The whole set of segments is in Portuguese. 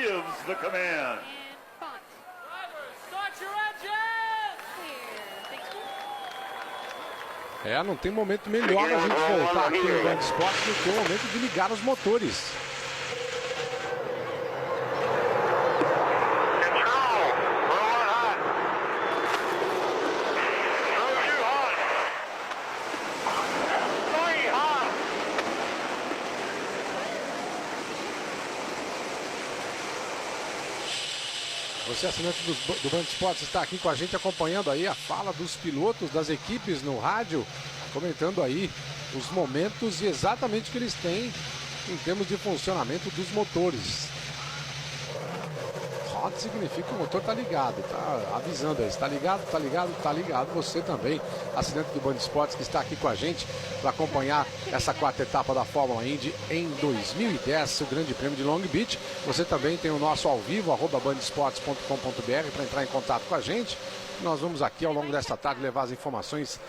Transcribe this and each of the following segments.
gives the command. Não tem momento melhor da gente voltar aqui no Band Esportes do que o momento de ligar os motores. Você, assinante do Band Esportes, está aqui com a gente acompanhando aí a fala dos pilotos das equipes no rádio, comentando aí os momentos e exatamente o que eles têm em termos de funcionamento dos motores. Hot significa que o motor está ligado, tá avisando aí, está ligado, está ligado, está ligado. Você também, assinante do Band Esportes, que está aqui com a gente para acompanhar essa quarta etapa da Fórmula Indy em 2010, o Grande Prêmio de Long Beach. Você também tem o nosso ao vivo, @bandesportes.com.br, para entrar em contato com a gente. Nós vamos aqui ao longo desta tarde levar as informações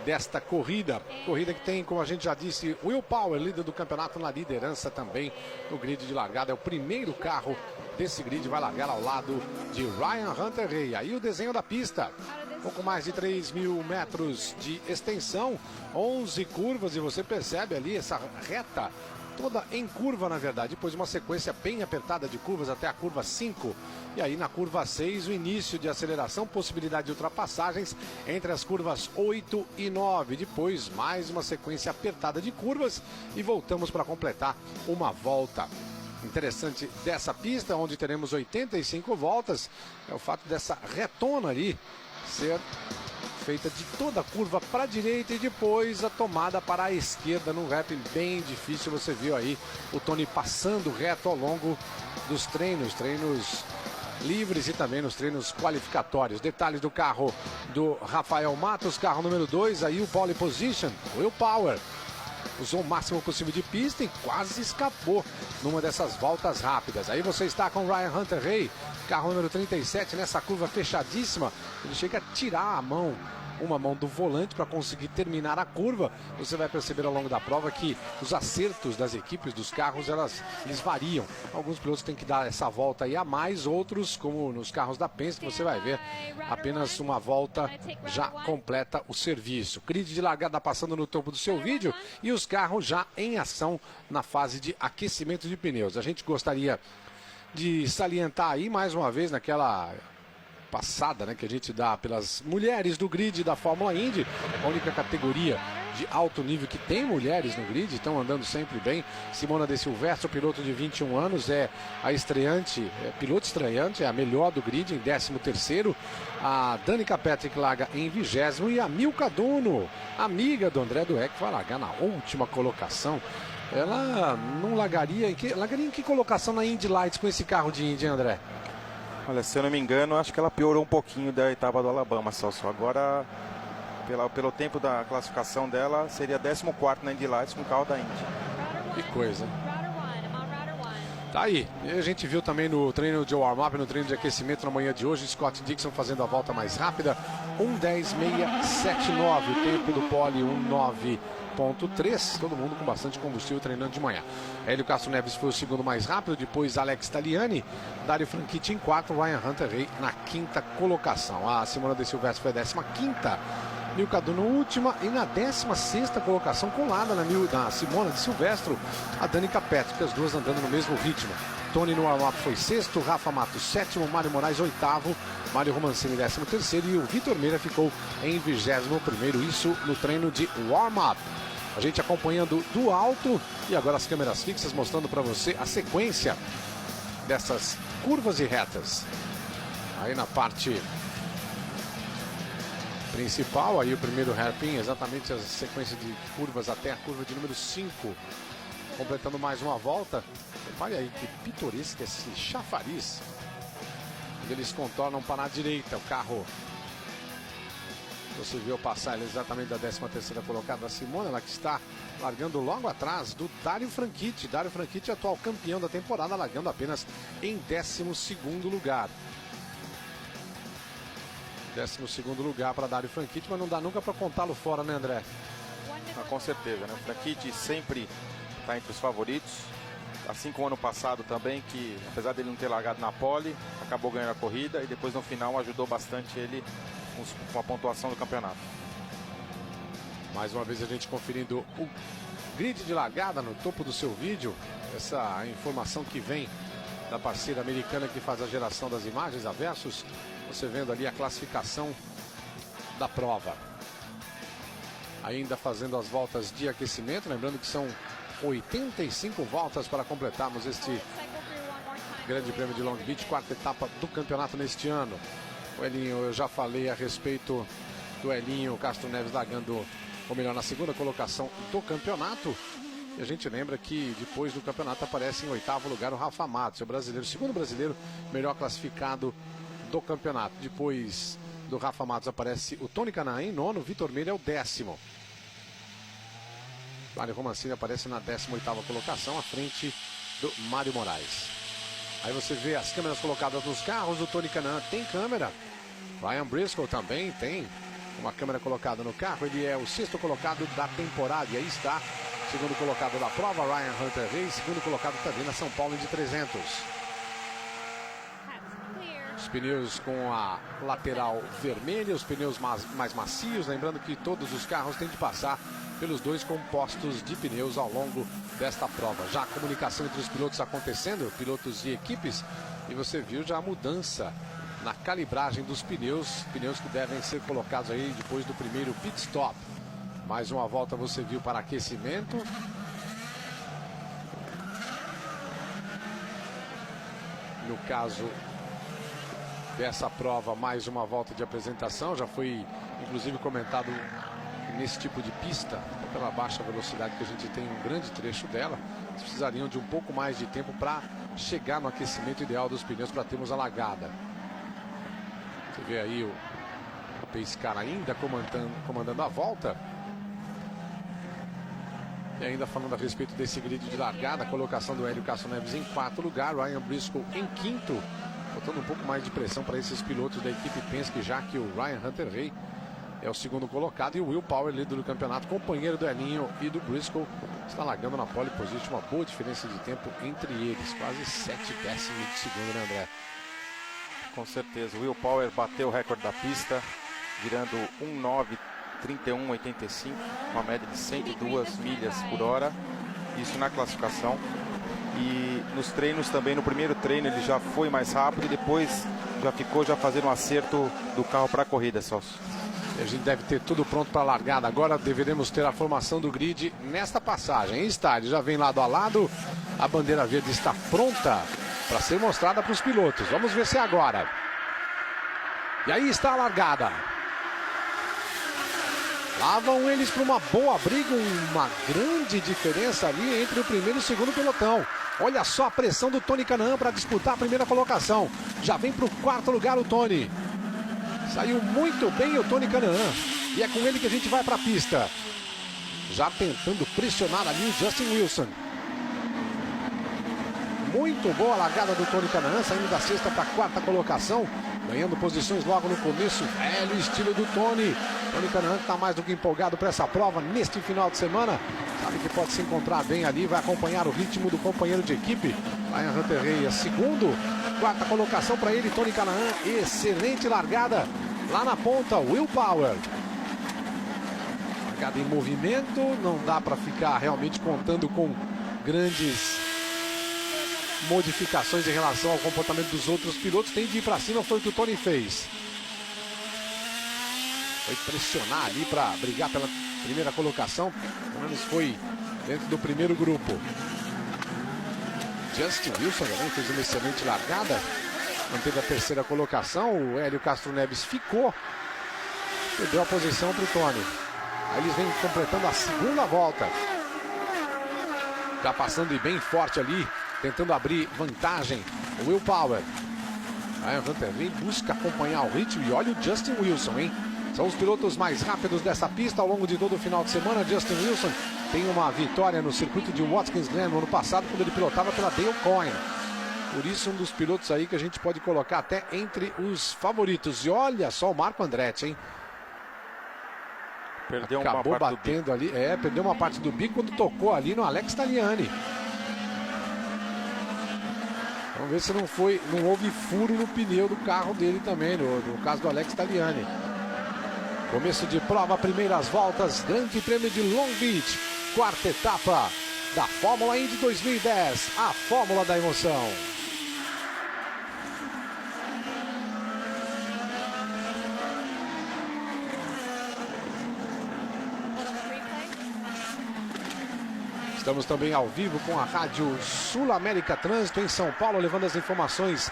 desta corrida que tem, como a gente já disse, Will Power, líder do campeonato, na liderança também no grid de largada. É o primeiro carro desse grid, vai largar ao lado de Ryan Hunter-Reay. Aí o desenho da pista, pouco mais de 3.000 metros de extensão, 11 curvas, e você percebe ali essa reta toda em curva, na verdade, depois uma sequência bem apertada de curvas até a curva 5, e aí na curva 6 o início de aceleração, possibilidade de ultrapassagens entre as curvas 8 e 9, depois mais uma sequência apertada de curvas e voltamos para completar uma volta. Interessante dessa pista, onde teremos 85 voltas, é o fato dessa retona ali ser feita de toda a curva para a direita e depois a tomada para a esquerda num rap bem difícil. Você viu aí o Tony passando reto ao longo dos treinos livres e também nos treinos qualificatórios. Detalhes do carro do Rafael Matos, carro número 2, aí o pole position, Will Power. Usou o máximo possível de pista e quase escapou numa dessas voltas rápidas. Aí você está com o Ryan Hunter-Reay, carro número 37, nessa curva fechadíssima. Ele chega a tirar uma mão do volante para conseguir terminar a curva. Você vai perceber ao longo da prova que os acertos das equipes dos carros, eles variam. Alguns pilotos têm que dar essa volta aí a mais, outros, como nos carros da Penske, você vai ver apenas uma volta já completa o serviço. Grid de largada passando no topo do seu vídeo e os carros já em ação na fase de aquecimento de pneus. A gente gostaria de salientar aí mais uma vez naquela passada, né, que a gente dá pelas mulheres do grid da Fórmula Indy, a única categoria de alto nível que tem mulheres no grid, estão andando sempre bem. Simona De Silvestro, piloto de 21 anos, é a estreante, piloto estreante, é a melhor do grid, em 13º. A Danica Patrick larga em 20º e a Milka Duno, amiga do André Dueck, vai largar na última colocação. Ela não largaria em que colocação na Indy Lights com esse carro de Indy, André? Olha, se eu não me engano, acho que ela piorou um pouquinho da etapa do Alabama, Celso. Agora, pelo tempo da classificação dela, seria 14º na Indy Lights com o carro da Indy. Que coisa. Tá aí. E a gente viu também no treino de warm-up, no treino de aquecimento na manhã de hoje, Scott Dixon fazendo a volta mais rápida, 1:10.679, o tempo do pole 1:09.3, todo mundo com bastante combustível treinando de manhã. Hélio Castro Neves foi o segundo mais rápido, depois Alex Tagliani, Dario Franchitti em 4º, Ryan Hunter-Reay na 5ª colocação. A Simona De Silvestro foi a 15ª, Milka Duno última, e na 16ª colocação, colada na Simona De Silvestro, a Danica Patrick, as duas andando no mesmo ritmo. Tony no warm-up foi 6º, Rafa Matos 7º, Mário Moraes 8º, Mário Romancini 13º e o Vitor Meira ficou em 21º, isso no treino de warm-up. A gente acompanhando do alto e agora as câmeras fixas mostrando para você a sequência dessas curvas e retas. Aí na parte principal, aí o primeiro hairpin, exatamente a sequência de curvas até a curva de número 5, completando mais uma volta. Repare aí que pitoresco esse chafariz, onde eles contornam para a direita o carro. Você viu passar ele exatamente da 13ª colocada, a Simona, ela que está largando logo atrás do Dario Franchitti. Dario Franchitti, atual campeão da temporada, largando apenas em 12º lugar. 12º lugar para Dario Franchitti, mas não dá nunca para contá-lo fora, né, André? Com certeza, né? O Franchitti sempre está entre os favoritos. assim como ano passado também, que apesar dele não ter largado na pole, acabou ganhando a corrida e depois no final ajudou bastante ele com a pontuação do campeonato. Mais uma vez a gente conferindo o grid de largada no topo do seu vídeo. Essa informação que vem da parceira americana que faz a geração das imagens, a Versus. Você vendo ali a classificação da prova. Ainda fazendo as voltas de aquecimento, lembrando que são 85 voltas para completarmos este Grande Prêmio de Long Beach, quarta etapa do campeonato neste ano. O Elinho, eu já falei a respeito do Elinho Castro Neves largando, ou melhor, na segunda colocação do campeonato. E a gente lembra que depois do campeonato aparece em 8º lugar o Rafa Matos, o brasileiro, segundo brasileiro melhor classificado do campeonato. Depois do Rafa Matos aparece o Tony Kanaan em 9º, Vitor Meira é o 10º. Mário Romancini aparece na 18ª colocação, à frente do Mário Moraes. Aí você vê as câmeras colocadas nos carros, o Tony Kanaan tem câmera. Ryan Briscoe também tem uma câmera colocada no carro, ele é o 6º colocado da temporada, e aí está, segundo colocado da prova, Ryan Hunter-Reay, segundo colocado também na São Paulo de 300. Os pneus com a lateral vermelha, os pneus mais macios, lembrando que todos os carros têm de passar pelos 2 compostos de pneus ao longo desta prova. Já a comunicação entre os pilotos acontecendo, pilotos e equipes, e você viu já a mudança na calibragem dos pneus que devem ser colocados aí depois do primeiro pit stop. Mais uma volta você viu para aquecimento. No caso dessa prova, mais uma volta de apresentação, já foi inclusive comentado nesse tipo de pista, pela baixa velocidade que a gente tem um grande trecho dela, eles precisariam de um pouco mais de tempo para chegar no aquecimento ideal dos pneus para termos a largada. Você vê aí o Pace Car ainda comandando a volta. E ainda falando a respeito desse grid de largada, a colocação do Hélio Castro Neves em 4º lugar, Ryan Briscoe em 5º, botando um pouco mais de pressão para esses pilotos da equipe Penske, já que o Ryan Hunter-Reay é o 2º colocado e o Will Power, líder do campeonato, companheiro do Elinho e do Briscoe, está largando na pole position, uma boa diferença de tempo entre eles, quase 7 décimos de segundo, né, André? Com certeza, o Will Power bateu o recorde da pista, virando 1:9:31:85, uma média de 102 milhas por hora, isso na classificação. E nos treinos também, no primeiro treino ele já foi mais rápido e depois já ficou fazendo um acerto do carro para a corrida, Celso. A gente deve ter tudo pronto para a largada. Agora deveremos ter a formação do grid nesta passagem. Aí está, ele já vem lado a lado. A bandeira verde está pronta para ser mostrada para os pilotos. Vamos ver se é agora. E aí está a largada. Lá vão eles para uma boa briga, uma grande diferença ali entre o primeiro e o segundo pelotão. Olha só a pressão do Tony Kanaan para disputar a primeira colocação. Já vem para o 4º lugar o Tony. Saiu muito bem o Tony Kanaan. E é com ele que a gente vai para a pista. Já tentando pressionar ali o Justin Wilson. Muito boa a largada do Tony Kanaan, saindo da 6ª para a 4ª colocação. Ganhando posições logo no começo. Velho estilo do Tony. Tony Kanaan está mais do que empolgado para essa prova neste final de semana. Sabe que pode se encontrar bem ali. Vai acompanhar o ritmo do companheiro de equipe. Ryan Hunter-Reay, 2º. 4ª colocação para ele, Tony Kanaan. Excelente largada lá na ponta, Will Power. Largada em movimento, não dá para ficar realmente contando com grandes modificações em relação ao comportamento dos outros pilotos. Tem de ir para cima, foi o que o Tony fez. Foi pressionar ali para brigar pela primeira colocação, pelo menos foi dentro do primeiro grupo. Justin Wilson também fez uma excelente largada, manteve a 3ª colocação. O Hélio Castro Neves ficou, perdeu a posição para o Tony. Aí eles vêm completando a 2ª volta, já passando e bem forte ali, tentando abrir vantagem. O Will Power, Ryan Hunter-Reay busca acompanhar o ritmo. E olha o Justin Wilson, hein? São os pilotos mais rápidos dessa pista ao longo de todo o final de semana. Justin Wilson tem uma vitória no circuito de Watkins Glen no ano passado, quando ele pilotava pela Dale Coyne. Por isso, um dos pilotos aí que a gente pode colocar até entre os favoritos. E olha só o Marco Andretti, hein? Acabou batendo ali, perdeu uma parte do bico quando tocou ali no Alex Tagliani. Vamos ver se não houve furo no pneu do carro dele também, no caso do Alex Tagliani. Começo de prova, primeiras voltas, Grande Prêmio de Long Beach, quarta etapa da Fórmula Indy 2010, a Fórmula da Emoção. Estamos também ao vivo com a Rádio Sul América Trânsito em São Paulo, levando as informações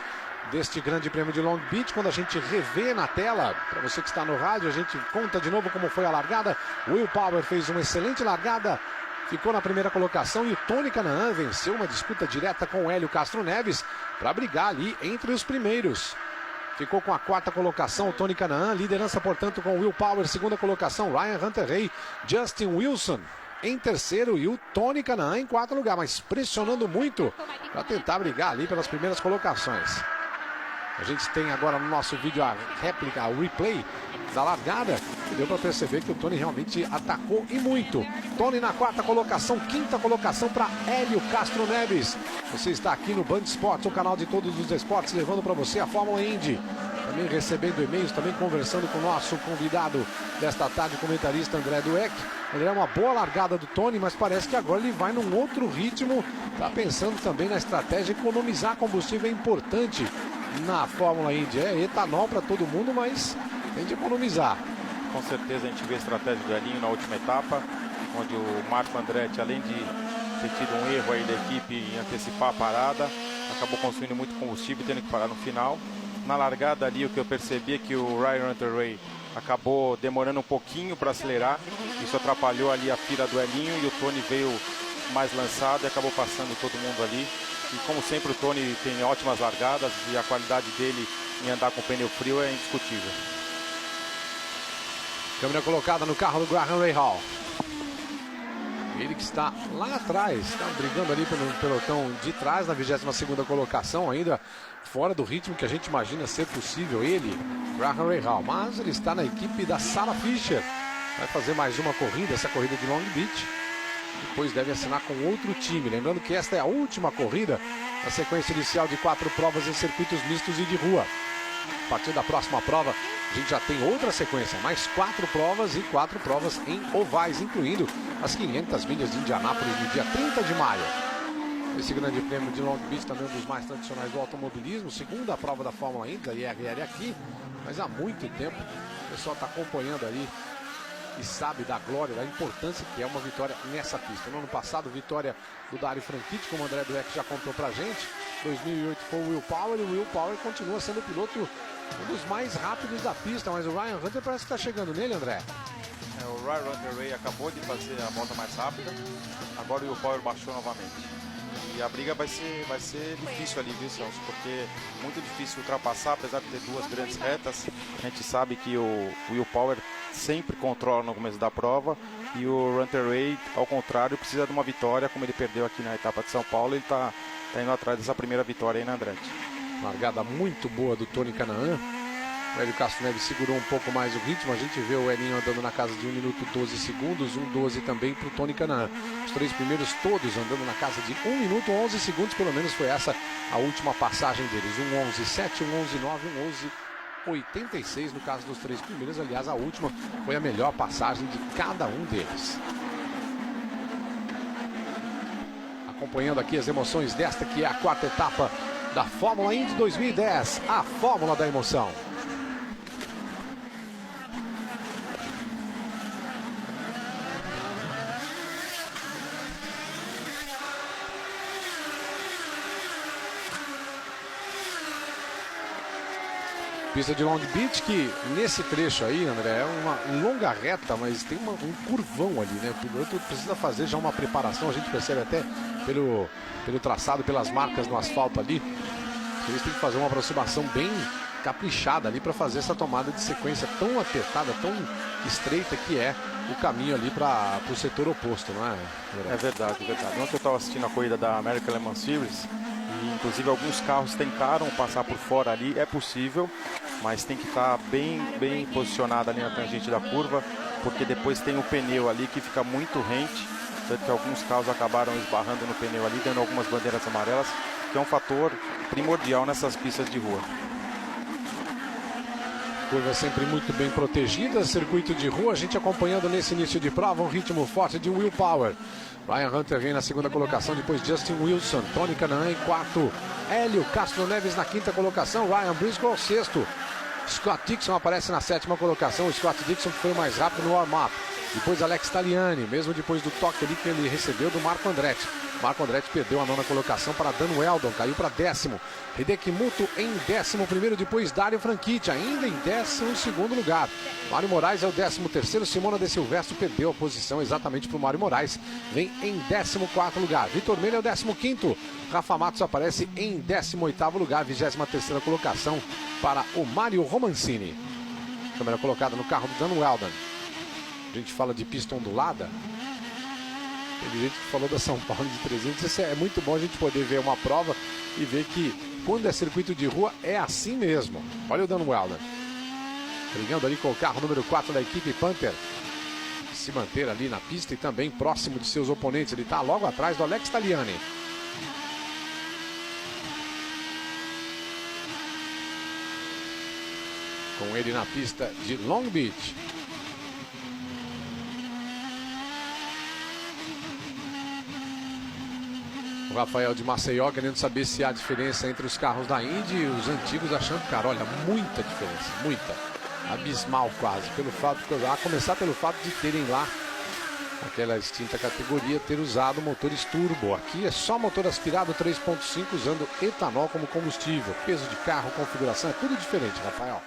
deste Grande Prêmio de Long Beach. Quando a gente revê na tela, para você que está no rádio, a gente conta de novo como foi a largada. Will Power fez uma excelente largada, ficou na primeira colocação, e o Tony Kanaan venceu uma disputa direta com o Hélio Castro Neves para brigar ali entre os primeiros. Ficou com a quarta colocação o Tony Kanaan, liderança portanto com o Will Power, segunda colocação Ryan Hunter-Reay, Justin Wilson em terceiro e o Tony Kanaan em quarto lugar, mas pressionando muito para tentar brigar ali pelas primeiras colocações. A gente tem agora no nosso vídeo a réplica, o replay da largada, e deu para perceber que o Tony realmente atacou e muito. Tony na quarta colocação, quinta colocação para Hélio Castro Neves. Você está aqui no Band Esportes, o canal de todos os esportes, levando para você a Fórmula Indy. Também recebendo e-mails, também conversando com o nosso convidado desta tarde, comentarista André Dueck. Ele é uma boa largada do Tony, mas parece que agora ele vai num outro ritmo. Está pensando também na estratégia, economizar combustível é importante na Fórmula Indy. É etanol para todo mundo, mas tem de economizar. Com certeza a gente vê a estratégia do Elinho na última etapa, onde o Marco Andretti, além de ter tido um erro aí da equipe em antecipar a parada, acabou consumindo muito combustível e tendo que parar no final. Na largada ali, o que eu percebi é que o Ryan Hunter-Reay acabou demorando um pouquinho para acelerar. Isso atrapalhou ali a fila do Elinho e o Tony veio mais lançado e acabou passando todo mundo ali. E como sempre o Tony tem ótimas largadas e a qualidade dele em andar com pneu frio é indiscutível. Câmera colocada no carro do Graham Rahal. Ele que está lá atrás, está brigando ali pelo pelotão de trás, na 22ª colocação, ainda fora do ritmo que a gente imagina ser possível ele, Graham Rahal. Mas ele está na equipe da Sarah Fisher. Vai fazer mais uma corrida, essa corrida de Long Beach. Depois deve assinar com outro time. Lembrando que esta é a última corrida na sequência inicial de 4 provas em circuitos mistos e de rua. A partir da próxima prova, a gente já tem outra sequência, mais 4 provas e 4 provas em ovais, incluindo as 500 milhas de Indianápolis no dia 30 de maio. Esse Grande Prêmio de Long Beach também é um dos mais tradicionais do automobilismo, segunda prova da Fórmula Indy, da IRL aqui, mas há muito tempo o pessoal está acompanhando ali e sabe da glória, da importância que é uma vitória nessa pista. No ano passado, vitória do Dario Franchitti, como o André Dueck já contou pra gente. 2008 foi o Will Power, e o Will Power continua sendo o piloto um dos mais rápidos da pista, mas o Ryan Hunter parece que está chegando nele, André. O Ryan Hunter-Reay acabou de fazer a volta mais rápida, agora o Will Power baixou novamente. E a briga vai ser difícil ali, viu, Celso? Porque é muito difícil ultrapassar, apesar de ter duas grandes retas. A gente sabe que o Will Power sempre controla no começo da prova, e o Hunter-Reay, ao contrário, precisa de uma vitória, como ele perdeu aqui na etapa de São Paulo. Ele está indo atrás dessa primeira vitória aí na Andretti. Largada muito boa do Tony Kanaan. O Hélio Castro Neves segurou um pouco mais o ritmo. A gente vê o Elinho andando na casa de 1 minuto e 12 segundos, 1:12 também para o Tony Kanaan. Os 3 primeiros todos andando na casa de 1 minuto e 11 segundos, pelo menos foi essa a última passagem deles. 1:11:7, 1:11:9, 1:11:86 no caso dos 3 primeiros. Aliás, a última foi a melhor passagem de cada um deles. Acompanhando aqui as emoções desta que é a quarta etapa da Fórmula Indy 2010, a Fórmula da Emoção. Pista de Long Beach que nesse trecho aí, André, é uma longa reta, mas tem um curvão ali, né? O piloto precisa fazer já uma preparação, a gente percebe até pelo traçado, pelas marcas no asfalto ali. Eles têm que fazer uma aproximação bem caprichada ali para fazer essa tomada de sequência tão apertada, tão estreita que é o caminho ali para o setor oposto, não é? É verdade, é verdade. Ontem eu estava assistindo a corrida da American Le Mans Series e inclusive alguns carros tentaram passar por fora ali, é possível, mas tem que estar bem posicionado ali na tangente da curva, porque depois tem o pneu ali que fica muito rente, tanto que alguns carros acabaram esbarrando no pneu ali, dando algumas bandeiras amarelas, que é um fator primordial nessas pistas de rua. Curva sempre muito bem protegida, circuito de rua, a gente acompanhando nesse início de prova um ritmo forte de Will Power. Ryan Hunter vem na segunda colocação, depois Justin Wilson, Tony Kanaan em quarto, Hélio Castro Neves na quinta colocação, Ryan Briscoe sexto, Scott Dixon aparece na sétima colocação, o Scott Dixon foi o mais rápido no warm-up. Depois Alex Tagliani, mesmo depois do toque ali que ele recebeu do Marco Andretti. Marco Andretti perdeu a nona colocação para Dan Weldon, caiu para décimo. Hideki Muto em 11º, depois Dario Franchitti, ainda em 12º lugar. Mário Moraes é o 13º, Simona De Silvestro perdeu a posição exatamente para o Mário Moraes, vem em 14º lugar. Vitor Mello é o 15º, Rafa Matos aparece em 18º lugar, 23ª colocação para o Mário Romancini. Câmera colocada no carro do Dan Weldon. A gente fala de pista ondulada. Teve gente que falou da São Paulo de 300. Isso é muito bom a gente poder ver uma prova e ver que quando é circuito de rua é assim mesmo. Olha o Dan Weldon brigando ali com o carro número 4 da equipe Panther. Se manter ali na pista e também próximo de seus oponentes. Ele está logo atrás do Alex Tagliani. Com ele na pista de Long Beach. O Rafael de Maceió querendo saber se há diferença entre os carros da Indy e os antigos, achando, cara, olha, muita diferença, muita, abismal quase, pelo fato, a começar pelo fato de terem lá aquela extinta categoria, ter usado motores turbo. Aqui é só motor aspirado 3.5 usando etanol como combustível, peso de carro, configuração, é tudo diferente, Rafael.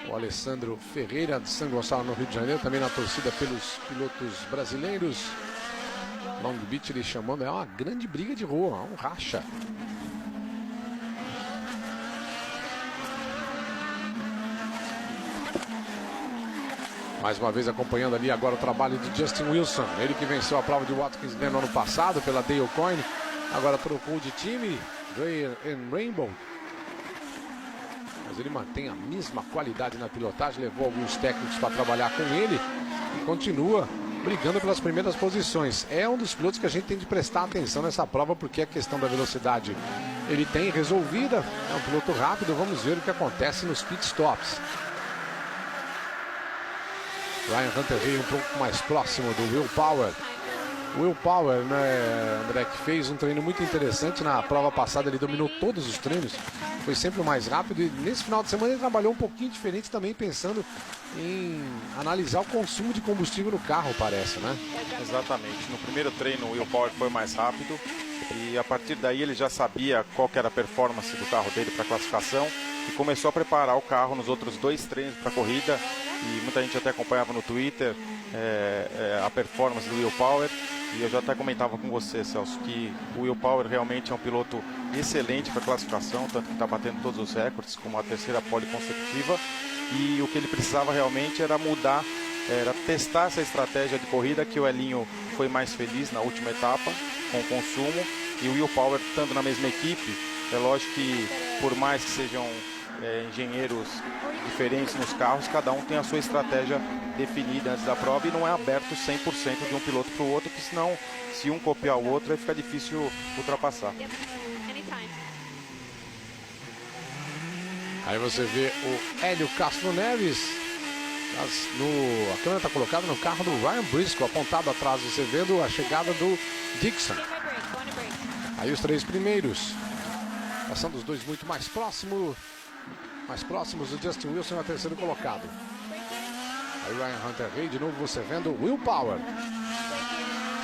O Alessandro Ferreira de São Gonçalo, no Rio de Janeiro, também na torcida pelos pilotos brasileiros. Long Beach ele chamando, é uma grande briga de rua, um racha. Mais uma vez acompanhando ali agora o trabalho de Justin Wilson, ele que venceu a prova de Watkins Glen no ano passado pela Dale Coyne, agora trocou de time, Gray and Rainbow. Mas ele mantém a mesma qualidade na pilotagem, levou alguns técnicos para trabalhar com ele e continua brigando pelas primeiras posições. É um dos pilotos que a gente tem de prestar atenção nessa prova, porque a questão da velocidade ele tem resolvida, é um piloto rápido, vamos ver o que acontece nos pit stops. Ryan Hunter veio um pouco mais próximo do Will Power. Will Power, né, André, que fez um treino muito interessante na prova passada, ele dominou todos os treinos, foi sempre o mais rápido e nesse final de semana ele trabalhou um pouquinho diferente também, pensando em analisar o consumo de combustível no carro, parece, né? Exatamente, no primeiro treino o Will Power foi mais rápido e a partir daí ele já sabia qual que era a performance do carro dele para a classificação e começou a preparar o carro nos outros dois treinos para a corrida e muita gente até acompanhava no Twitter a performance do Will Power. E eu já até comentava com você, Celso, que o Will Power realmente é um piloto excelente para classificação, tanto que está batendo todos os recordes, como a terceira pole consecutiva. E o que ele precisava realmente era mudar, era testar essa estratégia de corrida, que o Elinho foi mais feliz na última etapa com o consumo. E o Will Power estando na mesma equipe, é lógico que por mais que sejam engenheiros diferentes nos carros, cada um tem a sua estratégia definida antes da prova e não é aberto 100% de um piloto para o outro, porque senão, se um copiar o outro, vai ficar difícil ultrapassar. Aí você vê o Hélio Castro Neves, a câmera está colocada no carro do Ryan Briscoe, apontado atrás, você vendo a chegada do Dixon. Aí os três primeiros, passando os dois muito mais próximos do Justin Wilson na terceiro colocado. Aí Ryan Hunter veio de novo, você vendo o Will Power,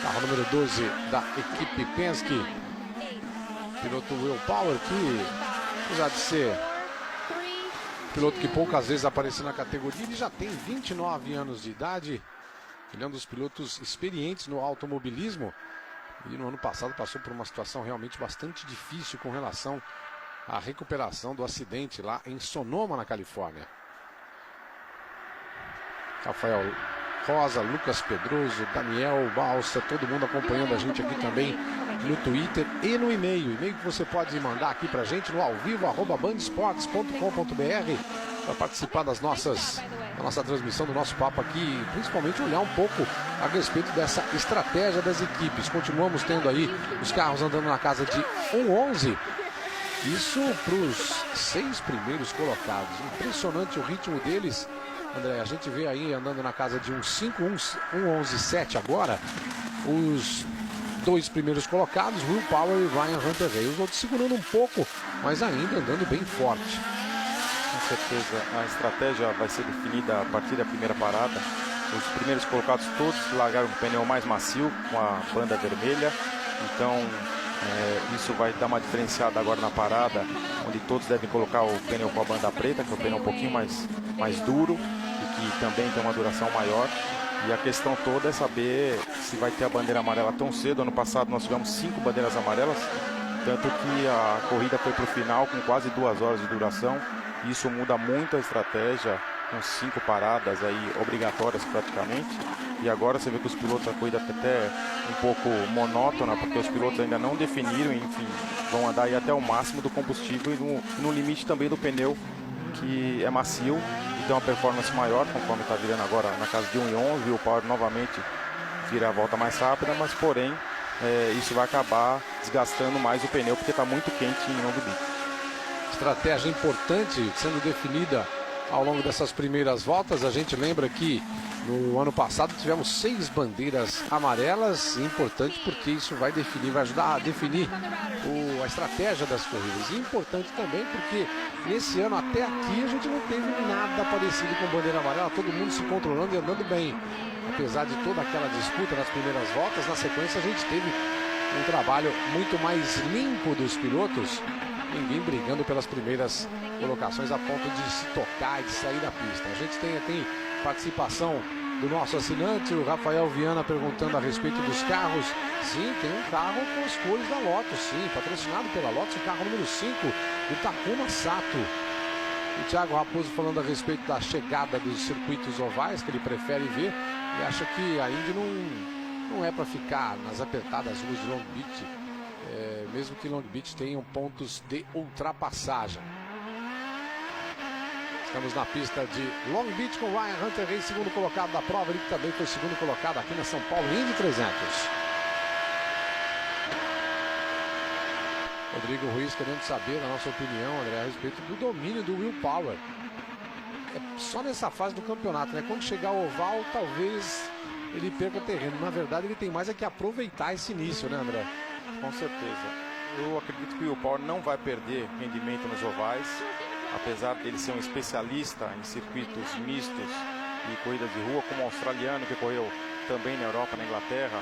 carro número 12 da equipe Penske. Piloto Will Power, que apesar de ser piloto que poucas vezes apareceu na categoria, ele já tem 29 anos de idade. Ele é um dos pilotos experientes no automobilismo e no ano passado passou por uma situação realmente bastante difícil com relação à recuperação do acidente lá em Sonoma, na Califórnia. Rafael Rosa, Lucas Pedroso, Daniel Balsa, todo mundo acompanhando a gente aqui também no Twitter e no e-mail. E-mail que você pode mandar aqui pra gente no alvivo@bandesportes.com.br para participar da nossa transmissão, do nosso papo aqui, principalmente olhar um pouco a respeito dessa estratégia das equipes. Continuamos tendo aí os carros andando na casa de 1:11. Isso para os 6 primeiros colocados. Impressionante o ritmo deles, André. A gente vê aí andando na casa de 1:5, 1:11,7 agora. Os 2 primeiros colocados, Will Power e Ryan Hunter-Reay. Os outros segurando um pouco, mas ainda andando bem forte. Com certeza a estratégia vai ser definida a partir da primeira parada. Os primeiros colocados todos largaram o pneu mais macio, com a banda vermelha. Então isso vai dar uma diferenciada agora na parada, onde todos devem colocar o pneu com a banda preta, que é o pneu um pouquinho mais duro e que também tem uma duração maior. E a questão toda é saber se vai ter a bandeira amarela tão cedo. Ano passado nós tivemos 5 bandeiras amarelas, tanto que a corrida foi para o final com quase 2 horas de duração. Isso muda muito a estratégia, com 5 paradas aí obrigatórias praticamente. E agora você vê que os pilotos, a corrida até um pouco monótona, porque os pilotos ainda não definiram, enfim, vão andar aí até o máximo do combustível e no limite também do pneu, que é macio e tem uma performance maior, conforme está virando agora na casa de 1:11. O Power novamente vira a volta mais rápida, mas porém isso vai acabar desgastando mais o pneu, porque está muito quente em Long Beach. Estratégia importante sendo definida ao longo dessas primeiras voltas. A gente lembra que no ano passado tivemos 6 bandeiras amarelas, importante porque isso vai ajudar a definir a estratégia das corridas. E importante também porque nesse ano até aqui a gente não teve nada parecido com bandeira amarela, todo mundo se controlando e andando bem. Apesar de toda aquela disputa nas primeiras voltas, na sequência a gente teve um trabalho muito mais limpo dos pilotos. Ninguém brigando pelas primeiras colocações a ponto de se tocar e de sair da pista. A gente tem participação do nosso assinante, o Rafael Viana, perguntando a respeito dos carros. Sim, tem um carro com as cores da Lotus, sim, patrocinado pela Lotus, o carro número 5, o Takuma Sato. O Thiago Raposo falando a respeito da chegada dos circuitos ovais, que ele prefere ver, e acha que a Indy não é para ficar nas apertadas ruas de Long Beach. Mesmo que Long Beach tenham pontos de ultrapassagem. Estamos na pista de Long Beach com Ryan Hunter-Reay, segundo colocado da prova. Ele também foi segundo colocado aqui na São Paulo Indy 300. Rodrigo Ruiz querendo saber, na nossa opinião, André, a respeito do domínio do Will Power. É só nessa fase do campeonato, né? Quando chegar ao oval, talvez ele perca terreno. Na verdade, ele tem mais é que aproveitar esse início, né, André? Com certeza. Eu acredito que o Will Power não vai perder rendimento nos ovais, apesar dele ser um especialista em circuitos mistos e corridas de rua, como o australiano, que correu também na Europa, na Inglaterra,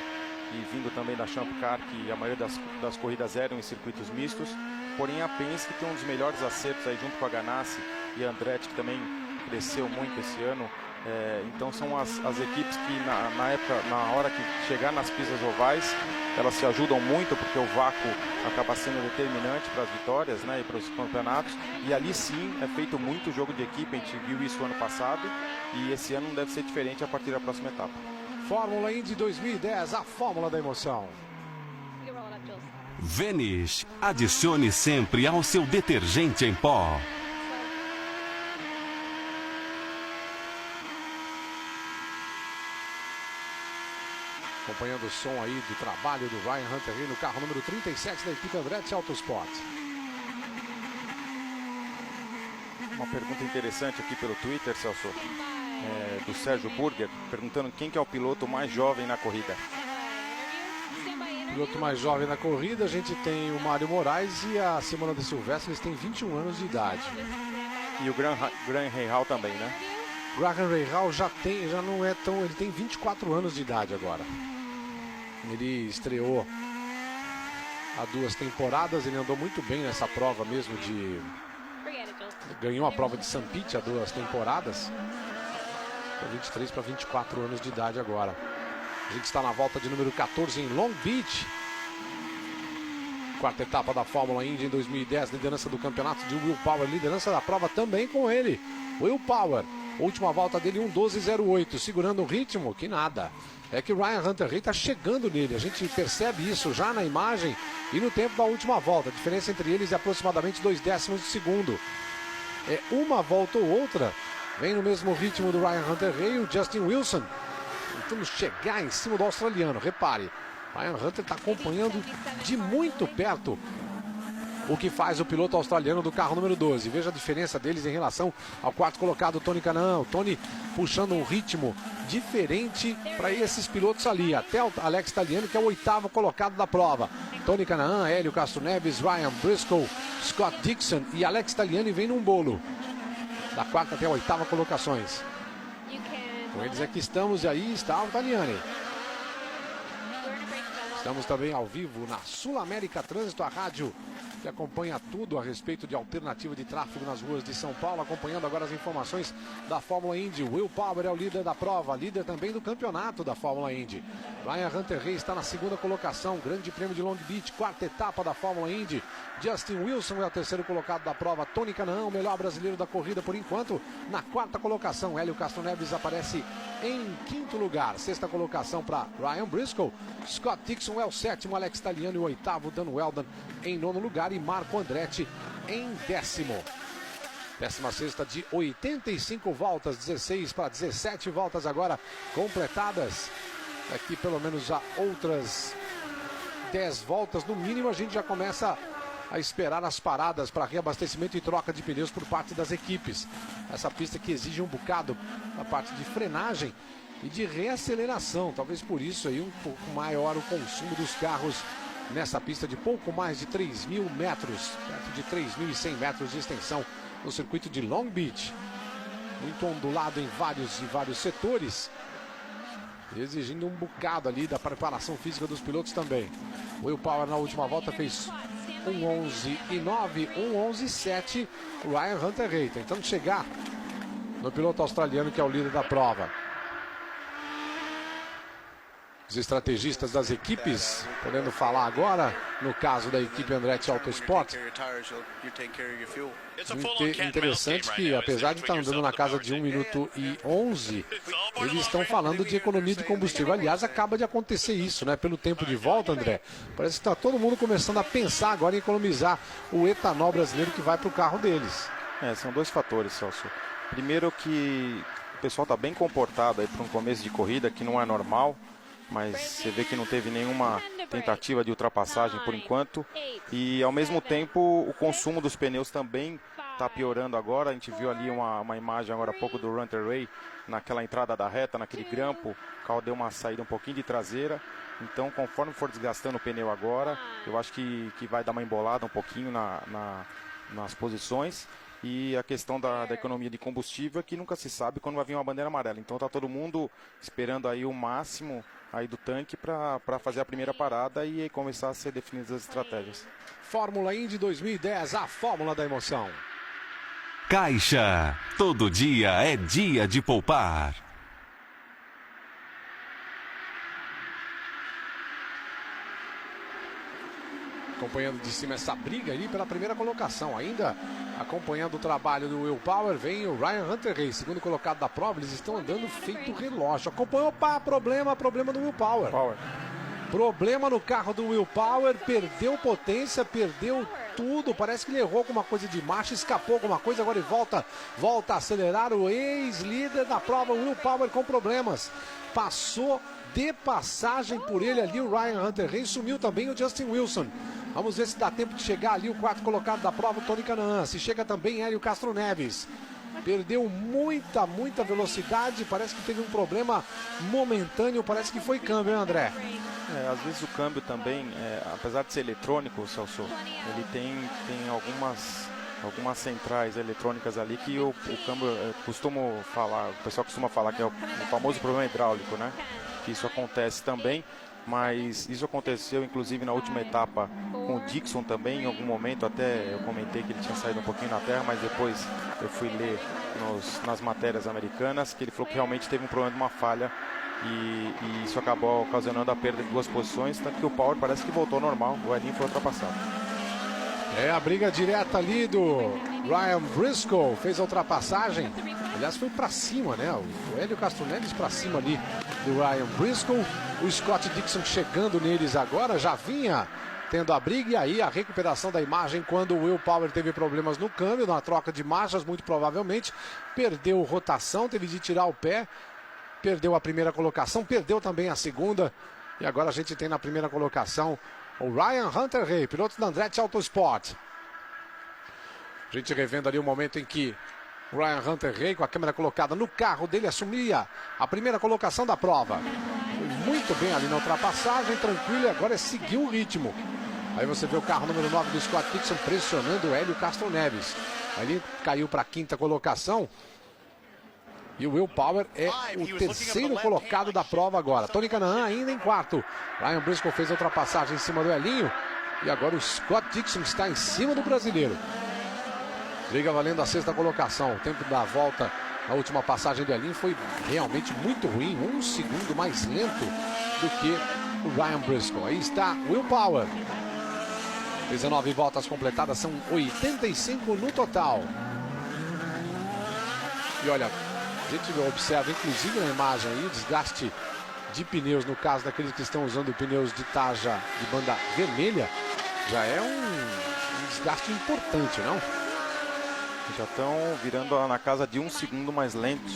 e vindo também da Champ Car, que a maioria das corridas eram em circuitos mistos. Porém, a Penske tem um dos melhores acertos aí junto com a Ganassi e a Andretti, que também cresceu muito esse ano. Então são as equipes que na hora que chegar nas pistas ovais, elas se ajudam muito, porque o vácuo acaba sendo determinante para as vitórias, né, e para os campeonatos. E ali sim é feito muito jogo de equipe, a gente viu isso ano passado e esse ano não deve ser diferente a partir da próxima etapa. Fórmula Indy 2010, a fórmula da emoção. Vanish, adicione sempre ao seu detergente em pó. Acompanhando o som aí do trabalho do Ryan Hunter-Reay no carro número 37 da equipe Andretti Autosport. Uma pergunta interessante aqui pelo Twitter, Celso, do Sérgio Burger, perguntando quem que é o piloto mais jovem na corrida. Piloto mais jovem na corrida, a gente tem o Mário Moraes e a Simona de Silvestre, eles têm 21 anos de idade. E o Graham Rahal também, né? Graham Rahal já não é tão, ele tem 24 anos de idade agora. Ele estreou há 2 temporadas, ele andou muito bem nessa prova mesmo ganhou a prova de St. Pete há 2 temporadas. 23 para 24 anos de idade agora. A gente está na volta de número 14 em Long Beach. 4ª etapa da Fórmula Indy em 2010, liderança do campeonato de Will Power, liderança da prova também com ele, Will Power. Última volta dele 1:12,08, segurando o ritmo, que nada. É que o Ryan Hunter-Reay está chegando nele, a gente percebe isso já na imagem e no tempo da última volta. A diferença entre eles é aproximadamente 0,2 de segundo. é uma volta ou outra. Vem no mesmo ritmo do Ryan Hunter-Reay e o Justin Wilson tentando chegar em cima do australiano. Repare, Ryan Hunter está acompanhando de muito perto o que faz o piloto australiano do carro número 12. Veja a diferença deles em relação ao quarto colocado, Tony Kanaan. O Tony puxando um ritmo diferente para esses pilotos ali. Até o Alex Tagliani, que é o 8º colocado da prova. Tony Kanaan, Hélio Castro Neves, Ryan Briscoe, Scott Dixon e Alex Tagliani vem num bolo. Da 4ª até a 8ª colocações. Com eles aqui estamos e aí está o Tagliani. Estamos também ao vivo na Sul América Trânsito, a rádio que acompanha tudo a respeito de alternativa de tráfego nas ruas de São Paulo, acompanhando agora as informações da Fórmula Indy. Will Power é o líder da prova, líder também do campeonato da Fórmula Indy. Ryan Hunter-Reay está na 2ª colocação, Grande Prêmio de Long Beach, 4ª etapa da Fórmula Indy. Justin Wilson é o 3º colocado da prova, Tony Kanaan, o melhor brasileiro da corrida por enquanto, na 4ª colocação. Hélio Castro Neves aparece em 5º lugar, 6ª colocação para Ryan Briscoe. Scott Dixon é o 7º, Alex Tagliani o 8º, Dan Wheldon em 9º lugar e Marco Andretti em 10º. 16ª de 85 voltas, 16 para 17 voltas agora completadas. Aqui pelo menos já outras 10 voltas no mínimo, a gente já começa a esperar as paradas para reabastecimento e troca de pneus por parte das equipes. Essa pista que exige um bocado a parte de frenagem e de reaceleração, talvez por isso aí um pouco maior o consumo dos carros nessa pista de pouco mais de 3.000 metros, perto de 3.100 metros de extensão no circuito de Long Beach. Muito ondulado em vários setores, exigindo um bocado ali da preparação física dos pilotos também. Will Power na última volta fez 1:11:9, 1:11:7. Ryan Hunter-Reay tentando chegar no piloto australiano que é o líder da prova. Os estrategistas das equipes podendo falar agora, no caso da equipe Andretti Autosport. Interessante que, apesar de estar andando na casa de 1 minuto e 11, eles estão falando de economia de combustível. Aliás, acaba de acontecer isso, né? Pelo tempo de volta, André, parece que está todo mundo começando a pensar agora em economizar o etanol brasileiro que vai para o carro deles. São dois fatores, Celso. Primeiro que o pessoal está bem comportado aí para um começo de corrida, que não é normal. Mas você vê que não teve nenhuma tentativa de ultrapassagem por enquanto. E ao mesmo tempo o consumo dos pneus também está piorando agora. A gente viu ali uma imagem agora há pouco do Hunter-Reay naquela entrada da reta, naquele grampo. O carro deu uma saída um pouquinho de traseira. Então conforme for desgastando o pneu agora, eu acho que vai dar uma embolada um pouquinho nas posições. E a questão da economia de combustível é que nunca se sabe quando vai vir uma bandeira amarela. Então está todo mundo esperando aí o máximo aí do tanque para fazer a primeira parada e começar a ser definidas as estratégias. Fórmula Indy 2010, a fórmula da emoção. Caixa, todo dia é dia de poupar. Acompanhando de cima essa briga ali pela primeira colocação. Ainda acompanhando o trabalho do Will Power, vem o Ryan Hunter-Reay, 2º colocado da prova. Eles estão andando feito relógio. Acompanhou, problema do Will Power. Problema no carro do Will Power, perdeu potência, perdeu tudo. Parece que ele errou alguma coisa de marcha, escapou alguma coisa, agora ele volta a acelerar. O ex-líder da prova, o Will Power, com problemas. Passou de passagem por ele ali o Ryan Hunter-Reay, sumiu também o Justin Wilson. Vamos ver se dá tempo de chegar ali o 4º colocado da prova, o Tony Kanaan. Se chega também Hélio Castro Neves. Perdeu muita velocidade, parece que teve um problema momentâneo, parece que foi câmbio, hein, André? Às vezes o câmbio também, apesar de ser eletrônico, Celso, ele tem algumas centrais eletrônicas ali que o câmbio, o pessoal costuma falar que é o famoso problema hidráulico, né? Que isso acontece também. Mas isso aconteceu inclusive na última etapa com o Dixon também, em algum momento até eu comentei que ele tinha saído um pouquinho na terra, mas depois eu fui ler nas matérias americanas que ele falou que realmente teve um problema de uma falha e isso acabou ocasionando a perda de 2 posições, tanto que o Power parece que voltou ao normal, o Elinho foi ultrapassado. A briga direta ali do Ryan Briscoe, fez a ultrapassagem, aliás foi para cima, né? O Hélio Castro Neves para cima ali do Ryan Briscoe. O Scott Dixon chegando neles agora, já vinha tendo a briga. E aí a recuperação da imagem quando o Will Power teve problemas no câmbio, na troca de marchas, muito provavelmente. Perdeu rotação, teve de tirar o pé. Perdeu a primeira colocação, perdeu também a segunda. E agora a gente tem na primeira colocação o Ryan Hunter-Reay, piloto da Andretti Autosport. A gente revendo ali o momento em que o Ryan Hunter-Reay, com a câmera colocada no carro dele, assumia a primeira colocação da prova. Foi muito bem ali na ultrapassagem, tranquilo, e agora é seguir o ritmo. Aí você vê o carro número 9 do Scott Dixon pressionando o Hélio Castro Neves. Aí ele caiu para a quinta colocação. E o Will Power é o terceiro colocado da prova agora. Tony Kanaan ainda em quarto. Ryan Briscoe fez a ultrapassagem em cima do Elinho. E agora o Scott Dixon está em cima do brasileiro. Briga valendo a sexta colocação. O tempo da volta na última passagem do Elinho foi realmente muito ruim. 1 segundo mais lento do que o Ryan Briscoe. Aí está Will Power. 19 voltas completadas, são 85 no total. E olha, a gente observa, inclusive na imagem aí, o desgaste de pneus, no caso daqueles que estão usando pneus de tarja de banda vermelha, já é um desgaste importante, não? Já estão virando na casa de 1 segundo mais lentos.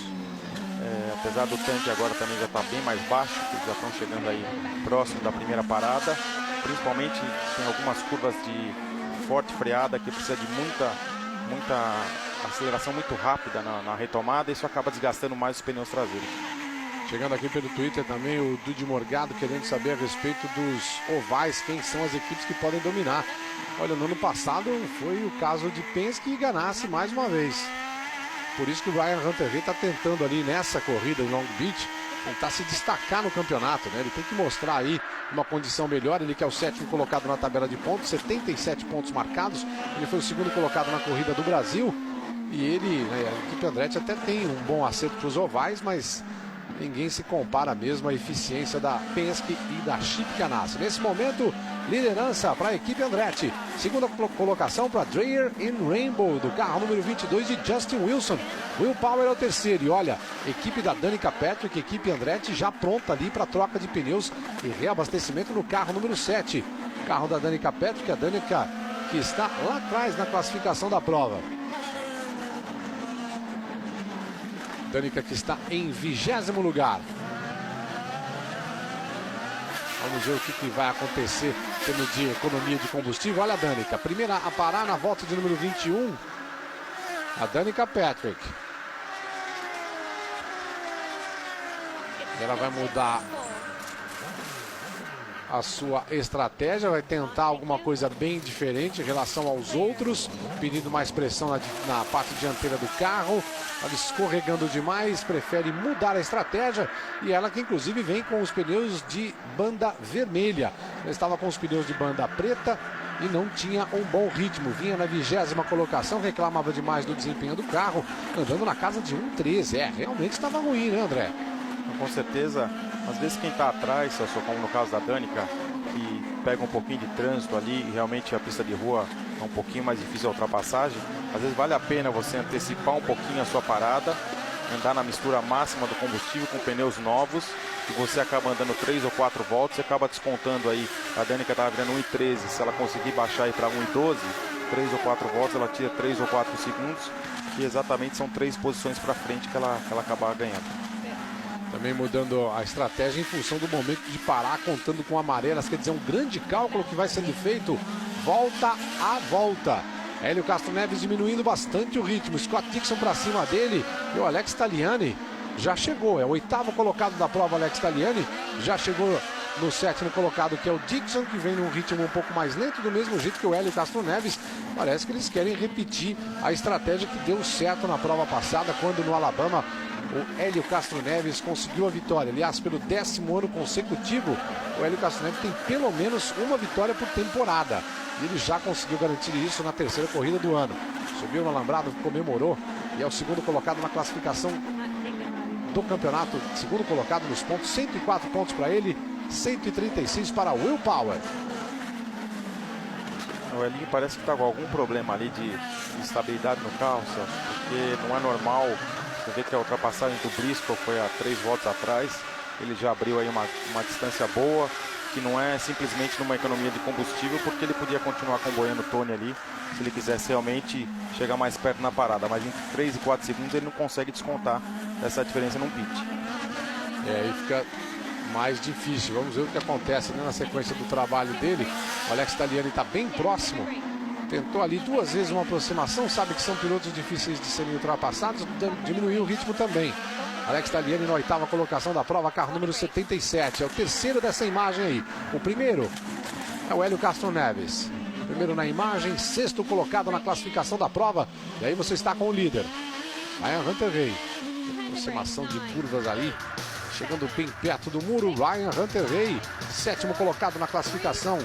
Apesar do tanque agora também já está bem mais baixo, eles já estão chegando aí próximo da primeira parada. Principalmente tem algumas curvas de forte freada que precisa de muita aceleração muito rápida na retomada, e isso acaba desgastando mais os pneus traseiros. Chegando aqui pelo Twitter também o Dude Morgado querendo saber a respeito dos ovais, quem são as equipes que podem dominar. Olha, no ano passado foi o caso de Penske e Ganassi mais uma vez. Por isso que o Ryan Hunter-Reay está tentando ali nessa corrida em Long Beach tentar se destacar no campeonato, né? Ele tem que mostrar aí uma condição melhor. Ele que é o sétimo colocado na tabela de pontos, 77 pontos marcados. Ele foi o segundo colocado na corrida do Brasil. E ele, né, a equipe Andretti até tem um bom acerto para os ovais, mas ninguém se compara mesmo à eficiência da Penske e da Chip Ganassi. Nesse momento, liderança para a equipe Andretti. Segunda colocação para Dreyer in Rainbow, do carro número 22 de Justin Wilson. Will Power é o terceiro. E olha, equipe da Danica Patrick, equipe Andretti já pronta ali para troca de pneus e reabastecimento no carro número 7. Carro da Danica Patrick, a Danica que está lá atrás na classificação da prova. Danica que está em 20º lugar. Vamos ver o que vai acontecer em termos de economia de combustível. Olha a Danica, primeira a parar na volta de número 21. A Danica Patrick. Ela vai mudar a sua estratégia, vai tentar alguma coisa bem diferente em relação aos outros, pedindo mais pressão na parte dianteira do carro. Ela escorregando demais, prefere mudar a estratégia, e ela que inclusive vem com os pneus de banda vermelha. Ela estava com os pneus de banda preta e não tinha um bom ritmo, vinha na 20ª colocação, reclamava demais do desempenho do carro, andando na casa de 1,13. Realmente estava ruim, né, André? Com certeza, às vezes quem está atrás, como no caso da Danica, que pega um pouquinho de trânsito ali, e realmente a pista de rua é um pouquinho mais difícil a ultrapassagem, às vezes vale a pena você antecipar um pouquinho a sua parada, andar na mistura máxima do combustível com pneus novos, e você acaba andando 3 ou 4 voltas, você acaba descontando aí. A Danica estava virando 1,13, se ela conseguir baixar aí para 1,12, 3 ou 4 voltas, ela tira 3 ou 4 segundos, que exatamente são 3 posições para frente que ela acaba ganhando. Também mudando a estratégia em função do momento de parar, contando com amarelas, quer dizer, um grande cálculo que vai sendo feito volta a volta. Hélio Castro Neves diminuindo bastante o ritmo, Scott Dixon para cima dele, e o Alex Tagliani já chegou, é o 8º colocado da prova. Alex Tagliani já chegou no 7º colocado, que é o Dixon, que vem num ritmo um pouco mais lento, do mesmo jeito que o Hélio Castro Neves. Parece que eles querem repetir a estratégia que deu certo na prova passada, quando no Alabama o Hélio Castro Neves conseguiu a vitória. Aliás, pelo 10º ano consecutivo, o Hélio Castro Neves tem pelo menos uma vitória por temporada. E ele já conseguiu garantir isso na 3ª corrida do ano. Subiu no alambrado, comemorou, e é o 2º colocado na classificação do campeonato. 2º colocado nos pontos, 104 pontos para ele, 136 para Will Power. O Elinho parece que está com algum problema ali de estabilidade no carro, porque não é normal. Você vê que a ultrapassagem do Briscoe foi há 3 voltas atrás. Ele já abriu aí uma distância boa. que não é simplesmente numa economia de combustível, porque ele podia continuar comboiando o Tony ali, se ele quisesse realmente chegar mais perto na parada, mas entre 3 e 4 segundos ele não consegue descontar essa diferença num pit. Aí fica mais difícil. Vamos ver o que acontece, né, na sequência do trabalho dele. O Alex Tagliani está bem próximo. Tentou ali 2 vezes uma aproximação, sabe que são pilotos difíceis de serem ultrapassados, diminuiu o ritmo também. Alex Tagliani na 8ª colocação da prova, carro número 77. É o terceiro dessa imagem aí. O primeiro é o Hélio Castro Neves. Primeiro na imagem, 6º colocado na classificação da prova. E aí você está com o líder, Ryan Hunter-Reay. Aproximação de curvas ali, chegando bem perto do muro. Ryan Hunter-Reay, 7º colocado na classificação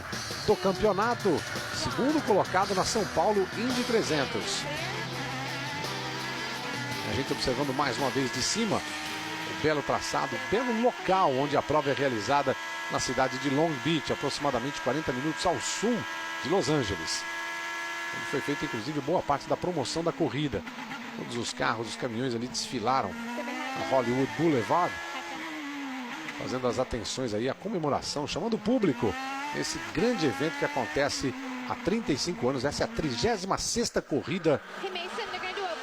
do campeonato, 2º colocado na São Paulo Indy 300. A gente observando mais uma vez de cima o belo traçado, belo local onde a prova é realizada, na cidade de Long Beach, aproximadamente 40 minutos ao sul de Los Angeles, onde foi feita inclusive boa parte da promoção da corrida. Todos os carros, os caminhões ali desfilaram na Hollywood Boulevard, fazendo as atenções aí, a comemoração, chamando o público nesse grande evento que acontece há 35 anos. Essa é a 36ª corrida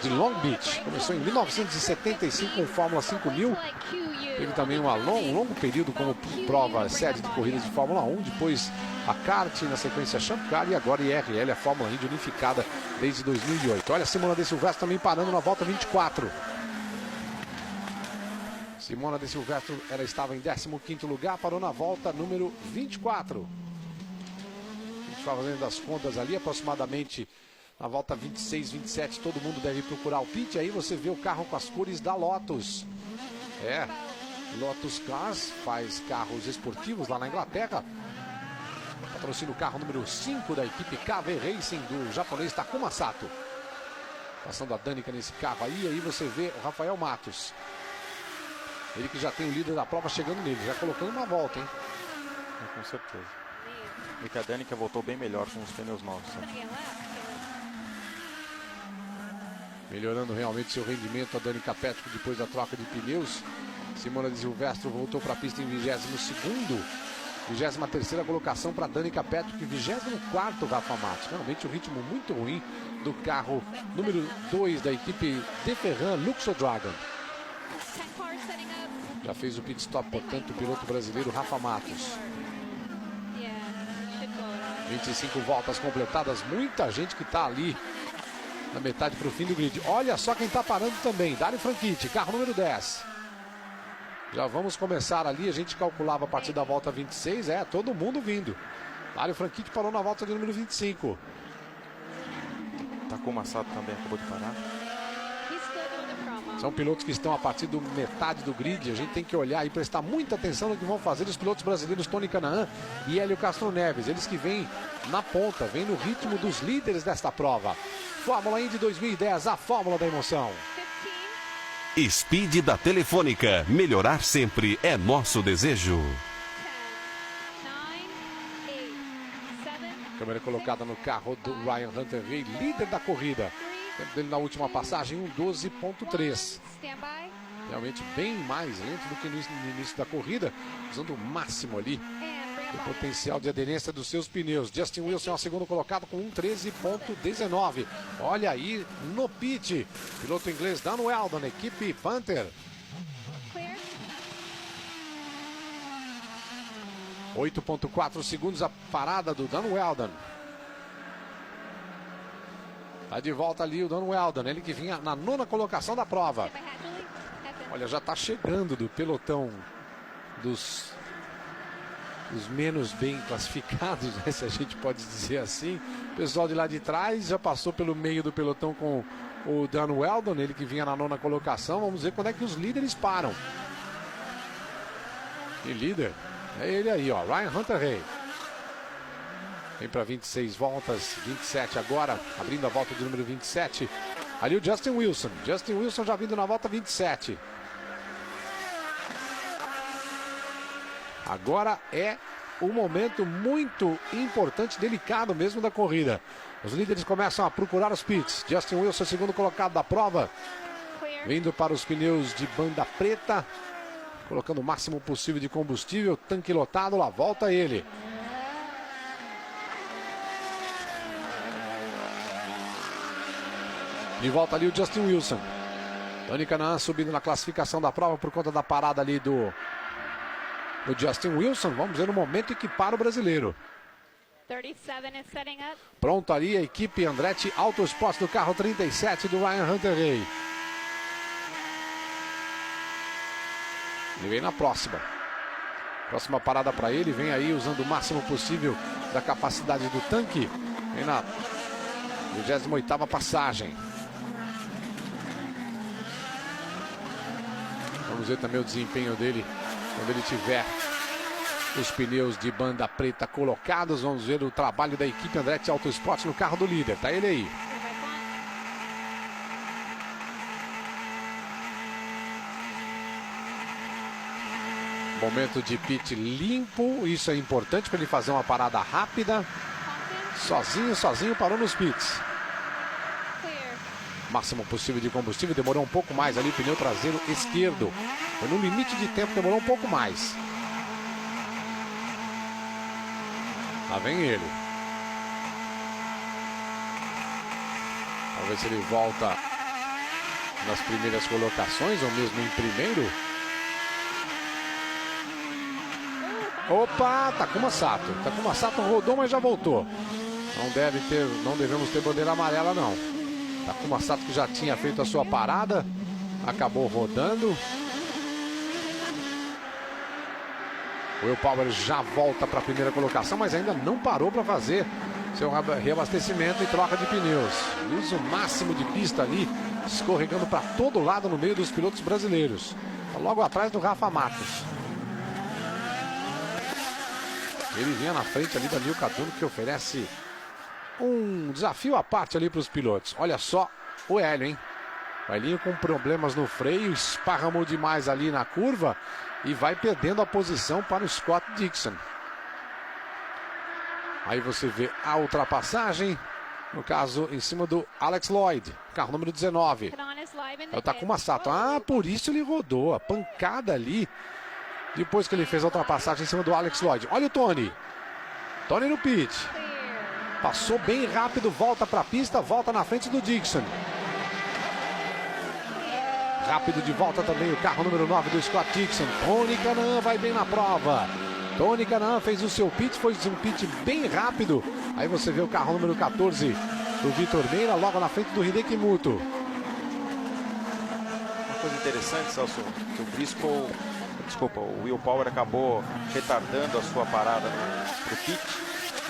de Long Beach. Começou em 1975 com Fórmula 5000. Teve também um longo período como prova série de corridas de Fórmula 1. Depois a kart, na sequência Champ Car e agora IRL, a Fórmula Indy unificada desde 2008. Olha a Simona De Silvestro também parando na volta 24. Simona De Silvestro, ela estava em 15º lugar, parou na volta número 24. A gente está fazendo as contas ali, aproximadamente na volta 26, 27, todo mundo deve procurar o pit. Aí você vê o carro com as cores da Lotus. Lotus Cars faz carros esportivos lá na Inglaterra. Patrocina o carro número 5 da equipe KV Racing do japonês Takuma Sato. Passando a Danica nesse carro aí você vê o Rafael Matos. Ele que já tem o líder da prova chegando nele, já colocando uma volta, hein? Com certeza. E que a Danica voltou bem melhor com os pneus novos. Né? Melhorando realmente seu rendimento a Danica Patrick depois da troca de pneus. Simona De Silvestro voltou para a pista em 22º. 23ª colocação para Danica Patrick. 24º Rafa Matos. Realmente um ritmo muito ruim do carro número 2 da equipe De Ferran Luxor Dragon. Já fez o pit stop, portanto, o piloto brasileiro Rafa Matos. 25 voltas completadas, muita gente que está ali na metade para o fim do grid. Olha só quem está parando também, Dario Franchitti, carro número 10. Já vamos começar ali, a gente calculava a partir da volta 26, todo mundo vindo. Dario Franchitti parou na volta de número 25. Takuma Sato também acabou de parar. São pilotos que estão a partir da metade do grid. A gente tem que olhar e prestar muita atenção no que vão fazer os pilotos brasileiros Tony Canaan e Hélio Castro Neves. Eles que vêm na ponta, vêm no ritmo dos líderes desta prova. Fórmula Indy 2010, a fórmula da emoção. Speed da Telefônica. Melhorar sempre é nosso desejo. Câmera colocada no carro do Ryan Hunter-Reay, líder da corrida. O tempo dele na última passagem, 1:12.3. Realmente bem mais lento do que no início da corrida, usando o máximo ali do potencial de aderência dos seus pneus. Justin Wilson é o segundo colocado com 1:13.19. Olha aí no pit, piloto inglês Dan Weldon, equipe Panther. 8.4 segundos a parada do Dan Weldon. Tá de volta ali o Dan Weldon, ele que vinha na 9ª colocação da prova. Olha, já tá chegando do pelotão dos menos bem classificados, né, se a gente pode dizer assim. O pessoal de lá de trás já passou pelo meio do pelotão com o Dan Weldon, ele que vinha na 9ª colocação. Vamos ver quando é que os líderes param. E líder é ele aí, ó, Ryan Hunter-Reay. Vem para 26 voltas, 27 agora, abrindo a volta de número 27. Ali o Justin Wilson. Justin Wilson já vindo na volta 27. Agora é um momento muito importante, delicado mesmo da corrida. Os líderes começam a procurar os pits. Justin Wilson, segundo colocado da prova, vindo para os pneus de banda preta. colocando o máximo possível de combustível, tanque lotado, lá volta ele. De volta ali o Justin Wilson. Tony Kanaan subindo na classificação da prova por conta da parada ali do Justin Wilson. Vamos ver no momento em que para o brasileiro. 37 is setting up. Pronto ali a equipe Andretti Autosport do carro 37 do Ryan Hunter-Reay. Ele vem na próxima. Próxima parada para ele. Vem aí usando o máximo possível da capacidade do tanque. Vem na 28ª passagem. Vamos ver também o desempenho dele quando ele tiver os pneus de banda preta colocados. Vamos ver o trabalho da equipe Andretti Autosport no carro do líder. Tá ele aí. Momento de pit limpo. Isso é importante para ele fazer uma parada rápida. Sozinho parou nos pits. Máximo possível de combustível, demorou um pouco mais ali, pneu traseiro esquerdo. Foi no limite de tempo, demorou um pouco mais. Lá vem ele. Vamos ver se ele volta nas primeiras colocações, ou mesmo em primeiro. Opa, Takuma Sato. Takuma Sato rodou, mas já voltou. Não devemos ter bandeira amarela, não. Takuma Sato, que já tinha feito a sua parada, acabou rodando. O Will Power já volta para a primeira colocação, mas ainda não parou para fazer seu reabastecimento e troca de pneus. Usa o máximo de pista ali, escorregando para todo lado no meio dos pilotos brasileiros. Tá logo atrás do Rafa Matos. Ele vinha na frente ali da Milka Duno, que oferece um desafio à parte ali para os pilotos. Olha só o Hélio, hein? O Helinho com problemas no freio, esparramou demais ali na curva e vai perdendo a posição para o Scott Dixon. Aí você vê a ultrapassagem, no caso em cima do Alex Lloyd, carro número 19. É o Takuma Sato. Ah, por isso ele rodou, a pancada ali, depois que ele fez a ultrapassagem em cima do Alex Lloyd. Olha o Tony. Tony no pit. Passou bem rápido, volta para a pista, volta na frente do Dixon. Rápido de volta também o carro número 9 do Scott Dixon. Tony Kanaan vai bem na prova. Tony Kanaan fez o seu pit, foi um pit bem rápido. Aí você vê o carro número 14 do Vitor Meira, logo na frente do Hideki Muto. Uma coisa interessante, Celso, que o Will Power acabou retardando a sua parada pro pit.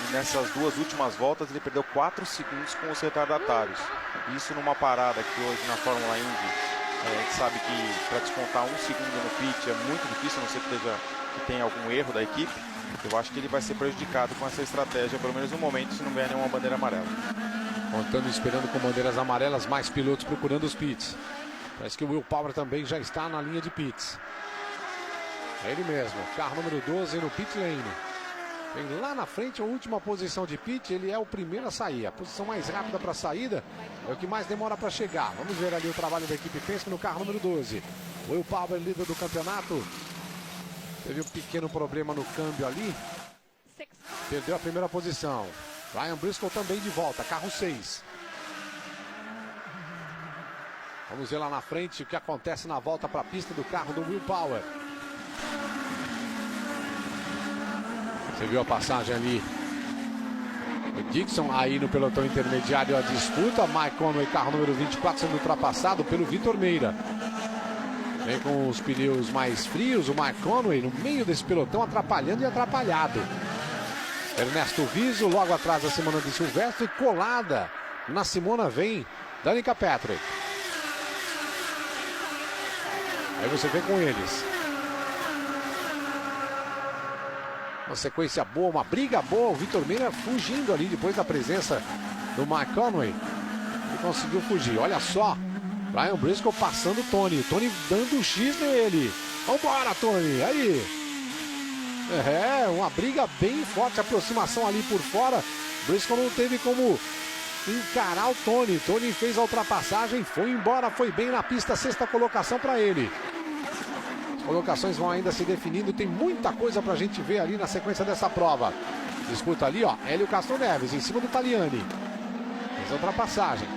E nessas duas últimas voltas ele perdeu 4 segundos com os retardatários. Isso numa parada que hoje na Fórmula Indy a gente sabe que para descontar 1 segundo no pit é muito difícil, a não ser que tenha algum erro da equipe. Eu acho que ele vai ser prejudicado com essa estratégia, pelo menos no momento, se não ganhar nenhuma bandeira amarela. Contando, esperando com bandeiras amarelas, mais pilotos procurando os pits. Parece que o Will Power também já está na linha de pits. É ele mesmo, carro número 12 no pit lane. Vem lá na frente, a última posição de pit, ele é o primeiro a sair. A posição mais rápida para a saída é o que mais demora para chegar. Vamos ver ali o trabalho da equipe Penske no carro número 12. Will Power, líder do campeonato. Teve um pequeno problema no câmbio ali. Perdeu a primeira posição. Ryan Briscoe também de volta, carro 6. Vamos ver lá na frente o que acontece na volta para a pista do carro do Will Power. Você viu a passagem ali. O Dixon aí no pelotão intermediário, a disputa. Mike Conway, carro número 24, sendo ultrapassado pelo Vitor Meira. Vem com os pneus mais frios, o Mike Conway no meio desse pelotão, atrapalhando e atrapalhado. Ernesto Viso, logo atrás da Simona de Silvestre, colada na Simona vem Danica Patrick. Aí você vem com eles. Uma sequência boa, uma briga boa. O Vitor Meira fugindo ali depois da presença do Mike Conway. Ele conseguiu fugir. Olha só. Ryan Briscoe passando o Tony. O Tony dando um X nele. Vambora, Tony. Aí. É, uma briga bem forte. Aproximação ali por fora. Briscoe não teve como encarar o Tony. Tony fez a ultrapassagem. Foi embora. Foi bem na pista. 6ª colocação para ele. Colocações vão ainda se definindo. Tem muita coisa pra gente ver ali na sequência dessa prova. Disputa ali, ó. Hélio Castro Neves em cima do Tagliani. Fez a ultrapassagem.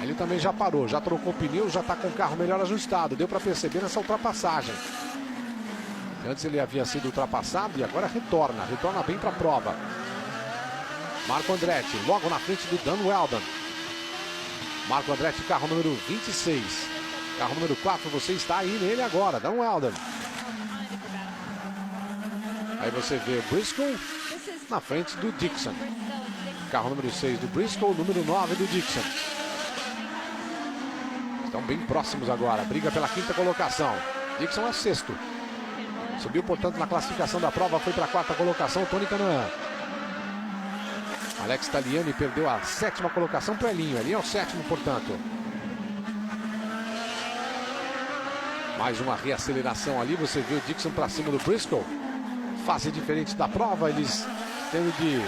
Ele também já parou, já trocou pneu, já está com o carro melhor ajustado. Deu para perceber nessa ultrapassagem. Antes ele havia sido ultrapassado e agora retorna bem para a prova. Marco Andretti, logo na frente do Dan Wheldon. Marco Andretti, carro número 26. Carro número 4, você está aí nele agora, Dan Wheldon. Aí você vê o Briscoe na frente do Dixon. Carro número 6 do Briscoe, número 9 do Dixon. Estão bem próximos agora. Briga pela quinta colocação. Dixon é sexto. Subiu, portanto, na classificação da prova. Foi para a quarta colocação. Tony Kanaan. Alex Tagliani perdeu a sétima colocação para Elinho. Elinho é o sétimo, portanto. Mais uma reaceleração ali. Você vê o Dixon para cima do Briscoe. Fase diferente da prova. Eles tendo de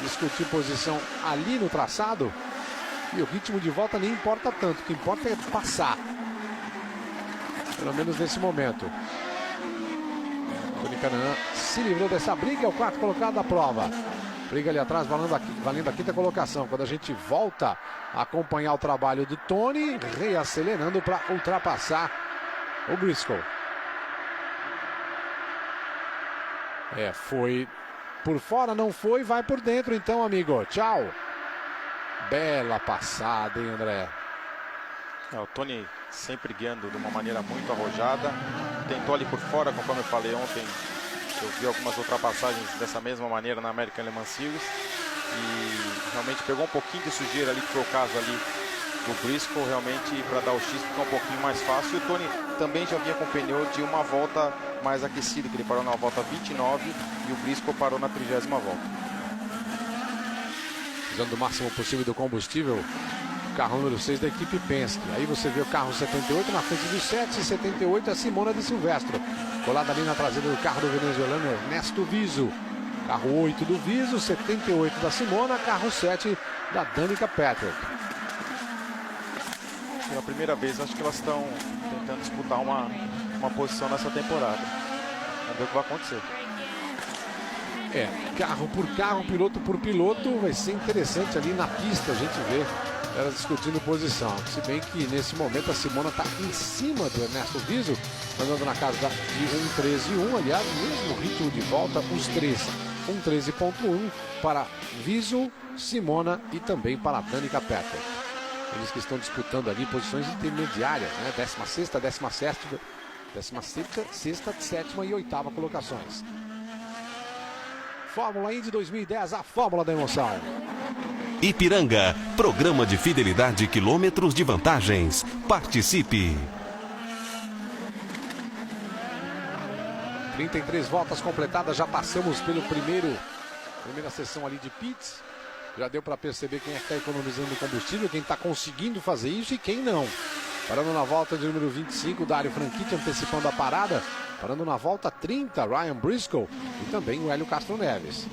discutir posição ali no traçado. E o ritmo de volta nem importa tanto. O que importa é passar. Pelo menos nesse momento. Tony Kanaan se livrou dessa briga. É o quarto colocado da prova. Briga ali atrás, valendo a quinta colocação. Quando a gente volta a acompanhar o trabalho do Tony, reacelerando para ultrapassar o Briscoe. Foi por fora, não foi, vai por dentro então, amigo. Tchau. Bela passada, hein, André? O Tony sempre guiando de uma maneira muito arrojada. Tentou ali por fora, conforme eu falei ontem. Eu vi algumas ultrapassagens dessa mesma maneira na American Le Mans Series. E realmente pegou um pouquinho de sujeira ali, que foi o caso ali do Briscoe, realmente para dar o X ficar um pouquinho mais fácil. E o Tony também já vinha com o pneu de uma volta mais aquecido, que ele parou na volta 29 e o Briscoe parou na 30ª volta. Usando o máximo possível do combustível, carro número 6 da equipe Penske. Aí você vê o carro 78 na frente do 7 e 78 a Simona de Silvestro. Colada ali na traseira do carro do venezuelano Ernesto Viso. Carro 8 do Viso, 78 da Simona, carro 7 da Danica Patrick. Pela primeira vez, acho que elas estão tentando disputar uma posição nessa temporada. Vamos ver o que vai acontecer. Carro por carro, piloto por piloto, vai ser interessante ali na pista a gente ver elas discutindo posição. Se bem que nesse momento a Simona está em cima do Ernesto Viso, andando na casa de 1:13.1, aliás, mesmo ritmo de volta, os três. 1:13.1 para Viso, Simona e também para a Danica Patrick. Eles que estão disputando ali posições intermediárias, né? 16ª, 17ª, 16ª, 7ª e 8ª colocações. Fórmula Indy 2010, a fórmula da emoção. Ipiranga, programa de fidelidade quilômetros de vantagens. Participe. 33 voltas completadas, já passamos pelo primeira sessão ali de pits. Já deu para perceber quem é que está economizando combustível, quem está conseguindo fazer isso e quem não. Parando na volta de número 25, Dario Franchitti antecipando a parada. Parando na volta 30, Ryan Briscoe e também o Hélio Castro Neves.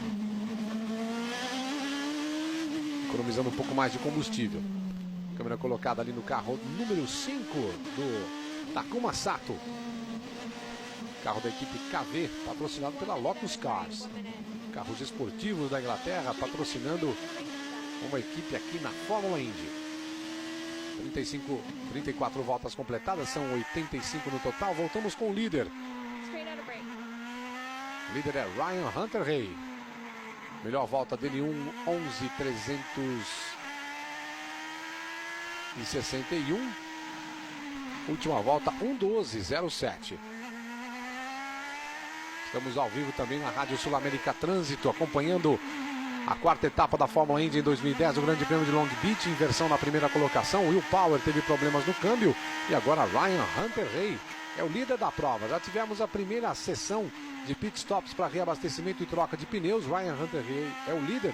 Economizando um pouco mais de combustível. Câmera colocada ali no carro número 5 do Takuma Sato. Carro da equipe KV, patrocinado pela Lotus Cars. Carros esportivos da Inglaterra, patrocinando uma equipe aqui na Fórmula Indy. 34 voltas completadas, são 85 no total. Voltamos com o líder. O líder é Ryan Hunter-Reay. Melhor volta dele, 1:11.361. Última volta, 1:12.07. Estamos ao vivo também na Rádio Sul-América Trânsito, acompanhando a quarta etapa da Fórmula Indy em 2010, o Grande Prêmio de Long Beach, inversão na primeira colocação. Will Power teve problemas no câmbio e agora Ryan Hunter-Reay é o líder da prova. Já tivemos a primeira sessão de pit stops para reabastecimento e troca de pneus. Ryan Hunter-Reay é o líder.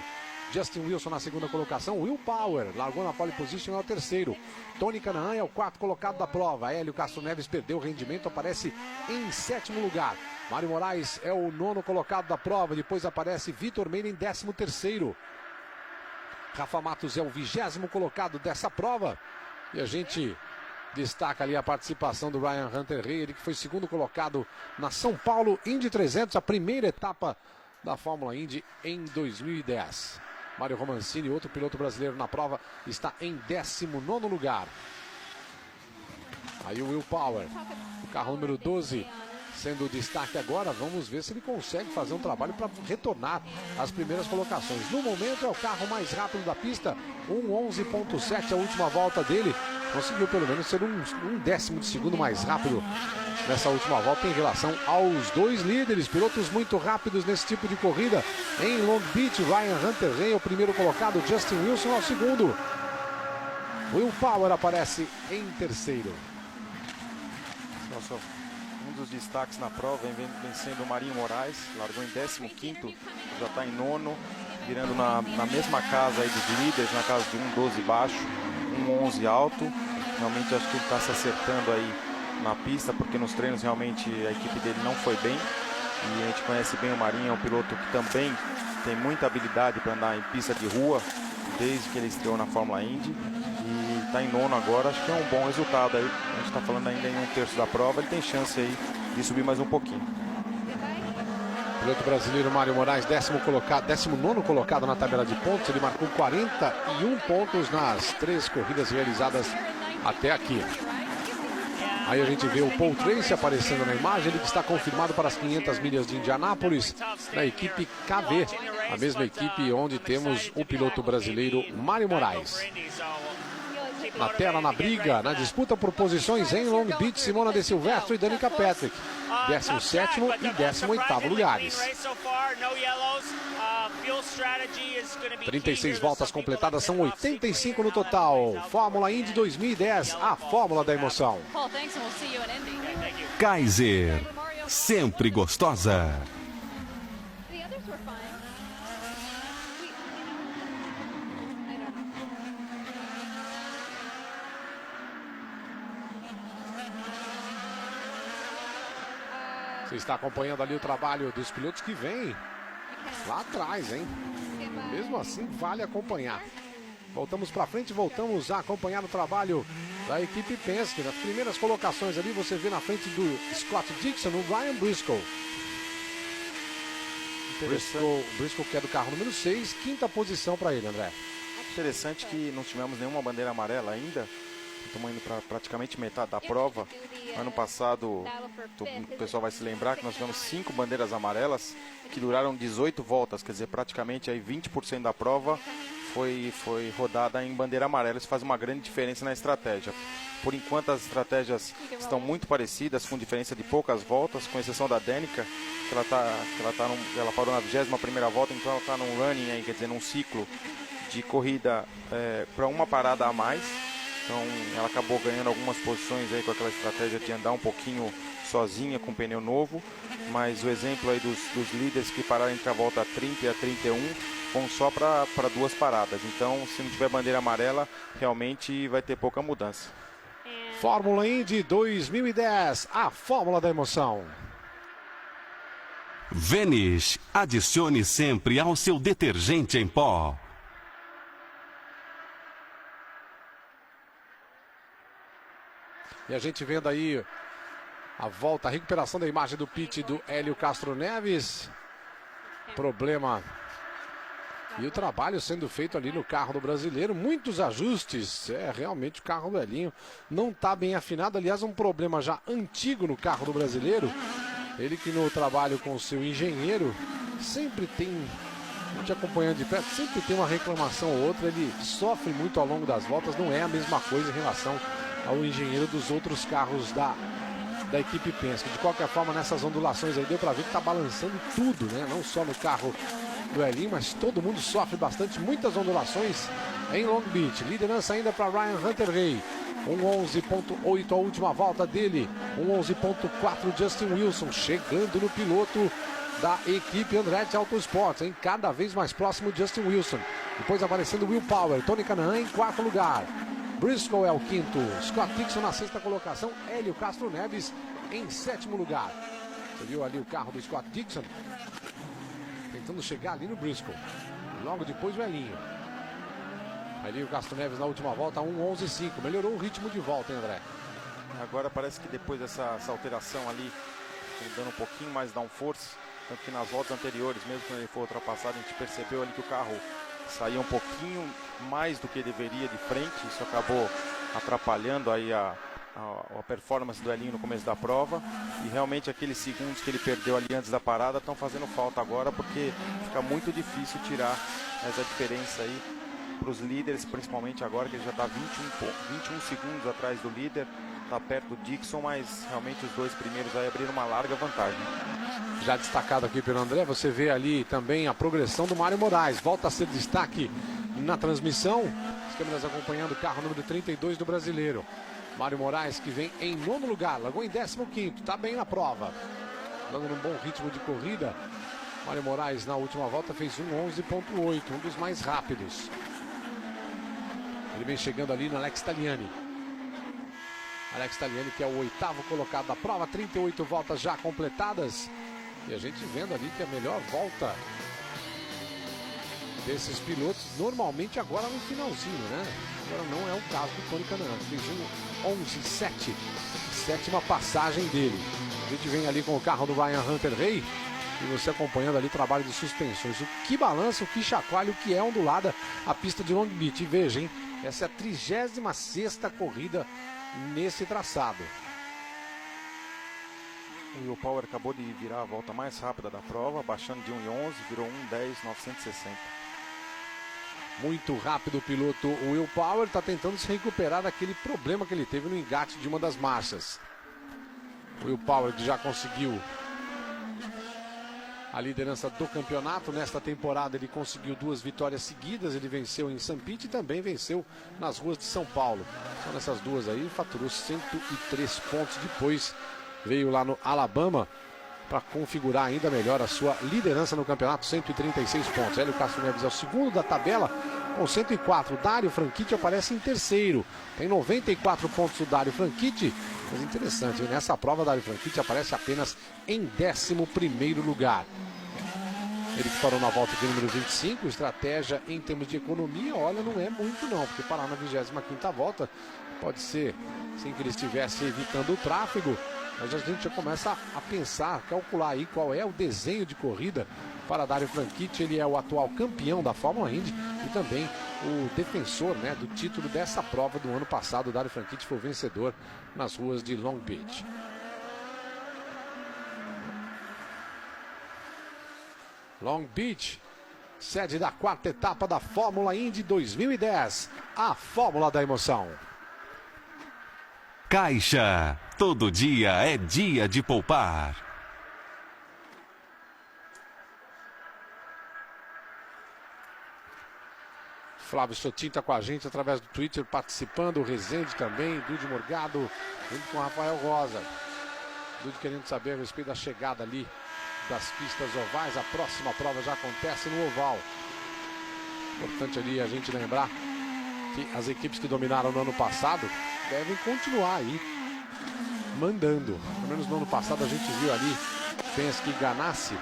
Justin Wilson na segunda colocação. Will Power largou na pole position, é o terceiro. Tony Kanaan é o quarto colocado da prova. Hélio Castro Neves perdeu o rendimento, aparece em sétimo lugar. Mário Moraes é o nono colocado da prova. Depois aparece Vitor Meira em 13º. Rafa Matos é o 20º colocado dessa prova. E a gente destaca ali a participação do Ryan Hunter-Reay, ele que foi segundo colocado na São Paulo Indy 300, a primeira etapa da Fórmula Indy em 2010. Mário Romancini, outro piloto brasileiro na prova, está em 19º lugar. Aí o Will Power, o carro número 12, sendo o destaque agora. Vamos ver se ele consegue fazer um trabalho para retornar às primeiras colocações. No momento é o carro mais rápido da pista, 1:11.7 a última volta dele. Conseguiu pelo menos ser um décimo de segundo mais rápido nessa última volta em relação aos dois líderes. Pilotos muito rápidos nesse tipo de corrida. Em Long Beach, Ryan Hunter-Reay, o primeiro colocado, Justin Wilson ao segundo. Will Power aparece em terceiro. Nossa, um dos destaques na prova vem sendo o Marinho Moraes, largou em 15º, já está em 9º, virando na mesma casa aí dos líderes, na casa de 1:12 baixo, 1:11 alto. Realmente acho que ele está se acertando aí na pista, porque nos treinos realmente a equipe dele não foi bem. E a gente conhece bem o Marinho, é um piloto que também tem muita habilidade para andar em pista de rua, desde que ele estreou na Fórmula Indy. E está em 9º agora, acho que é um bom resultado aí. A gente está falando ainda em 1/3 da prova, ele tem chance aí de subir mais um pouquinho. Piloto brasileiro Mário Moraes, 19º colocado na tabela de pontos. Ele marcou 41 pontos nas 3 corridas realizadas até aqui. Aí a gente vê o Paul Tracy aparecendo na imagem, ele que está confirmado para as 500 milhas de Indianápolis, na equipe KV, a mesma equipe onde temos o piloto brasileiro Mário Moraes. Na tela, na briga, na disputa por posições em Long Beach, Simona De Silvestro e Danica Patrick, 17º e 18º lugares. 36 voltas completadas, são 85 no total. Fórmula Indy 2010, a fórmula da emoção. Kaiser, sempre gostosa. Você está acompanhando ali o trabalho dos pilotos que vêm lá atrás, hein? Mesmo assim, vale acompanhar. Voltamos para frente, voltamos a acompanhar o trabalho da equipe Penske. Nas primeiras colocações ali, você vê na frente do Scott Dixon, o Ryan Briscoe. Briscoe que é do carro número 6, 5ª posição para ele, André. Interessante que não tivemos nenhuma bandeira amarela ainda. Estamos indo para praticamente metade da prova. Ano passado, o pessoal vai se lembrar que nós tivemos 5 bandeiras amarelas que duraram 18 voltas, quer dizer, praticamente aí 20% da prova foi rodada em bandeira amarela. Isso faz uma grande diferença na estratégia. Por enquanto as estratégias estão muito parecidas, com diferença de poucas voltas, com exceção da Danica, que ela parou na 21ª volta, então ela está num running aí, quer dizer, num ciclo de corrida para uma parada a mais. Então ela acabou ganhando algumas posições aí com aquela estratégia de andar um pouquinho sozinha com pneu novo, mas o exemplo aí dos líderes que pararam entre a volta 30 e a 31 vão só para 2 paradas. Então, se não tiver bandeira amarela, realmente vai ter pouca mudança. Fórmula Indy 2010, a fórmula da emoção. Vanish, adicione sempre ao seu detergente em pó. E a gente vendo aí a volta, a recuperação da imagem do pit do Hélio Castro Neves. Problema. E o trabalho sendo feito ali no carro do brasileiro. Muitos ajustes. Realmente o carro do Helinho não está bem afinado. Aliás, um problema já antigo no carro do brasileiro. Ele que no trabalho com o seu engenheiro sempre tem, a gente acompanhando de perto, sempre tem uma reclamação ou outra. Ele sofre muito ao longo das voltas. Não é a mesma coisa em relação ao engenheiro dos outros carros da equipe Penske. De qualquer forma, nessas ondulações aí deu para ver que está balançando tudo, né? Não só no carro do Helinho, mas todo mundo sofre bastante. Muitas ondulações em Long Beach. Liderança ainda para Ryan Hunter-Reay. 1:11.8 a última volta dele. 1:11.4 Justin Wilson, chegando no piloto da equipe Andretti Autosports, hein? Cada vez mais próximo Justin Wilson. Depois aparecendo Will Power, Tony Kanaan em 4º lugar. Briscoe é o 5º, Scott Dixon na 6ª colocação, Hélio Castro Neves em 7º lugar. Você viu ali o carro do Scott Dixon tentando chegar ali no Briscoe. Logo depois o Helinho. Ali o Castro Neves na última volta, 1:11.5. Melhorou o ritmo de volta, hein, André? Agora parece que depois dessa alteração ali, dando um pouquinho mais downforce, tanto que nas voltas anteriores, mesmo quando ele foi ultrapassado, a gente percebeu ali que o carro saía um pouquinho mais do que deveria de frente. Isso acabou atrapalhando aí a performance do Elinho no começo da prova, e realmente aqueles segundos que ele perdeu ali antes da parada estão fazendo falta agora, porque fica muito difícil tirar essa diferença aí para os líderes, principalmente agora que ele já está 21 segundos atrás do líder, está perto do Dixon, mas realmente os dois primeiros aí abriram uma larga vantagem. Já destacado aqui pelo André, você vê ali também a progressão do Mário Moraes, volta a ser destaque na transmissão, as câmeras acompanhando o carro número 32 do brasileiro. Mário Moraes, que vem em 9º lugar, largou em 15º, está bem na prova, dando um bom ritmo de corrida. Mário Moraes na última volta fez um 11.8, um dos mais rápidos. Ele vem chegando ali no Alex Tagliani. Alex Tagliani, que é o 8º colocado da prova, 38 voltas já completadas. E a gente vendo ali que a melhor volta desses pilotos, normalmente agora no finalzinho, né? Agora não é o caso do Tony Kanaan. Fez um 11.7, sétima passagem dele. A gente vem ali com o carro do Ryan Hunter-Reay e você acompanhando ali o trabalho de suspensões. O que balança, o que chacoalha, o que é ondulada a pista de Long Beach. E veja, hein? Essa é a 36ª corrida nesse traçado. O Will Power acabou de virar a volta mais rápida da prova, baixando de 1.11, virou 1.10.960. Muito rápido o piloto Will Power, está tentando se recuperar daquele problema que ele teve no engate de uma das marchas. Will Power, que já conseguiu a liderança do campeonato. Nesta temporada ele conseguiu 2 vitórias seguidas. Ele venceu em St. Pete e também venceu nas ruas de São Paulo. Só nessas duas aí faturou 103 pontos. Depois veio lá no Alabama para configurar ainda melhor a sua liderança no campeonato, 136 pontos. Hélio Castro Neves é o segundo da tabela com 104. Dário Franchitti aparece em terceiro, tem 94 pontos o Dário Franchitti. Mas interessante, nessa prova Dário Franchitti aparece apenas em 11º lugar. Ele que parou na volta de número 25, estratégia em termos de economia, olha, não é muito não, porque parar na 25ª volta pode ser sem que ele estivesse evitando o tráfego. Mas a gente já começa a pensar, a calcular aí qual é o desenho de corrida para Dário Franchitti. Ele é o atual campeão da Fórmula Indy e também o defensor, né, do título dessa prova do ano passado. O Dário Franchitti foi o vencedor nas ruas de Long Beach. Long Beach, sede da 4ª etapa da Fórmula Indy 2010, a Fórmula da Emoção. Caixa. Todo dia é dia de poupar. Flávio Sotin está com a gente através do Twitter, participando. O Rezende também, Dude Morgado, junto com o Rafael Rosa. Dude querendo saber a respeito da chegada ali das pistas ovais. A próxima prova já acontece no oval. Importante ali a gente lembrar que as equipes que dominaram no ano passado devem continuar aí mandando. Pelo menos no ano passado a gente viu ali Penske e Ganassi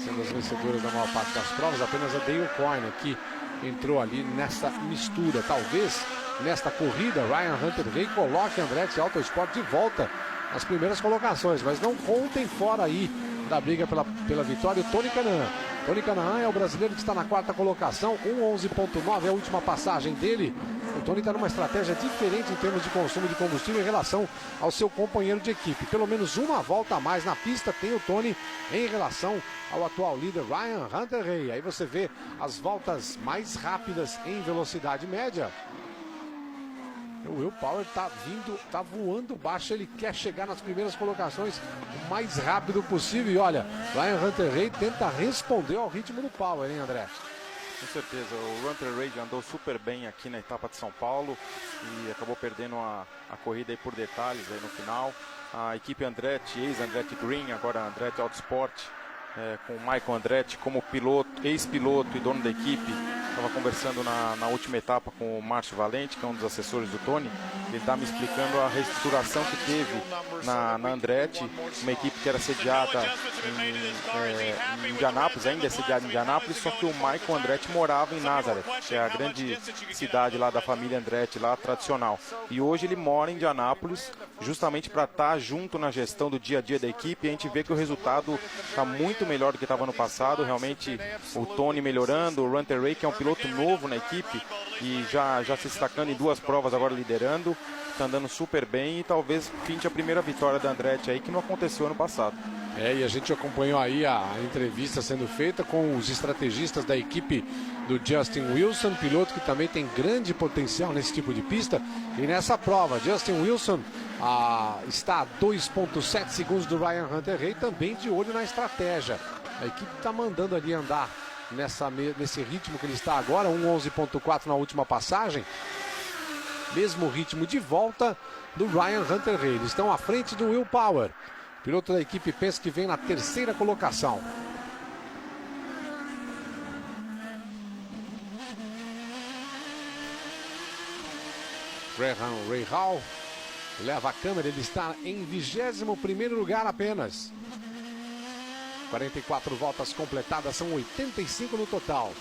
sendo as vencedoras da maior parte das provas. Apenas a Dale Coyne que entrou ali nessa mistura. Talvez nesta corrida Ryan Hunter-Reay coloque Andretti Autosport de volta nas primeiras colocações, mas não contem fora aí da briga pela vitória o Tony Kanaan. Tony Kanaan é o brasileiro que está na 4ª colocação, 1.11.9 é a última passagem dele. O Tony está numa estratégia diferente em termos de consumo de combustível em relação ao seu companheiro de equipe. Pelo menos uma volta a mais na pista tem o Tony em relação ao atual líder Ryan Hunter-Reay. Aí você vê as voltas mais rápidas em velocidade média. O Will Power tá voando baixo, ele quer chegar nas primeiras colocações o mais rápido possível. E olha, Ryan Hunter-Reay tenta responder ao ritmo do Power, hein, André? Com certeza, o Hunter-Reay andou super bem aqui na etapa de São Paulo e acabou perdendo a corrida aí por detalhes aí no final. A equipe Andretti, ex-Andretti Green, agora Andretti Autosport, com o Michael Andretti como piloto, ex-piloto e dono da equipe. Estava conversando na última etapa com o Márcio Valente, que é um dos assessores do Tony. Ele está me explicando a reestruturação que teve na Andretti, uma equipe que era sediada em Indianápolis, ainda é sediada em Indianápolis, só que o Michael Andretti morava em Nazareth, que é a grande cidade lá da família Andretti, lá tradicional. E hoje ele mora em Indianápolis, justamente para estar junto na gestão do dia a dia da equipe. E a gente vê que o resultado está muito melhor do que estava no passado. Realmente o Tony melhorando, o Hunter Ray, que é um piloto novo na equipe e já se destacando em 2 provas, agora liderando, está andando super bem e talvez pinte a primeira vitória da Andretti aí, que não aconteceu ano passado. E a gente acompanhou aí a entrevista sendo feita com os estrategistas da equipe do Justin Wilson, piloto que também tem grande potencial nesse tipo de pista. E nessa prova, Justin Wilson está a 2,7 segundos do Ryan Hunter-Reay, também de olho na estratégia. A equipe está mandando ali andar nesse ritmo que ele está agora, 1,11,4 na última passagem. Mesmo ritmo de volta do Ryan Hunter-Reay. Eles estão à frente do Will Power. O piloto da equipe pensa que vem na 3ª colocação. Graham Rahal leva a câmera, ele está em 21º lugar apenas. 44 voltas completadas, são 85 no total.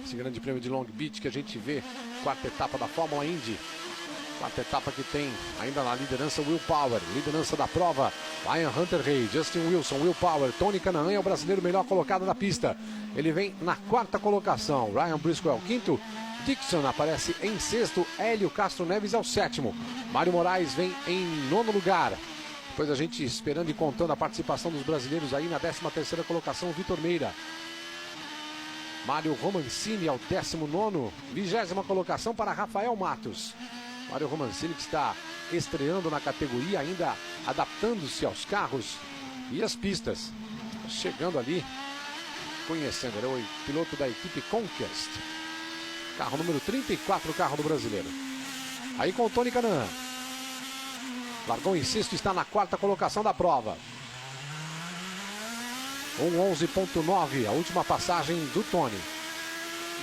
Esse grande prêmio de Long Beach que a gente vê, 4ª etapa da Fórmula Indy. 4ª etapa que tem ainda na liderança Will Power, liderança da prova, Ryan Hunter-Reay, Justin Wilson, Will Power, Tony Kanaan é o brasileiro melhor colocado da pista. Ele vem na 4ª colocação, Ryan Briscoe é o 5º, Dixon aparece em 6º, Hélio Castro Neves é o 7º, Mário Moraes vem em 9º lugar. Depois a gente esperando e contando a participação dos brasileiros aí na 13ª colocação, Vitor Meira. Mário Romancini é o 19º, 20ª colocação para Rafael Matos. Mário Romancini que está estreando na categoria, ainda adaptando-se aos carros e às pistas. Chegando ali, conhecendo, ele é o piloto da equipe Conquest. Carro número 34, o carro do brasileiro. Aí com o Tony Kanaan. Largou em 6º, está na 4ª colocação da prova. 1,11,9, a última passagem do Tony.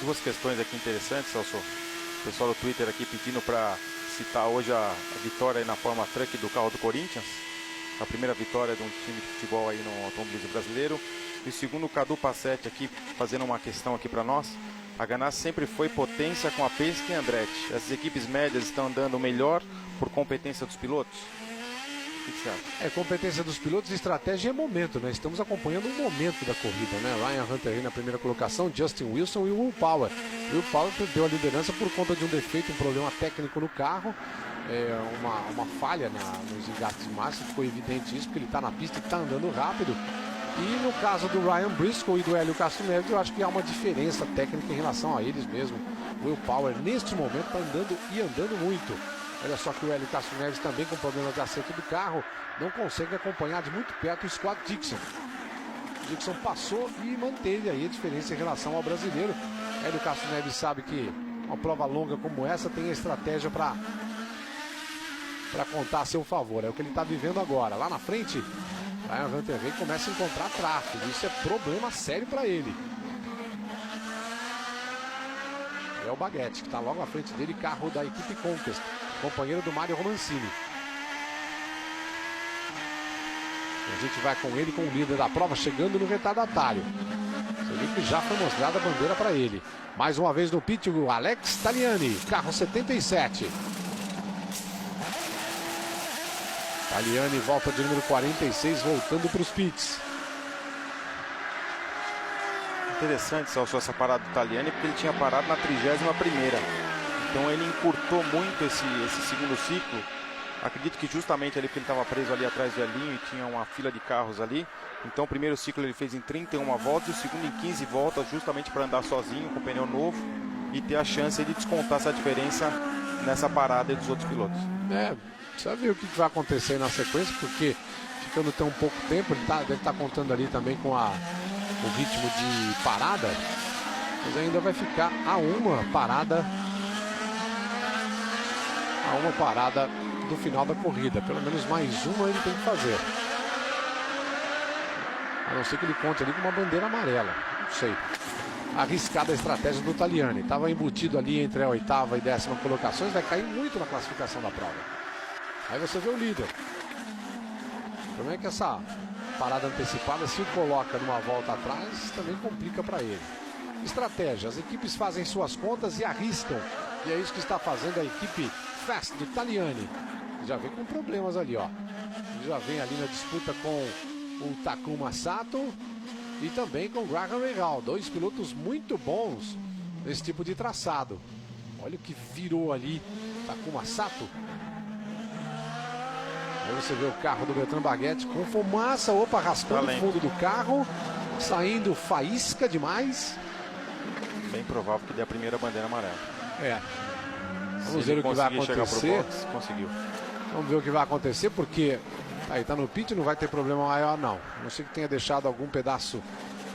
2 questões aqui interessantes, Celso. O pessoal do Twitter aqui pedindo para citar hoje a vitória aí na Fórmula Truck do carro do Corinthians. A primeira vitória de um time de futebol aí no automobilismo brasileiro. E o segundo, o Cadu Passetti aqui fazendo uma questão aqui para nós. A Ganassi sempre foi potência com a Penske e a Andretti. As equipes médias estão andando melhor por competência dos pilotos? O que você acha? Competência dos pilotos, estratégia e momento, né? Estamos acompanhando o momento da corrida, né? Ryan Hunter-Reay na primeira colocação, Justin Wilson e o Will Power. Will Power perdeu a liderança por conta de um defeito, um problema técnico no carro. Uma falha nos engastes de marcha, ficou evidente isso, porque ele está na pista e está andando rápido. E no caso do Ryan Briscoe e do Hélio Castro Neves, eu acho que há uma diferença técnica em relação a eles mesmo. O Will Power, neste momento, está andando muito. Olha só que o Hélio Castro Neves também com problemas de acerto do carro, não consegue acompanhar de muito perto o Scott Dixon. Dixon passou e manteve aí a diferença em relação ao brasileiro. Hélio Castro Neves sabe que uma prova longa como essa tem a estratégia para contar a seu favor. É o que ele está vivendo agora. Lá na frente, Ryan Hunter-Reay começa a encontrar tráfego. Isso é problema sério para ele. É o Baguete que está logo à frente dele, carro da equipe Conquest, companheiro do Mário Romancini. A gente vai com ele, com o líder da prova, chegando no retardatário. Você viu que já foi mostrada a bandeira para ele. Mais uma vez no pit, o Alex Tagliani, carro 77. Tagliani volta de número 46, voltando para os pits. Interessante, Celso, essa parada do Tagliani, porque ele tinha parado na 31ª. Então ele encurtou muito esse segundo ciclo. Acredito que justamente ali porque ele estava preso ali atrás do Elinho e tinha uma fila de carros ali. Então o primeiro ciclo ele fez em 31 voltas e o segundo em 15 voltas, justamente para andar sozinho com pneu novo e ter a chance de descontar essa diferença nessa parada dos outros pilotos. Precisa ver o que vai acontecer na sequência, porque ficando tão pouco tempo, ele deve estar contando ali também com o ritmo de parada, mas ainda vai ficar a uma parada do final da corrida. Pelo menos mais uma ele tem que fazer. A não ser que ele conte ali com uma bandeira amarela. Não sei. Arriscada a estratégia do Tagliani. Estava embutido ali entre a 8ª e 10ª colocações. Vai cair muito na classificação da prova. Aí você vê o líder. O problema é que essa parada antecipada, se o coloca numa volta atrás, também complica para ele. Estratégia. As equipes fazem suas contas e arriscam. E é isso que está fazendo a equipe Fast do Tagliani. Já vem com problemas ali, ó. Já vem ali na disputa com o Takuma Sato e também com o Graham Rahal. Dois pilotos muito bons nesse tipo de traçado. Olha o que virou ali Takuma Sato. Aí você vê o carro do Bertrand Baguette com fumaça. Opa, raspando o fundo do carro. Saindo faísca demais. Bem provável que dê a primeira bandeira amarela. É. Vamos ver o que vai acontecer. Conseguiu. Vamos ver o que vai acontecer, porque aí tá no pit, não vai ter problema maior não. A não ser que tenha deixado algum pedaço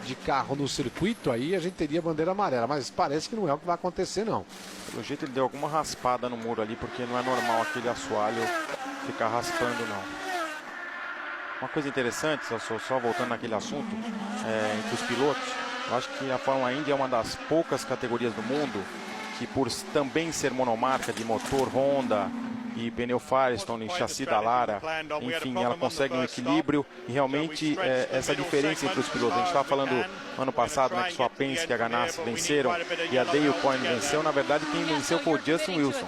de carro no circuito, aí a gente teria bandeira amarela, mas parece que não é o que vai acontecer não. Pelo jeito ele deu alguma raspada no muro ali, porque não é normal aquele assoalho ficar raspando não. Uma coisa interessante, só voltando naquele assunto, entre os pilotos, eu acho que a Fórmula Indy é uma das poucas categorias do mundo que, por também ser monomarca de motor Honda e pneu Firestone e chassi da Lara, enfim, ela consegue um equilíbrio e realmente essa diferença entre os pilotos. A gente estava falando ano passado, né, que só a Penske e a Ganassi venceram e a Dale Coyne venceu. Na verdade, quem venceu foi o Justin Wilson,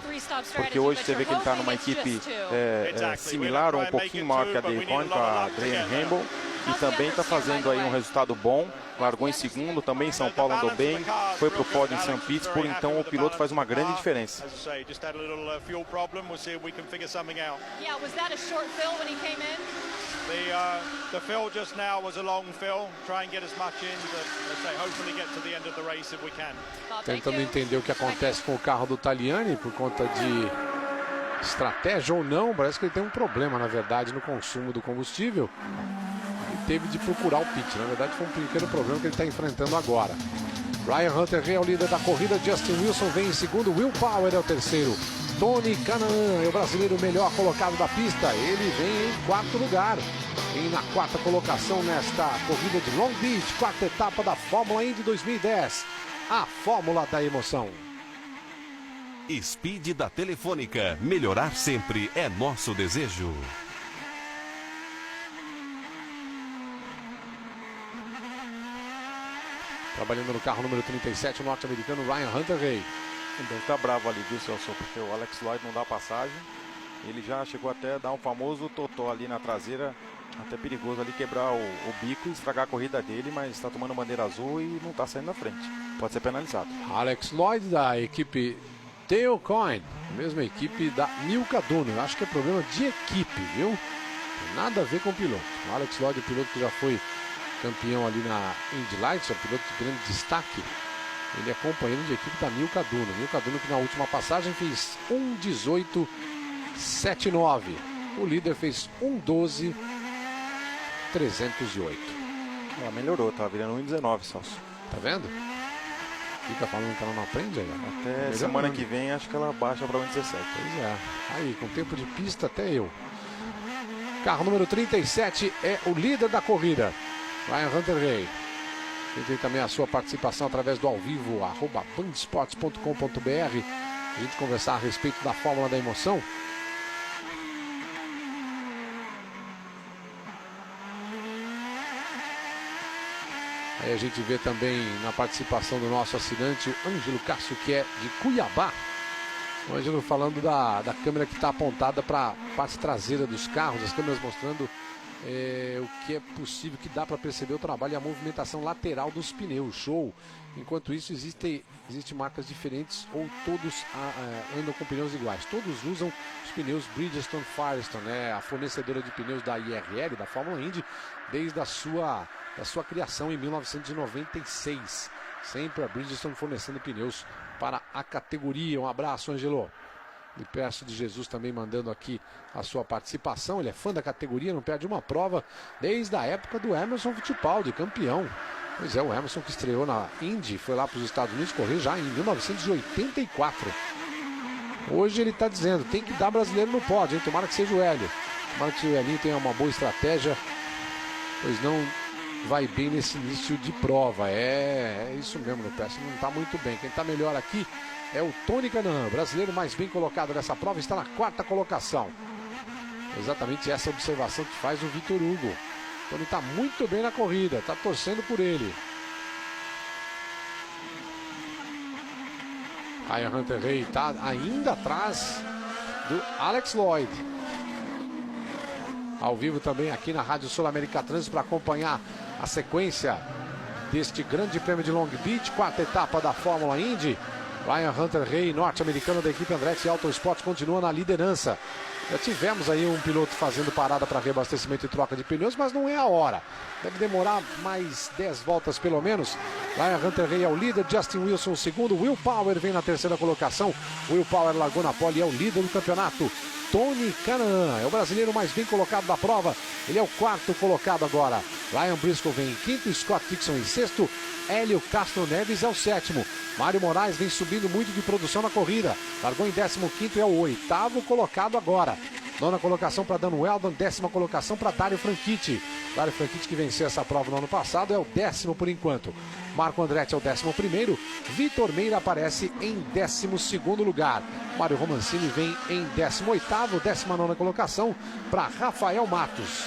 porque hoje você vê que ele está numa equipe similar ou um pouquinho maior que a Dale Coyne, com a Graham Rahal, e também está fazendo aí um resultado bom. Largou em segundo, também em São Paulo andou bem, foi para o pódio em St. Petersburg, então o piloto faz uma grande diferença. The fill just now was a long fill. Try and get as much in, but let's say hopefully get to the end of the race if we can. Tentando entender o que acontece com o carro do Tagliani por conta de estratégia ou não, parece que ele tem um problema, na verdade, no consumo do combustível. Teve de procurar o pit. Na verdade, foi um pequeno problema que ele está enfrentando agora. Ryan Hunter-Reay é o líder da corrida. Justin Wilson vem em segundo. Will Power é o terceiro. Tony Kanaan é o brasileiro melhor colocado da pista. Ele vem em quarto lugar. Vem na quarta colocação nesta corrida de Long Beach. Quarta etapa da Fórmula Indy 2010. A fórmula da emoção. Speed da Telefônica. Melhorar sempre é nosso desejo. Trabalhando no carro número 37, o norte-americano Ryan Hunter-Reay. Então tá bravo ali, viu, Celso? Porque o Alex Lloyd não dá passagem. Ele já chegou até a dar um famoso totó ali na traseira. Até perigoso ali quebrar o bico e estragar a corrida dele, mas está tomando bandeira azul e não está saindo na frente. Pode ser penalizado. Alex Lloyd da equipe Dale Coyne, mesma equipe da Milka Duno. Eu acho que é problema de equipe, viu? Nada a ver com o piloto. O Alex Lloyd, o piloto que já foi campeão ali na Indy Lights, é um piloto de grande destaque. Ele é companheiro de equipe da Milka Duno. Milka Duno que na última passagem fez 1:18.79. O líder fez 1:12.308. Ela melhorou, tá virando 1:19, Celso. Tá vendo? Fica falando que ela não aprende aí. Até semana que vem acho que ela baixa para 1:17. Pois é. Aí, com tempo de pista até eu. Carro número 37 é o líder da corrida. Ryan Hunter-Reay. Tem também a sua participação através do ao vivo, @bandesportes.com.br. A gente conversar a respeito da fórmula da emoção. Aí a gente vê também na participação do nosso assinante, o Ângelo Cássio, que é de Cuiabá. O Ângelo falando da câmera que está apontada para a parte traseira dos carros, as câmeras mostrando o que é possível, que dá para perceber o trabalho e a movimentação lateral dos pneus. Show! Enquanto isso, existem marcas diferentes ou todos andam com pneus iguais. Todos usam os pneus Bridgestone Firestone, né? A fornecedora de pneus da IRL, da Fórmula Indy, desde a sua criação em 1996. Sempre a Bridgestone fornecendo pneus para a categoria. Um abraço, Angelo. E Perso de Jesus também mandando aqui a sua participação. Ele é fã da categoria, não perde uma prova desde a época do Emerson Fittipaldi, campeão. Pois é, o Emerson que estreou na Indy, foi lá para os Estados Unidos correr já em 1984. Hoje ele está dizendo, tem que dar brasileiro no pódio, hein? Tomara que seja o Hélio. Tomara que o Helinho tenha uma boa estratégia, pois não vai bem nesse início de prova. É isso mesmo, no Pérez não está muito bem. Quem está melhor aqui é o Tony Kanaan, brasileiro mais bem colocado nessa prova, está na 4ª colocação. Exatamente essa observação que faz o Vitor Hugo. Tony está muito bem na corrida, está torcendo por ele. Ryan Hunter-Reay está ainda atrás do Alex Lloyd. Ao vivo também aqui na Rádio Sul-América Trânsito para acompanhar a sequência deste grande prêmio de Long Beach, 4ª etapa da Fórmula Indy. Ryan Hunter-Reay, norte-americano da equipe Andretti Autosports, continua na liderança. Já tivemos aí um piloto fazendo parada para reabastecimento e troca de pneus, mas não é a hora. Deve demorar mais 10 voltas pelo menos. Ryan Hunter-Reay é o líder, Justin Wilson o segundo, Will Power vem na 3ª colocação. Will Power largou na pole e é o líder do campeonato. Tony Kanaan é o brasileiro mais bem colocado da prova. Ele é o 4º colocado agora. Ryan Briscoe vem em 5º, Scott Dixon em 6º. Hélio Castro Neves é o 7º. Mário Moraes vem subindo muito de produção na corrida. Largou em 15º e é o 8º colocado agora. 9ª colocação para Dan Weldon, 10ª colocação para Dario Franchitti. Dario Franchitti, que venceu essa prova no ano passado, é o 10º por enquanto. Marco Andretti é o 11º. Vitor Meira aparece em 12º lugar. Mário Romancini vem em 18º, 19ª colocação para Rafael Matos.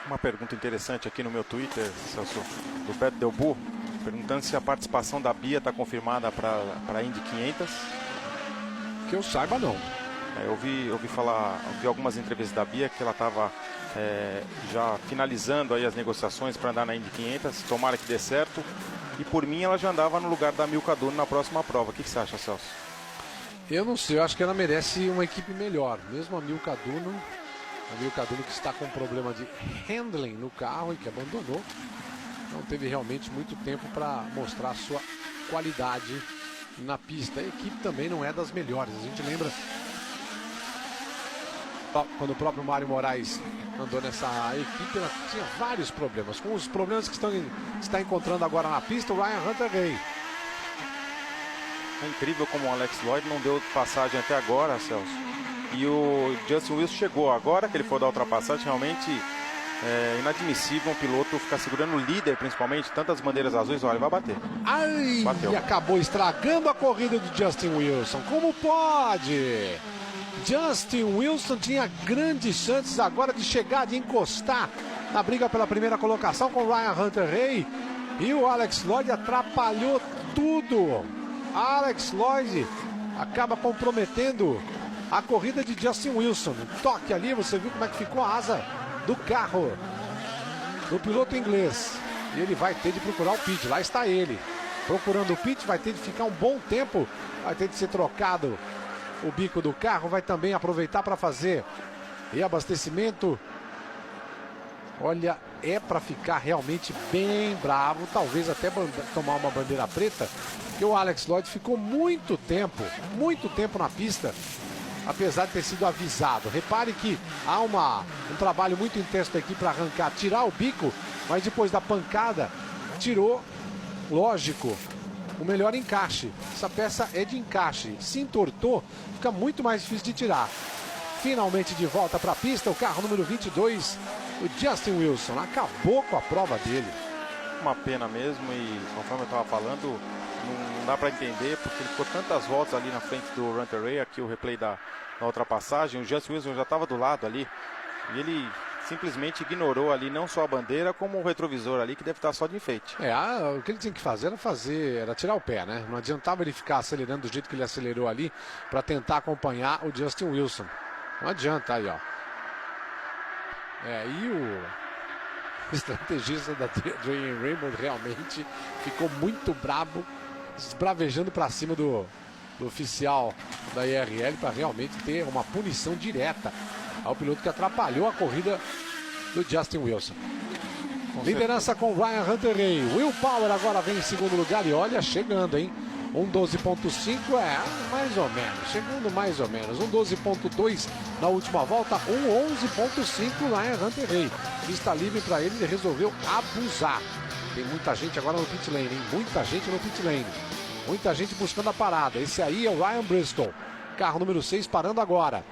Uma pergunta interessante aqui no meu Twitter, Celso, do Beto Delbu, perguntando se a participação da Bia está confirmada para a Indy 500. Que eu saiba, não. Eu ouvi algumas entrevistas da Bia que ela estava já finalizando aí as negociações para andar na Indy 500, tomara que dê certo. E por mim ela já andava no lugar da Milka Duno na próxima prova. O que você acha, Celso? Eu não sei, eu acho que ela merece uma equipe melhor. Mesmo a Milka Duno que está com problema de handling no carro e que abandonou, não teve realmente muito tempo para mostrar a sua qualidade na pista. A equipe também não é das melhores. A gente lembra quando o próprio Mário Moraes andou nessa equipe, ela tinha vários problemas. Com os problemas que está encontrando agora na pista, o Ryan Hunter-Reay. É incrível como o Alex Lloyd não deu passagem até agora, Celso. E o Justin Wilson chegou agora que ele foi dar ultrapassagem. Realmente é inadmissível um piloto ficar segurando o líder, principalmente, tantas bandeiras azuis. Olha, vai bater. Ai, bateu. E acabou estragando a corrida do Justin Wilson. Como pode? Justin Wilson tinha grandes chances agora de chegar, de encostar na briga pela primeira colocação com o Ryan Hunter-Reay. E o Alex Lloyd atrapalhou tudo. Alex Lloyd acaba comprometendo a corrida de Justin Wilson. Um toque ali, você viu como é que ficou a asa do carro do piloto inglês. E ele vai ter de procurar o pit. Lá está ele procurando o pit, vai ter de ficar um bom tempo, vai ter de ser trocado o bico do carro, vai também aproveitar para fazer reabastecimento. Olha, é para ficar realmente bem bravo, talvez até tomar uma bandeira preta, porque o Alex Lloyd ficou muito tempo na pista, apesar de ter sido avisado. Repare que há um trabalho muito intenso da equipe para arrancar, tirar o bico, mas depois da pancada, tirou, lógico, o melhor encaixe. Essa peça é de encaixe. Se entortou, fica muito mais difícil de tirar. Finalmente de volta para a pista, o carro número 22, o Justin Wilson. Acabou com a prova dele. Uma pena mesmo, e conforme eu estava falando, não dá para entender, porque ele ficou tantas voltas ali na frente do Hunter-Reay. Aqui o replay da ultrapassagem. O Justin Wilson já estava do lado ali, e ele simplesmente ignorou ali não só a bandeira, como o retrovisor ali, que deve estar só de enfeite. O que ele tinha que fazer era tirar o pé, né? Não adiantava ele ficar acelerando do jeito que ele acelerou ali para tentar acompanhar o Justin Wilson. Não adianta, aí ó. E o estrategista da Adrian Raymond realmente ficou muito brabo, esbravejando para cima do oficial da IRL para realmente ter uma punição direta ao piloto que atrapalhou a corrida do Justin Wilson. Liderança com Ryan Hunter-Reay. Will Power agora vem em segundo lugar e olha, chegando, hein? 1:12.5 mais ou menos, chegando mais ou menos. 1:12.2 na última volta, 1:11.5 Ryan Hunter-Reay. Pista livre para ele resolveu abusar. Tem muita gente agora no pit lane, hein? Muita gente no pit lane. Muita gente buscando a parada. Esse aí é o Ryan Briscoe. Carro número 6 parando agora.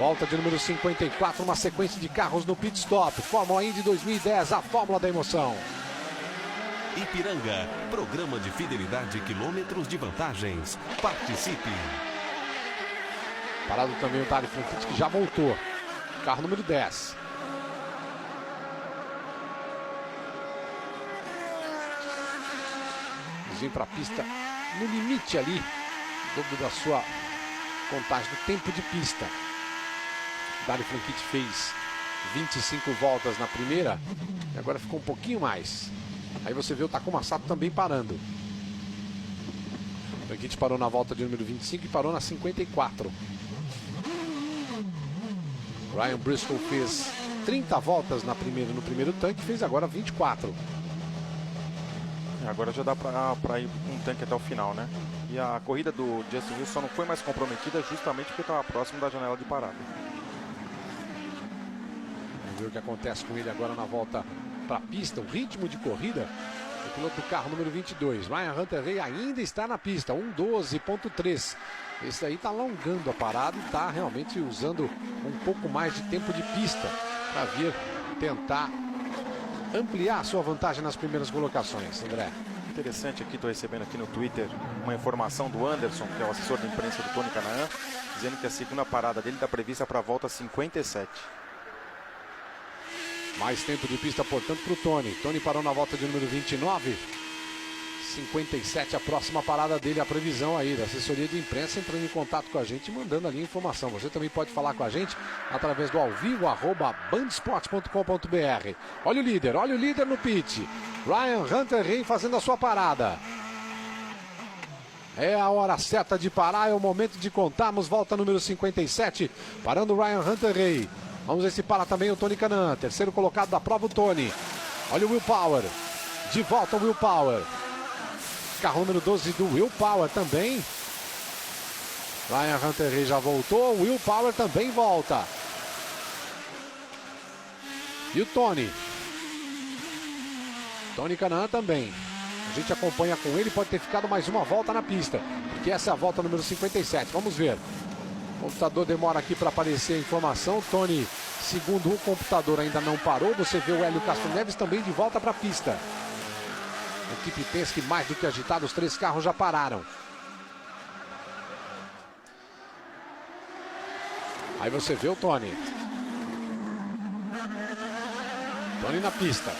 Volta de número 54, uma sequência de carros no pit stop. Fórmula Indy 2010, a fórmula da emoção. Ipiranga, programa de fidelidade e quilômetros de vantagens. Participe. Parado também o Dali Franchitti, que já voltou. Carro número 10. Vem para a pista no limite ali, dobro da sua contagem do tempo de pista. Dali Franchitti fez 25 voltas na primeira e agora ficou um pouquinho mais. Aí você vê o Takuma Sato também parando. Franchitti parou na volta de número 25 e parou na 54. Ryan Briscoe fez 30 voltas no primeiro tanque e fez agora 24. Agora já dá para ir com um tanque até o final, né? E a corrida do Justin Wilson só não foi mais comprometida justamente porque estava próximo da janela de parada. Vamos ver o que acontece com ele agora na volta para a pista. O ritmo de corrida. O piloto do carro número 22, Ryan Hunter-Reay, ainda está na pista, 1:12.3. Esse aí está alongando a parada e está realmente usando um pouco mais de tempo de pista para vir tentar ampliar a sua vantagem nas primeiras colocações, André. Interessante aqui, estou recebendo aqui no Twitter uma informação do Anderson, que é o assessor de imprensa do Tony Kanaan, dizendo que a segunda parada dele está prevista para a volta 57. Mais tempo de pista, portanto, para o Tony. Tony parou na volta de número 29. 57 a próxima parada dele, a previsão aí da assessoria de imprensa entrando em contato com a gente e mandando ali a informação. Você também pode falar com a gente através do alvivo @bandesportes.com.br. Olha o líder no pit. Ryan Hunter-Reay fazendo a sua parada. É a hora certa de parar, é o momento de contarmos. Volta número 57, parando o Ryan Hunter-Reay. Vamos ver se para também o Tony Kanaan. Terceiro colocado da prova, o Tony. Olha o Will Power. De volta o Will Power. Carro número 12 do Will Power também. Ryan Hunter-Reay já voltou. Will Power também volta. E o Tony. Tony Kanaan também. A gente acompanha com ele. Pode ter ficado mais uma volta na pista, porque essa é a volta número 57. Vamos ver. O computador demora aqui para aparecer a informação. Tony, segundo o computador, ainda não parou. Você vê o Hélio Castro Neves também de volta para a pista. A equipe Penske mais do que agitada, os três carros já pararam. Aí você vê o Tony. Tony na pista.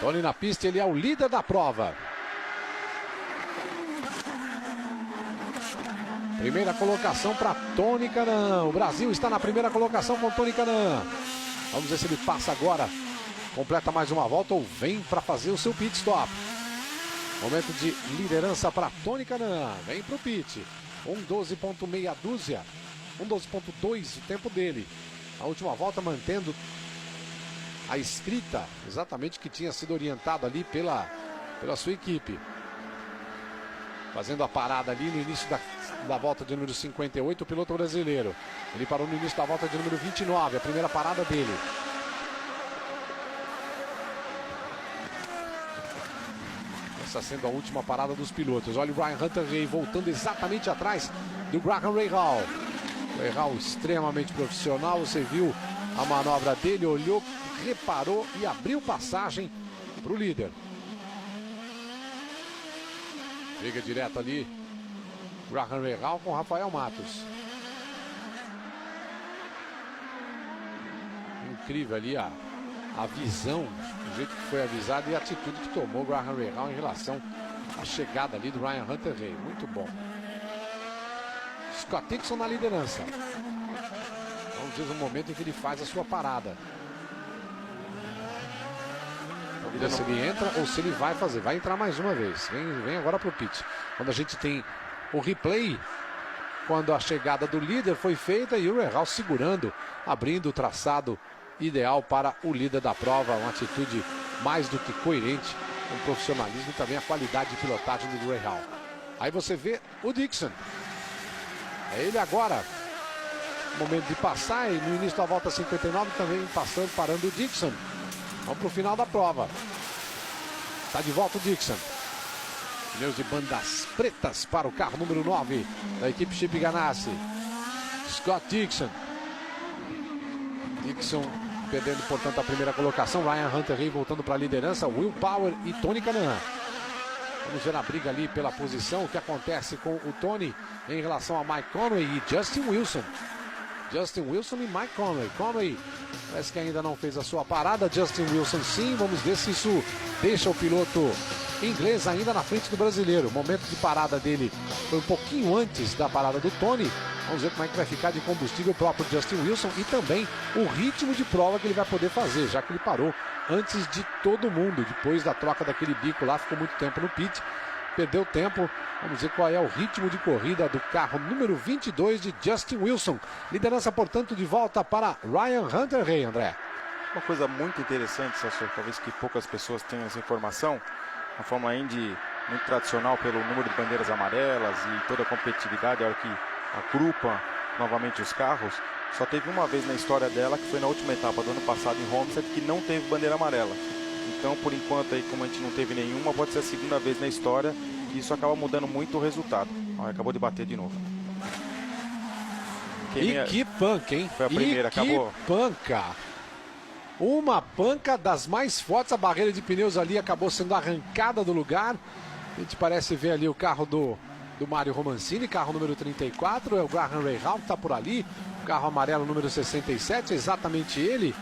Tony na pista, ele é o líder da prova. Primeira colocação para Tony Kanaan. O Brasil está na primeira colocação com Tony Kanaan. Vamos ver se ele passa agora. Completa mais uma volta ou vem para fazer o seu pit stop. Momento de liderança para Tony Kanaan. Vem para o pit. 1:12.6 dúzia. 1:12.2 o tempo dele. A última volta mantendo a escrita exatamente que tinha sido orientado ali pela sua equipe. Fazendo a parada ali no início da volta de número 58, o piloto brasileiro. Ele parou no início da volta de número 29, a primeira parada dele. Essa sendo a última parada dos pilotos. Olha o Ryan Hunter-Reay voltando exatamente atrás do Graham Rahal. Rahal extremamente profissional. Você viu a manobra dele, olhou, reparou e abriu passagem para o líder. Briga direto ali. Graham Rahal com Rafael Matos. Incrível ali a visão, o jeito que foi avisado e a atitude que tomou o Graham Rahal em relação à chegada ali do Ryan Hunter-Reay. Muito bom. Scott Dixon na liderança. Vamos ver o momento em que ele faz a sua parada. Vamos ver se ele entra ou se ele vai fazer. Vai entrar mais uma vez. Vem agora para o pit. Quando a gente tem o replay, quando a chegada do líder foi feita e o Rahal segurando, abrindo o traçado ideal para o líder da prova. Uma atitude mais do que coerente, um profissionalismo e também a qualidade de pilotagem do Rahal. Aí você vê o Dixon. É ele agora. Momento de passar, e no início da volta 59 também parando o Dixon. Vamos para o final da prova. Está de volta o Dixon. Pneus de bandas pretas para o carro número 9 da equipe Chip Ganassi. Scott Dixon. Dixon perdendo, portanto, a primeira colocação. Ryan Hunter-Reay voltando para a liderança. Will Power e Tony Kanaan. Vamos ver a briga ali pela posição. O que acontece com o Tony em relação a Mike Conway e Justin Wilson. Justin Wilson e Mike Conway. Conway parece que ainda não fez a sua parada. Justin Wilson sim. Vamos ver se isso deixa o piloto inglês ainda na frente do brasileiro. O momento de parada dele foi um pouquinho antes da parada do Tony. Vamos ver como é que vai ficar de combustível o próprio Justin Wilson e também o ritmo de prova que ele vai poder fazer, já que ele parou antes de todo mundo. Depois da troca daquele bico lá, ficou muito tempo no pit, perdeu tempo. Vamos ver qual é o ritmo de corrida do carro número 22 de Justin Wilson. Liderança, portanto, de volta para Ryan Hunter-Reay, André. Uma coisa muito interessante, Celso, talvez que poucas pessoas tenham essa informação. A Fórmula Indy muito tradicional pelo número de bandeiras amarelas e toda a competitividade, a hora que agrupa novamente os carros. Só teve uma vez na história dela, que foi na última etapa do ano passado em Homestead, que não teve bandeira amarela. Então, por enquanto, aí, como a gente não teve nenhuma, pode ser a segunda vez na história. E isso acaba mudando muito o resultado. Olha, acabou de bater de novo. Que panca, hein? Foi a primeira, acabou. Que panca! Uma panca das mais fortes. A barreira de pneus ali acabou sendo arrancada do lugar. A gente parece ver ali o carro do Mário Romancini, carro número 34. É o Graham Rahal que está por ali. O carro amarelo número 67, exatamente ele.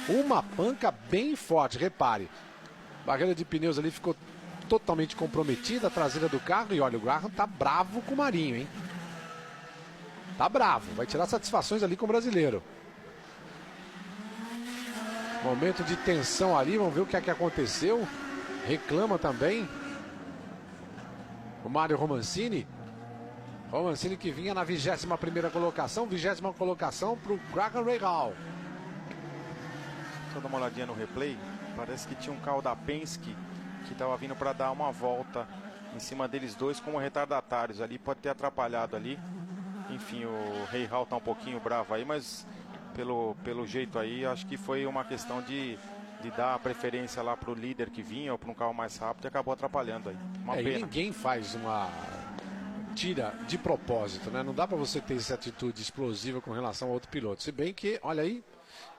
Uma panca bem forte, repare. A barreira de pneus ali ficou totalmente comprometida, a traseira do carro. E olha, o Graham tá bravo com o Marinho, hein? Tá bravo, vai tirar satisfações ali com o brasileiro. Momento de tensão ali, vamos ver o que é que aconteceu. Reclama também o Mário Romancini. Romancini que vinha na 21ª colocação. 20ª colocação para o Graham Rahal. Deixa eu dar uma olhadinha no replay. Parece que tinha um carro da Penske que estava vindo para dar uma volta em cima deles dois como retardatários ali. Pode ter atrapalhado ali. Enfim, o Rahal tá um pouquinho bravo aí, mas pelo jeito aí, acho que foi uma questão de dar a preferência lá para o líder que vinha ou para um carro mais rápido e acabou atrapalhando aí. Uma pena. E ninguém faz uma tira de propósito, né? Não dá para você ter essa atitude explosiva com relação a outro piloto. Se bem que, olha aí,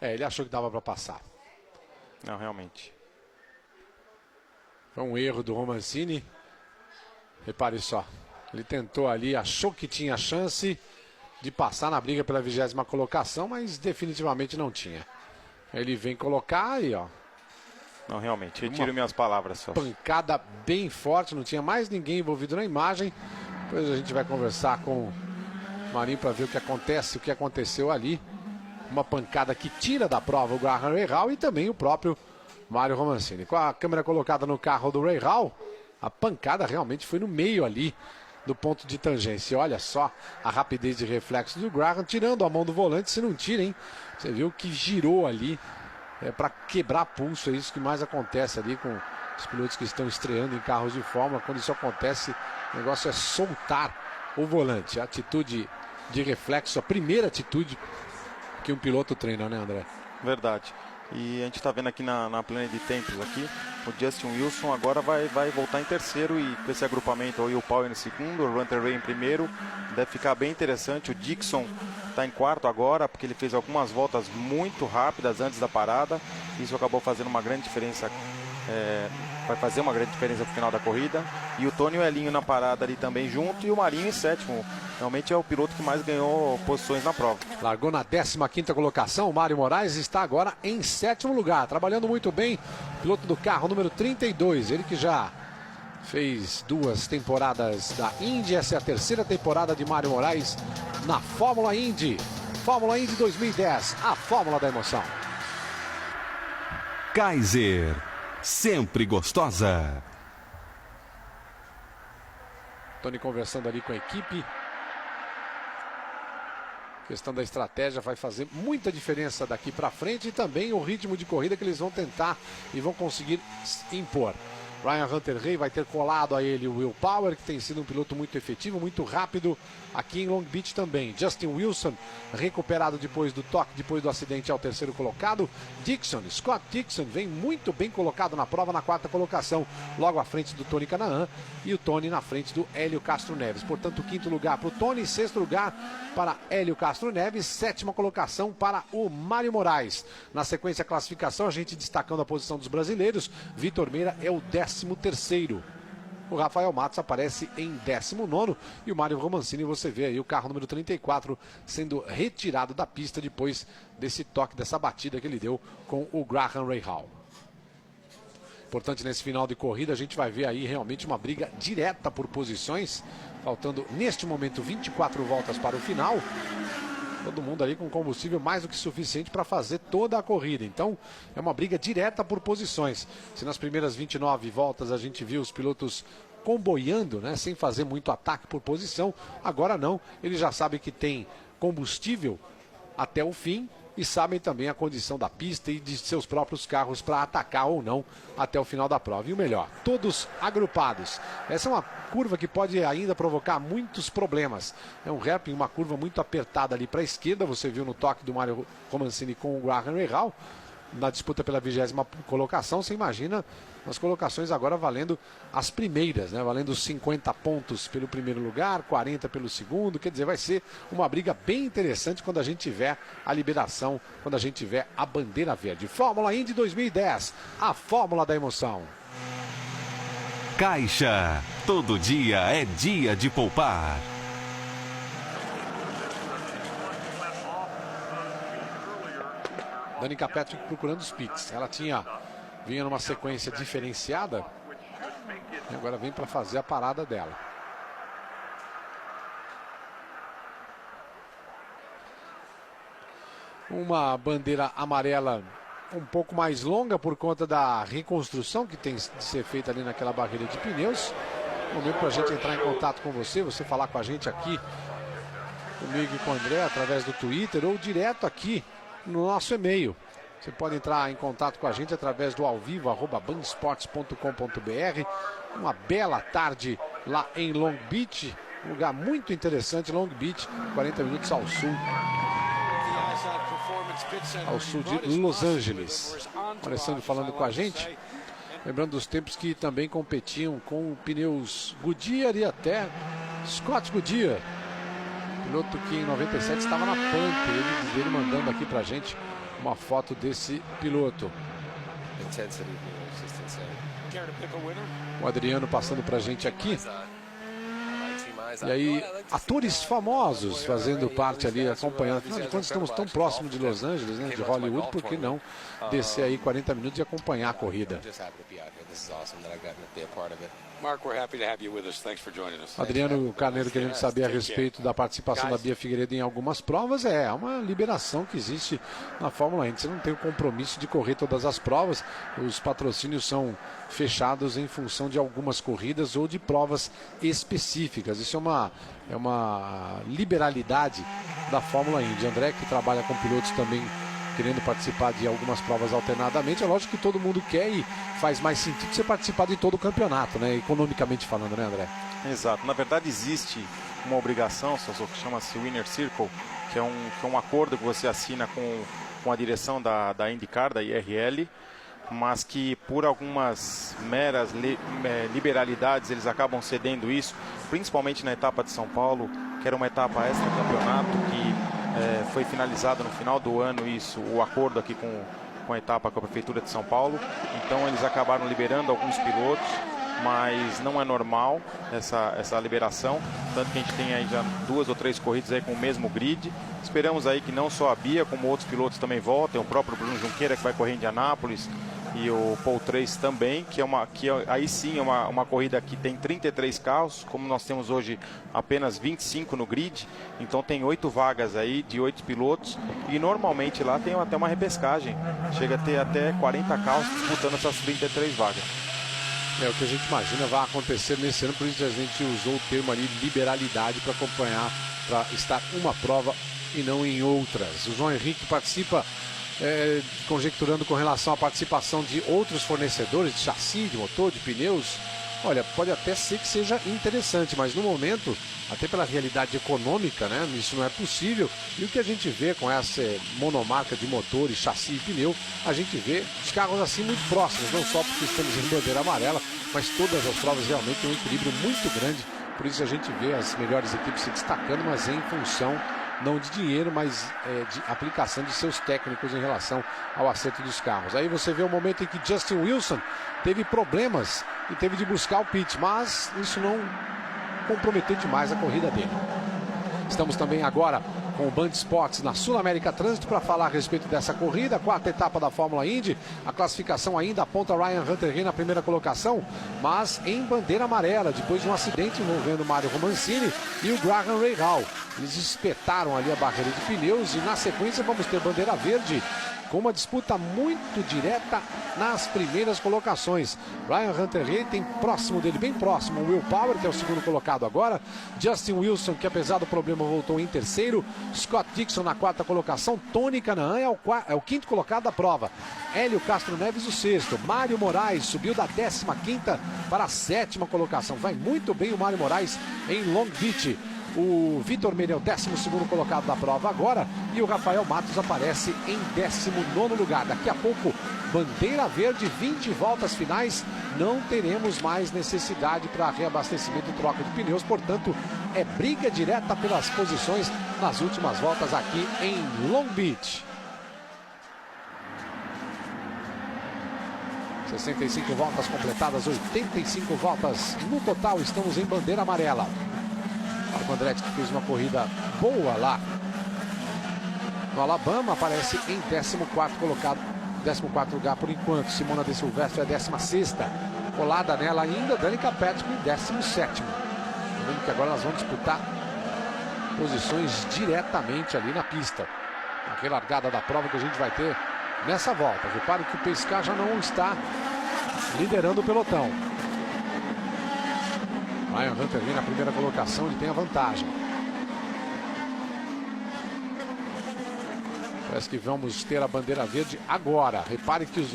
ele achou que dava para passar. Não, realmente. Foi um erro do Romancini. Repare só. Ele tentou ali, achou que tinha chance de passar na briga pela 20ª colocação, mas definitivamente não tinha. Ele vem colocar aí, ó. Não, realmente, retiro minhas palavras só. Pancada bem forte, não tinha mais ninguém envolvido na imagem. Depois a gente vai conversar com o Marinho para ver o que acontece, o que aconteceu ali. Uma pancada que tira da prova o Graham Rahal e também o próprio Mário Romancini. Com a câmera colocada no carro do Rahal, a pancada realmente foi no meio ali do ponto de tangência. Olha só a rapidez de reflexo do Graham, tirando a mão do volante. Se não tira, hein? Você viu que girou ali para quebrar pulso. É isso que mais acontece ali com os pilotos que estão estreando em carros de Fórmula. Quando isso acontece, o negócio é soltar o volante. A atitude de reflexo, a primeira atitude que um piloto treina, né, André? Verdade. E a gente está vendo aqui na planilha de tempos aqui, o Justin Wilson agora vai voltar em terceiro e com esse agrupamento, o Will Power em segundo, o Hunter-Reay em primeiro, deve ficar bem interessante. O Dixon está em quarto agora, porque ele fez algumas voltas muito rápidas antes da parada, isso acabou fazendo uma grande diferença, vai fazer uma grande diferença no final da corrida. E o Tony e o Elinho na parada ali também junto, e o Marinho em sétimo. Realmente é o piloto que mais ganhou posições na prova. Largou na 15ª colocação. O Mário Moraes está agora em 7º lugar. Trabalhando muito bem. Piloto do carro número 32. Ele que já fez 2 temporadas da Indy. Essa é a 3ª temporada de Mário Moraes na Fórmula Indy. Fórmula Indy 2010. A fórmula da emoção. Kaiser. Sempre gostosa. Tony conversando ali com a equipe. A questão da estratégia vai fazer muita diferença daqui para frente e também o ritmo de corrida que eles vão tentar e vão conseguir impor. Ryan Hunter-Reay vai ter colado a ele o Will Power, que tem sido um piloto muito efetivo, muito rápido aqui em Long Beach também. Justin Wilson, recuperado depois do toque, depois do acidente, ao terceiro colocado. Scott Dixon vem muito bem colocado na prova, na quarta colocação, logo à frente do Tony Kanaan, e o Tony na frente do Hélio Castro Neves. Portanto, quinto lugar para o Tony, sexto lugar para Hélio Castro Neves, sétima colocação para o Mário Moraes. Na sequência, a classificação, a gente destacando a posição dos brasileiros, Vitor Meira é o 13º. O Rafael Matos aparece em 19º e o Mário Romancini, você vê aí o carro número 34 sendo retirado da pista depois desse toque, dessa batida que ele deu com o Graham Rahal. Importante nesse final de corrida, a gente vai ver aí realmente uma briga direta por posições, faltando neste momento 24 voltas para o final. Todo mundo ali com combustível mais do que suficiente para fazer toda a corrida. Então, é uma briga direta por posições. Se nas primeiras 29 voltas a gente viu os pilotos comboiando, né, sem fazer muito ataque por posição, agora não. Eles já sabem que tem combustível até o fim e sabem também a condição da pista e de seus próprios carros para atacar ou não até o final da prova. E o melhor, todos agrupados. Essa é uma curva que pode ainda provocar muitos problemas. É um hairpin, uma curva muito apertada ali para a esquerda. Você viu no toque do Mário Romancini com o Graham Rahal na disputa pela 20ª colocação. Você imagina as colocações agora valendo as primeiras, né? Valendo 50 pontos pelo primeiro lugar, 40 pelo segundo. Quer dizer, vai ser uma briga bem interessante quando a gente tiver a liberação, quando a gente tiver a bandeira verde. Fórmula Indy 2010, a fórmula da emoção. Caixa. Todo dia é dia de poupar. Danica Patrick procurando os pits. Ela vinha numa sequência diferenciada e agora vem para fazer a parada dela. Uma bandeira amarela um pouco mais longa por conta da reconstrução que tem de ser feita ali naquela barreira de pneus. Momento para a gente entrar em contato com você falar com a gente aqui, comigo e com o André, através do Twitter ou direto aqui no nosso e-mail. Você pode entrar em contato com a gente através do alvivo@bandesportes.com.br. Uma bela tarde lá em Long Beach, um lugar muito interessante, Long Beach, 40 minutos ao sul de Los Angeles. O Alessandro falando com a gente, lembrando dos tempos que também competiam com pneus Goodyear e até Scott Goodyear, piloto que em 97 estava na Panther, ele mandando aqui pra gente uma foto desse piloto. O Adriano passando pra gente aqui. E aí, atores famosos fazendo parte ali, acompanhando. Afinal de contas, estamos tão próximos de Los Angeles, né, de Hollywood, por que não descer aí 40 minutos e acompanhar a corrida? Adriano Carneiro querendo saber a respeito da participação da Bia Figueiredo em algumas provas. É uma liberação que existe na Fórmula Indy. Você não tem o compromisso de correr todas as provas. Os patrocínios são fechados em função de algumas corridas ou de provas específicas. Isso é uma liberalidade da Fórmula Indy. André, que trabalha com pilotos também querendo participar de algumas provas alternadamente, é lógico que todo mundo quer e faz mais sentido você participar de todo o campeonato, né? Economicamente falando, né, André? Exato. Na verdade, existe uma obrigação, que chama-se Winner Circle, que é um acordo que você assina com a direção da IndyCar, da IRL, mas que por algumas meras liberalidades eles acabam cedendo isso, principalmente na etapa de São Paulo, que era uma etapa extra-campeonato que foi finalizado no final do ano, o acordo aqui com a etapa com a Prefeitura de São Paulo. Então eles acabaram liberando alguns pilotos, mas não é normal essa liberação, tanto que a gente tem aí já 2 ou 3 corridas aí com o mesmo grid. Esperamos aí que não só a Bia, como outros pilotos também voltem, o próprio Bruno Junqueira, que vai correr em Indianápolis, e o Paul Trace também, que aí sim é uma corrida que tem 33 carros, como nós temos hoje apenas 25 no grid, então tem 8 vagas aí de 8 pilotos, e normalmente lá tem até uma repescagem, chega a ter até 40 carros disputando essas 33 vagas. É o que a gente imagina vai acontecer nesse ano, por isso a gente usou o termo ali liberalidade para acompanhar, para estar uma prova e não em outras. O João Henrique participa conjecturando com relação à participação de outros fornecedores de chassi, de motor, de pneus. Olha, pode até ser que seja interessante, mas no momento, até pela realidade econômica, né, isso não é possível. E o que a gente vê com essa monomarca de motores, chassi e pneu, a gente vê os carros assim muito próximos, não só porque estamos em bandeira amarela, mas todas as provas realmente têm um equilíbrio muito grande. Por isso a gente vê as melhores equipes se destacando, mas em função não de dinheiro, mas de aplicação de seus técnicos em relação ao acerto dos carros. Aí você vê o momento em que Justin Wilson teve problemas e teve de buscar o pit, mas isso não comprometeu demais a corrida dele. Estamos também agora com o Band Esportes na Sul América Trânsito para falar a respeito dessa corrida, quarta etapa da Fórmula Indy. A classificação ainda aponta Ryan Hunter-Reay na primeira colocação, mas em bandeira amarela, depois de um acidente envolvendo Mario Romancini e o Graham Rahal. Eles espetaram ali a barreira de pneus e na sequência vamos ter bandeira verde com uma disputa muito direta nas primeiras colocações. Ryan Hunter-Reay tem próximo dele, bem próximo, o Will Power, que é o segundo colocado agora. Justin Wilson, que apesar do problema voltou em terceiro. Scott Dixon na quarta colocação. Tony Kanaan é o quinto colocado da prova. Hélio Castro Neves o sexto. Mário Moraes subiu da 15ª para a 7ª colocação. Vai muito bem o Mário Moraes em Long Beach. O Vitor Meire é o 12º colocado da prova agora e o Rafael Matos aparece em 19º lugar. Daqui a pouco, bandeira verde, 20 voltas finais. Não teremos mais necessidade para reabastecimento e troca de pneus, portanto, é briga direta pelas posições nas últimas voltas aqui em Long Beach. 65 voltas completadas, 85 voltas no total. Estamos em bandeira amarela. Marco Andretti, que fez uma corrida boa lá no Alabama, aparece em 14º colocado, 14º lugar por enquanto. Simona De Silvestre é 16ª, colada nela ainda Danica Patrick em 17º. Vendo que agora elas vão disputar posições diretamente ali na pista, na relargada da prova que a gente vai ter nessa volta. Repare que o Pescar já não está liderando o pelotão. Ryan Hunter-Reay na primeira colocação, ele tem a vantagem. Parece que vamos ter a bandeira verde agora. Repare que as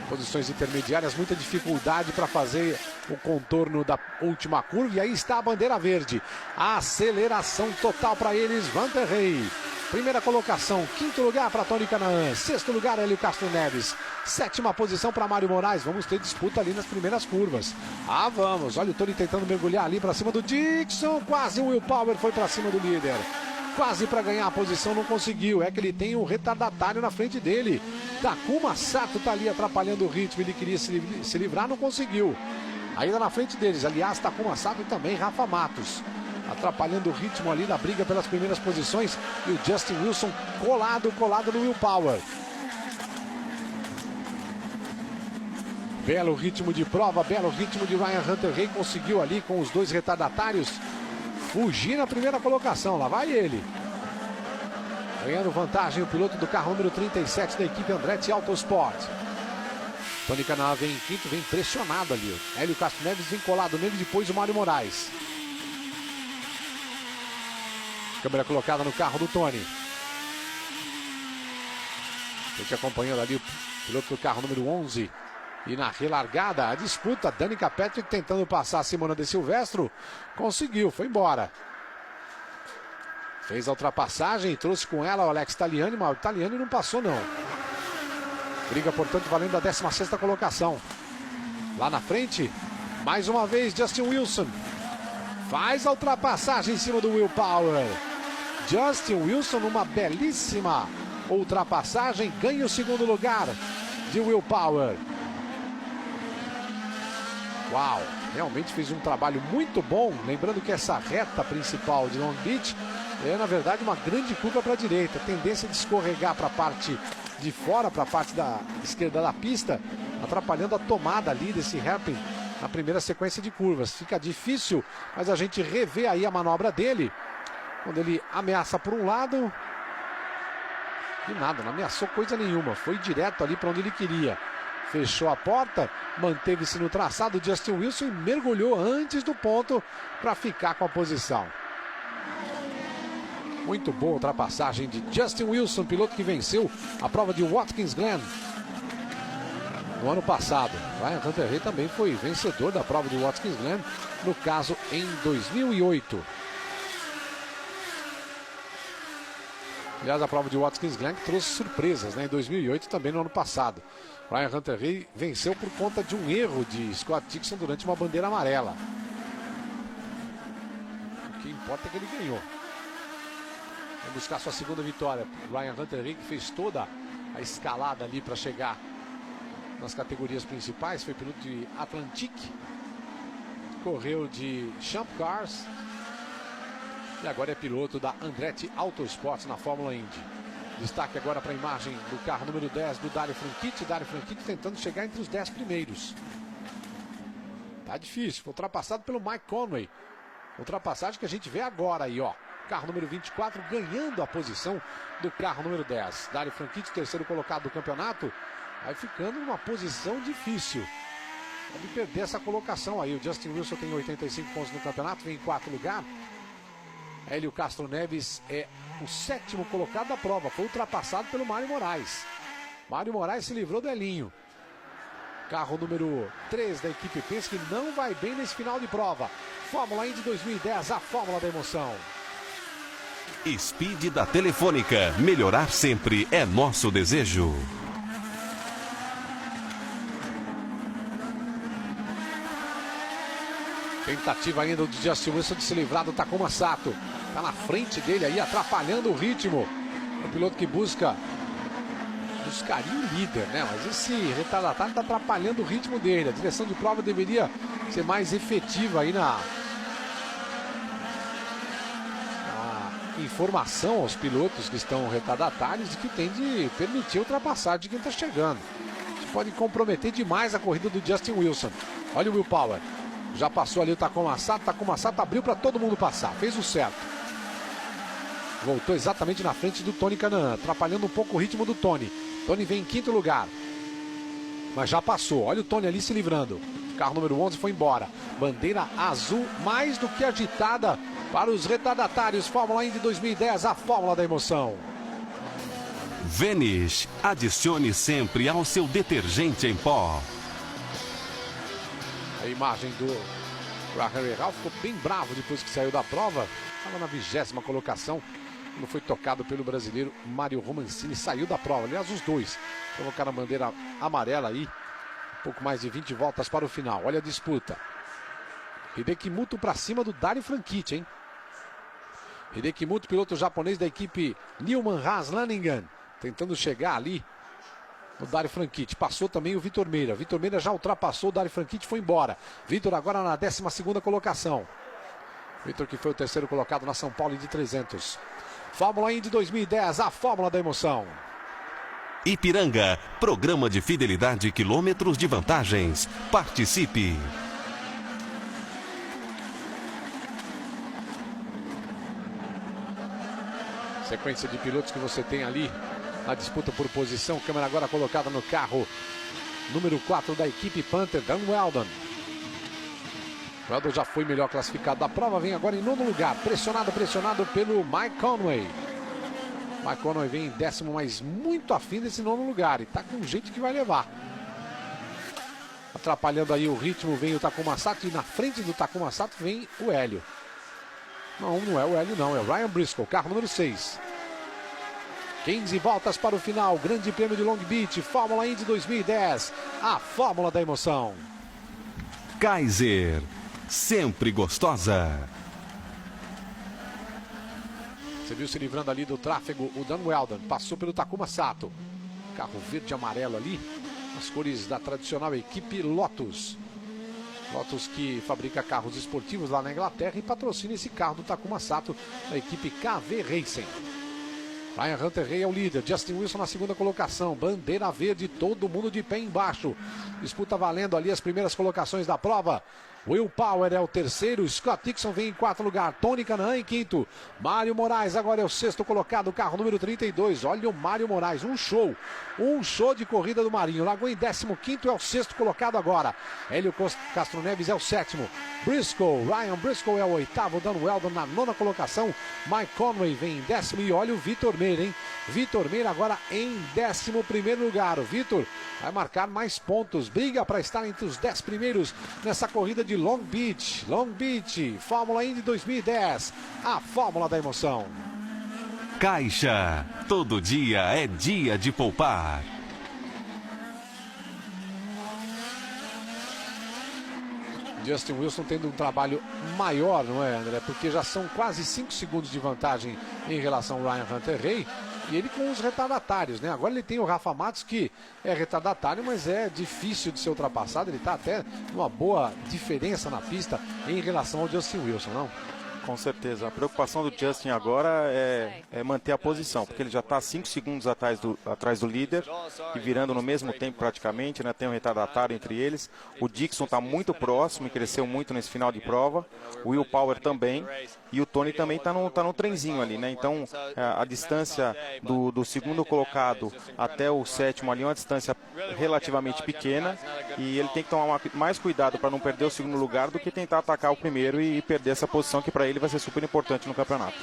posições intermediárias, muita dificuldade para fazer o contorno da última curva. E aí está a bandeira verde. A aceleração total para eles, Hunter-Reay. Primeira colocação, quinto lugar para Tony Kanaan, sexto lugar Hélio Castro Neves, 7ª posição para Mário Moraes. Vamos ter disputa ali nas primeiras curvas. Ah, vamos, olha o Tony tentando mergulhar ali para cima do Dixon, quase o Will Power foi para cima do líder. Quase para ganhar a posição, não conseguiu, é que ele tem um retardatário na frente dele. Takuma Sato tá ali atrapalhando o ritmo, ele queria se livrar, não conseguiu. Ainda na frente deles, aliás, Takuma Sato e também Rafa Matos, atrapalhando o ritmo ali da briga pelas primeiras posições. E o Justin Wilson colado no Will Power. Belo ritmo de prova, belo ritmo de Ryan Hunter-Reay. Conseguiu ali com os dois retardatários fugir na primeira colocação. Lá vai ele. Ganhando vantagem o piloto do carro número 37 da equipe Andretti Autosport. Tony Kanaan vem em quinto, vem pressionado ali. Hélio Castro Neves vem colado nele, depois o Mário Moraes. Câmera colocada no carro do Tony. A gente acompanhando ali o piloto do carro número 11. E na relargada, a disputa, Danica Patrick tentando passar a Simona De Silvestro. Conseguiu, foi embora. Fez a ultrapassagem e trouxe com ela o Alex Tagliani, mas o Tagliani não passou não. Briga, portanto, valendo a 16ª colocação. Lá na frente, mais uma vez, Justin Wilson. Faz a ultrapassagem em cima do Will Power. Justin Wilson numa belíssima ultrapassagem, ganha o segundo lugar de Will Power. Uau, realmente fez um trabalho muito bom. Lembrando que essa reta principal de Long Beach é, na verdade, uma grande curva para a direita. Tendência de escorregar para a parte de fora, para a parte da esquerda da pista, atrapalhando a tomada ali desse hairpin na primeira sequência de curvas. Fica difícil, mas a gente revê aí a manobra dele, quando ele ameaça por um lado e nada, não ameaçou coisa nenhuma, foi direto ali para onde ele queria. Fechou a porta, manteve-se no traçado. Justin Wilson e mergulhou antes do ponto para ficar com a posição. Muito boa ultrapassagem de Justin Wilson, piloto que venceu a prova de Watkins Glen no ano passado. Ryan Hunter-Reay também foi vencedor da prova de Watkins Glen, no caso em 2008. Aliás, a prova de Watkins Glen trouxe surpresas, né? Em 2008 e também no ano passado. Ryan Hunter-Reay venceu por conta de um erro de Scott Dixon durante uma bandeira amarela. O que importa é que ele ganhou. Vai buscar sua segunda vitória. Ryan Hunter-Reay, que fez toda a escalada ali para chegar nas categorias principais, foi piloto de Atlantic, correu de Champ Cars e agora é piloto da Andretti Autosports na Fórmula Indy. Destaque agora para a imagem do carro número 10 do Dario Franchitti. Dario Franchitti tentando chegar entre os 10 primeiros. Tá difícil, foi ultrapassado pelo Mike Conway. Ultrapassagem que a gente vê agora aí, ó. Carro número 24 ganhando a posição do carro número 10. Dario Franchitti, terceiro colocado do campeonato, vai ficando numa posição difícil. Pode perder essa colocação aí. O Justin Wilson tem 85 pontos no campeonato, vem em quarto lugar. Hélio Castro Neves é o sétimo colocado da prova. Foi ultrapassado pelo Mário Moraes. Mário Moraes se livrou do Elinho. Carro número 3 da equipe Penske não vai bem nesse final de prova. Fórmula Indy 2010, a fórmula da emoção. Speed da Telefônica. Melhorar sempre é nosso desejo. Tentativa ainda do Justin Wilson de se livrar do Takuma Sato. Está na frente dele aí, atrapalhando o ritmo. O piloto que buscaria o líder, né? Mas esse retardatário está atrapalhando o ritmo dele. A direção de prova deveria ser mais efetiva aí na informação aos pilotos que estão retardatários de que tem de permitir a ultrapassagem de quem está chegando. Isso pode comprometer demais a corrida do Justin Wilson. Olha o Will Power. Já passou ali o Takuma Sato abriu para todo mundo passar, fez o certo. Voltou exatamente na frente do Tony Kanaan, atrapalhando um pouco o ritmo do Tony. Tony vem em quinto lugar, mas já passou. Olha o Tony ali se livrando. O carro número 11 foi embora. Bandeira azul mais do que agitada para os retardatários. Fórmula Indy 2010, a fórmula da emoção. Vanish, adicione sempre ao seu detergente em pó. A imagem do Graham Rahal ficou bem bravo depois que saiu da prova. Estava na 20ª colocação. Quando foi tocado pelo brasileiro Mário Romancini, saiu da prova. Aliás, os dois colocaram a bandeira amarela aí. Um pouco mais de 20 voltas para o final. Olha a disputa. Hideki Muto para cima do Dario Franchitti, hein? Hideki Muto, piloto japonês da equipe Newman Haas Lanningen, tentando chegar ali no Dario Franchitti. Passou também o Vitor Meira. Vitor Meira já ultrapassou o Dario Franchitti, foi embora. Vitor agora na 12ª colocação. Vitor que foi o terceiro colocado na São Paulo Indy 300. Fórmula Indy 2010, a fórmula da emoção. Ipiranga, programa de fidelidade, quilômetros de vantagens. Participe. Sequência de pilotos que você tem ali na disputa por posição. Câmera agora colocada no carro número 4 da equipe Panther, Dan Weldon. Weldon já foi melhor classificado da prova, vem agora em nono lugar, pressionado pelo Mike Conway. Mike Conway vem em 10º, mas muito afim desse nono lugar e tá com um jeito que vai levar. Atrapalhando aí o ritmo vem o Takuma Sato e na frente do Takuma Sato vem o Hélio. Não é o Hélio não, é o Ryan Briscoe, carro número 6. 15 voltas para o final, Grande Prêmio de Long Beach, Fórmula Indy 2010, a fórmula da emoção. Kaiser, sempre gostosa. Você viu se livrando ali do tráfego o Dan Weldon, passou pelo Takuma Sato. Carro verde e amarelo ali, as cores da tradicional equipe Lotus. Lotus que fabrica carros esportivos lá na Inglaterra e patrocina esse carro do Takuma Sato da equipe KV Racing. Ryan Hunter-Reay é o líder, Justin Wilson na segunda colocação, bandeira verde, todo mundo de pé embaixo. Disputa valendo ali as primeiras colocações da prova. Will Power é o terceiro, Scott Dixon vem em quarto lugar, Tony Kanaan em quinto, Mário Moraes agora é o sexto colocado, carro número 32, olha o Mário Moraes, um show de corrida do Marinho, largou em 15º, é o sexto colocado agora, Hélio Castro Neves é o sétimo, Ryan Briscoe é o oitavo, Dan Weldon na nona colocação, Mike Conway vem em 10º e olha o Vitor Meira, hein? Vitor Meira agora em 11º lugar, o Vitor vai marcar mais pontos, briga para estar entre os 10 primeiros nessa corrida de Long Beach, Fórmula Indy 2010, a fórmula da emoção. Caixa, todo dia é dia de poupar. Justin Wilson tendo um trabalho maior, não é, André? Porque já são quase 5 segundos de vantagem em relação ao Ryan Hunter-Reay. E ele com os retardatários, né? Agora ele tem o Rafa Matos, que é retardatário, mas é difícil de ser ultrapassado. Ele está até numa boa diferença na pista em relação ao Justin Wilson, não? Com certeza. A preocupação do Justin agora é manter a posição, porque ele já está 5 segundos atrás do líder e virando no mesmo tempo praticamente, né? Tem um retardatário entre eles. O Dixon está muito próximo e cresceu muito nesse final de prova. O Will Power também. E o Tony também está no trenzinho ali, né? Então a distância do segundo colocado até o sétimo ali é uma distância relativamente pequena e ele tem que tomar mais cuidado para não perder o segundo lugar do que tentar atacar o primeiro e perder essa posição que para ele vai ser super importante no campeonato.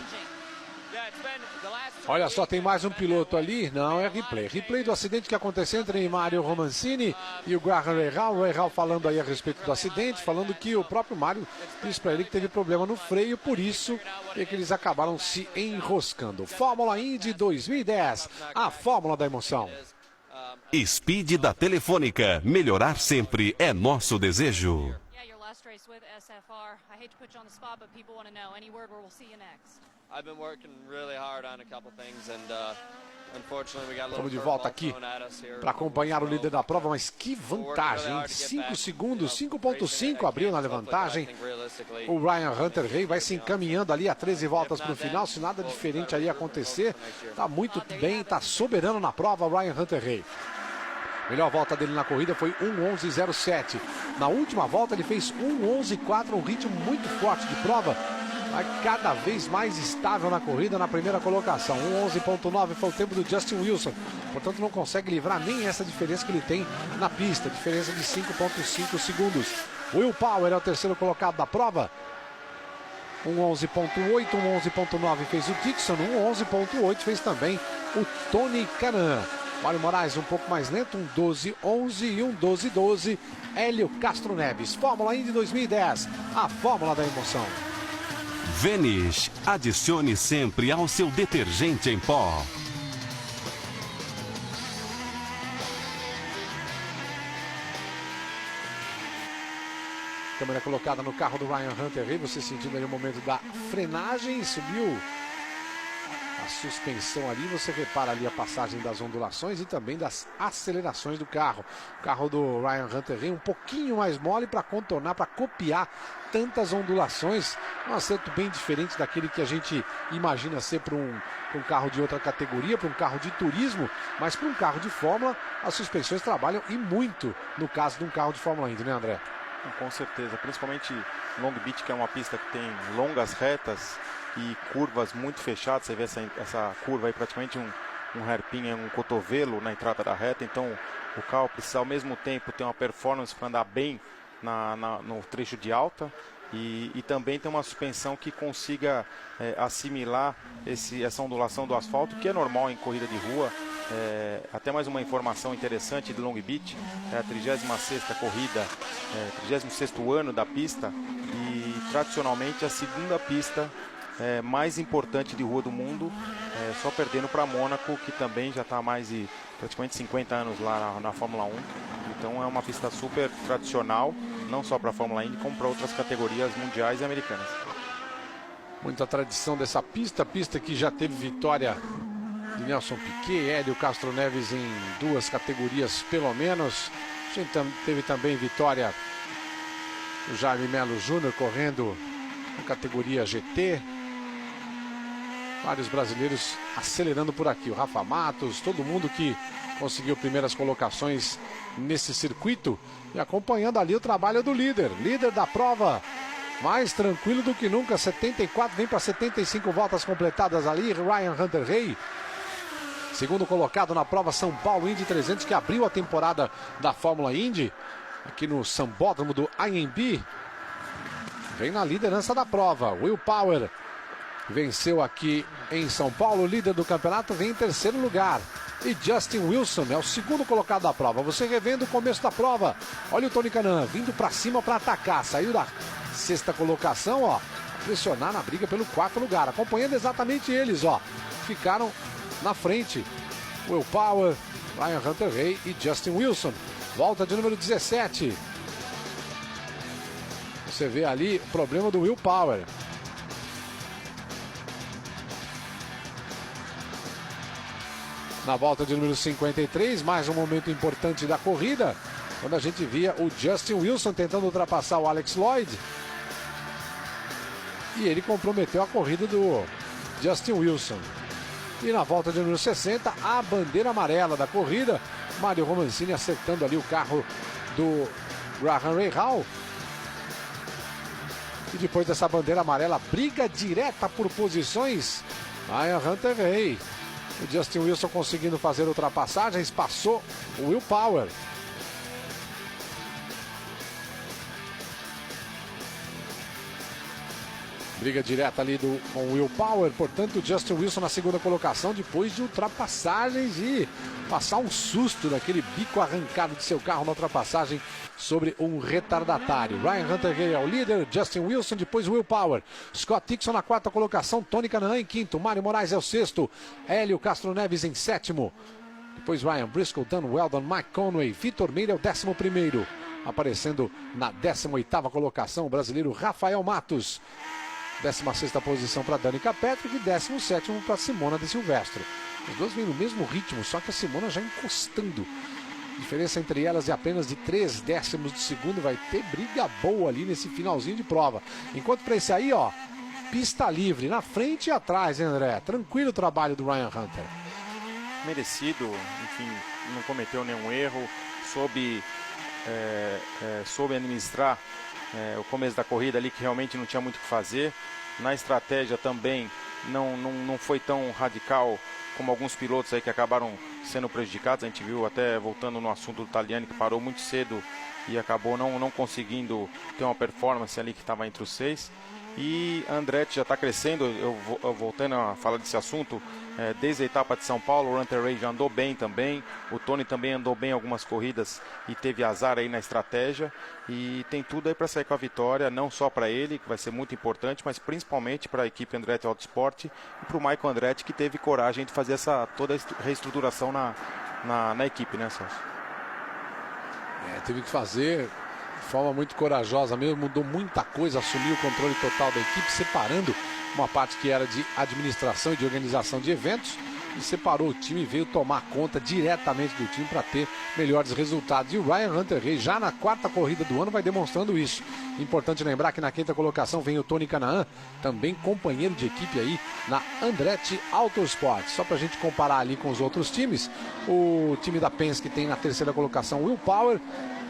Olha só, tem mais um piloto ali. Não, é replay do acidente que aconteceu entre Mário Romancini e o Graham Rahal. O Rahal falando aí a respeito do acidente, falando que o próprio Mário disse para ele que teve problema no freio, por isso é que eles acabaram se enroscando. Fórmula Indy 2010, a fórmula da emoção. Speed da Telefônica, melhorar sempre é nosso desejo. Estamos de volta aqui para acompanhar o líder da prova, mas que vantagem, 5 segundos, 5.5 abriu na vantagem. O Ryan Hunter-Reay vai se encaminhando ali a 13 voltas para o final, se nada diferente ali acontecer, está muito bem, está soberano na prova o Ryan Hunter-Reay. Melhor volta dele na corrida foi 1:11.07. Na última volta ele fez 1:11.4, um ritmo muito forte de prova. Vai cada vez mais estável na corrida na primeira colocação. 1:11.9 foi o tempo do Justin Wilson. Portanto, não consegue livrar nem essa diferença que ele tem na pista. Diferença de 5.5 segundos. Will Power é o terceiro colocado da prova. 1:11.8, 1:11.9 fez o Dixon. 1:11.8 fez também o Tony Kanaan. Mário Moraes um pouco mais lento, 1:12.11 e 1:12.12. Hélio Castro Neves. Fórmula Indy 2010, a fórmula da emoção. Vanish, adicione sempre ao seu detergente em pó. Câmera colocada no carro do Ryan Hunter-Reay, você sentindo ali o momento da frenagem, subiu a suspensão ali, você repara ali a passagem das ondulações e também das acelerações do carro. O carro do Ryan Hunter-Reay um pouquinho mais mole para contornar, para copiar tantas ondulações. Um acerto bem diferente daquele que a gente imagina ser para um carro de outra categoria, para um carro de turismo, mas para um carro de Fórmula, as suspensões trabalham e muito no caso de um carro de Fórmula Indy, né, André? Com certeza, principalmente Long Beach, que é uma pista que tem longas retas e curvas muito fechadas. Você vê essa curva aí praticamente um hairpin, um cotovelo na entrada da reta. Então o carro precisa ao mesmo tempo ter uma performance para andar bem no trecho de alta e também ter uma suspensão que consiga assimilar essa ondulação do asfalto, que é normal em corrida de rua. Até mais uma informação interessante de Long Beach: é a 36ª corrida, 36º ano da pista e tradicionalmente a segunda pista mais importante de rua do mundo, só perdendo para Mônaco, que também já está há mais de praticamente 50 anos lá na Fórmula 1. Então é uma pista super tradicional, não só para a Fórmula Indy, como para outras categorias mundiais e americanas. Muita tradição dessa pista que já teve vitória de Nelson Piquet, Hélio Castro Neves em 2 categorias pelo menos. A gente teve também vitória do Jaime Melo Júnior correndo na categoria GT. Vários brasileiros acelerando por aqui. O Rafa Matos, todo mundo que conseguiu primeiras colocações nesse circuito. E acompanhando ali o trabalho do líder. Líder da prova, mais tranquilo do que nunca. 74, vem para 75 voltas completadas ali. Ryan Hunter-Reay. Segundo colocado na prova São Paulo Indy 300, que abriu a temporada da Fórmula Indy. Aqui no Sambódromo do IMB. Vem na liderança da prova. Will Power venceu aqui em São Paulo, líder do campeonato, vem em terceiro lugar. E Justin Wilson é o segundo colocado da prova. Você revendo o começo da prova. Olha o Tony Kanaan vindo para cima para atacar. Saiu da sexta colocação, ó, pressionar na briga pelo quarto lugar. Acompanhando exatamente eles, ó. Ficaram na frente. Will Power, Ryan Hunter-Reay e Justin Wilson. Volta de número 17. Você vê ali o problema do Will Power. Na volta de número 53, mais um momento importante da corrida, quando a gente via o Justin Wilson tentando ultrapassar o Alex Lloyd. E ele comprometeu a corrida do Justin Wilson. E na volta de número 60, a bandeira amarela da corrida. Mario Romancini acertando ali o carro do Graham Rahal. E depois dessa bandeira amarela, briga direta por posições. Ryan Hunter-Reay. O Justin Wilson conseguindo fazer ultrapassagens, passou o Will Power. Briga direta ali com o Will Power, portanto o Justin Wilson na segunda colocação, depois de ultrapassagens e passar um susto naquele bico arrancado de seu carro na ultrapassagem sobre um retardatário. Ryan Hunter-Reay é o líder, Justin Wilson, depois Will Power. Scott Dixon na quarta colocação, Tony Kanaan em quinto, Mário Moraes é o sexto, Hélio Castro Neves em sétimo. Depois Ryan Briscoe, Dan Weldon, Mike Conway, Vitor Meira é o 11º. Aparecendo na 18ª colocação, o brasileiro Rafael Matos. 16ª posição para Danica Patrick e 17º para Simona de Silvestro. Os dois vêm no mesmo ritmo, só que a Simona já encostando. Diferença entre elas é apenas de 3 décimos de segundo. Vai ter briga boa ali nesse finalzinho de prova. Enquanto para esse aí, ó, pista livre, na frente e atrás, hein, André? Tranquilo o trabalho do Ryan Hunter. Merecido, enfim, não cometeu nenhum erro, soube administrar o começo da corrida ali, que realmente não tinha muito o que fazer. Na estratégia também não foi tão radical como alguns pilotos aí que acabaram sendo prejudicados. A gente viu, até voltando no assunto do Tagliani, que parou muito cedo e acabou não conseguindo ter uma performance ali que estava entre os 6. E Andretti já está crescendo. Eu voltando a falar desse assunto, desde a etapa de São Paulo, o Hunter-Reay já andou bem também. O Tony também andou bem em algumas corridas e teve azar aí na estratégia. E tem tudo aí para sair com a vitória, não só para ele, que vai ser muito importante, mas principalmente para a equipe Andretti Autosport e para o Michael Andretti, que teve coragem de fazer toda a reestruturação na equipe, né, Celso? Teve que fazer de forma muito corajosa mesmo, mudou muita coisa, assumiu o controle total da equipe, separando uma parte que era de administração e de organização de eventos, e separou o time e veio tomar conta diretamente do time para ter melhores resultados. E o Ryan Hunter-Reay, já na quarta corrida do ano, vai demonstrando isso. Importante lembrar que na quinta colocação vem o Tony Kanaan, também companheiro de equipe aí na Andretti Autosport. Só para a gente comparar ali com os outros times, o time da Penske tem na terceira colocação o Will Power,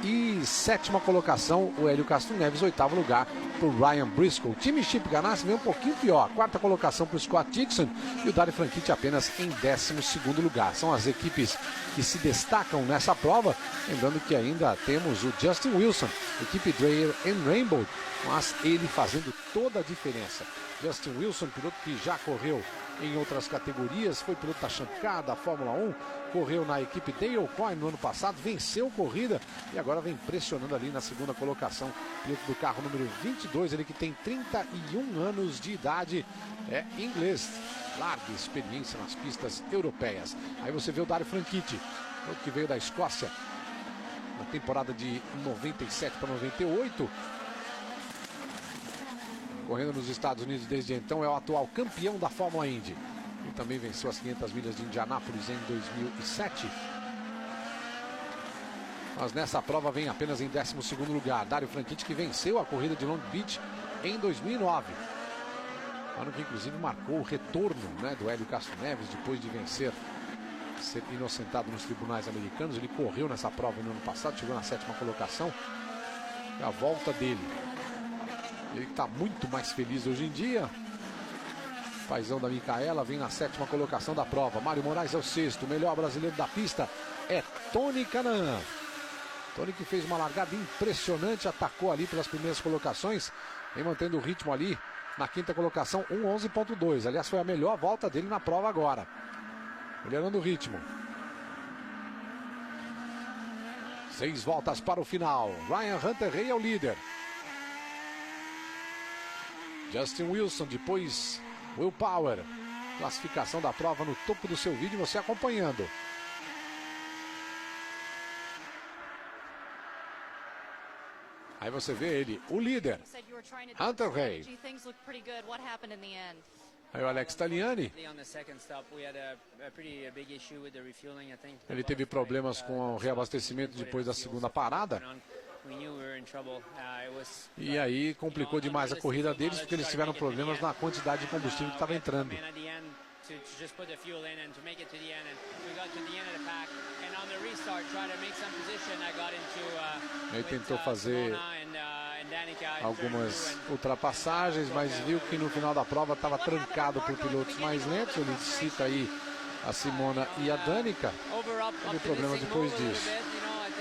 e sétima colocação o Hélio Castro Neves, 8º lugar para o Ryan Briscoe. O time Chip Ganassi vem um pouquinho pior, quarta colocação para o Scott Dixon e o Dario Franchitti apenas em 12º lugar. São as equipes que se destacam nessa prova, lembrando que ainda temos o Justin Wilson, equipe Dreyer and Rainbow, mas ele fazendo toda a diferença. Justin Wilson, piloto que já correu em outras categorias, foi piloto da Shankar, da Fórmula 1, correu na equipe Dale Coyne no ano passado, venceu corrida e agora vem pressionando ali na segunda colocação, piloto do carro número 22, ele que tem 31 anos de idade, é inglês, larga experiência nas pistas europeias. Aí você vê o Dario Franchitti, que veio da Escócia na temporada de 97 para 98, correndo nos Estados Unidos desde então, é o atual campeão da Fórmula Indy. E também venceu as 500 milhas de Indianápolis em 2007. Mas nessa prova vem apenas em 12º lugar. Dario Franchitti, que venceu a corrida de Long Beach em 2009. ano que inclusive marcou o retorno, né, do Hélio Castro Neves depois de vencer, ser inocentado nos tribunais americanos. Ele correu nessa prova no ano passado, chegou na 7ª colocação. É a volta dele. Ele está muito mais feliz hoje em dia. Paizão da Micaela vem na 7ª colocação da prova. Mário Moraes é o 6º. O melhor brasileiro da pista é Tony Kanaan. Tony que fez uma largada impressionante, atacou ali pelas primeiras colocações, vem mantendo o ritmo ali na 5ª colocação, 1:11.2. Aliás, foi a melhor volta dele na prova agora. Melhorando o ritmo. 6 voltas para o final. Ryan Hunter-Reay é o líder. Justin Wilson, depois Will Power. Classificação da prova no topo do seu vídeo, você acompanhando. Aí você vê ele, o líder, Hunter-Reay. Aí o Alex Tagliani. Ele teve problemas com o reabastecimento depois da segunda parada. E aí complicou demais a corrida deles, porque eles tiveram problemas na quantidade de combustível que estava entrando. Ele tentou fazer algumas ultrapassagens, mas viu que no final da prova estava trancado por pilotos mais lentos. Ele cita aí a Simona e a Danica. Teve problema depois disso.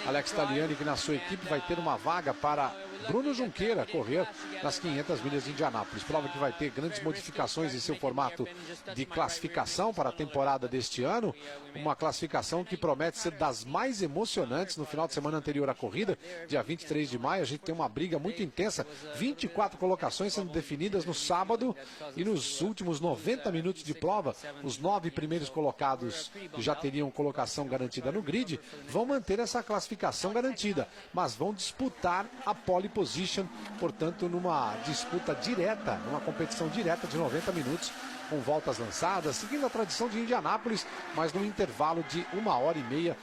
Alex Tagliani, que na sua equipe vai ter uma vaga para Bruno Junqueira correr nas 500 milhas de Indianápolis. Prova que vai ter grandes modificações em seu formato de classificação para a temporada deste ano. Uma classificação que promete ser das mais emocionantes no final de semana anterior à corrida, dia 23 de maio. A gente tem uma briga muito intensa, 24 colocações sendo definidas no sábado, e nos últimos 90 minutos de prova, os 9 primeiros colocados que já teriam colocação garantida no grid vão manter essa classificação garantida, mas vão disputar a pole position, portanto numa disputa direta, numa competição direta de 90 minutos, com voltas lançadas, seguindo a tradição de Indianápolis, mas num intervalo de 1h30,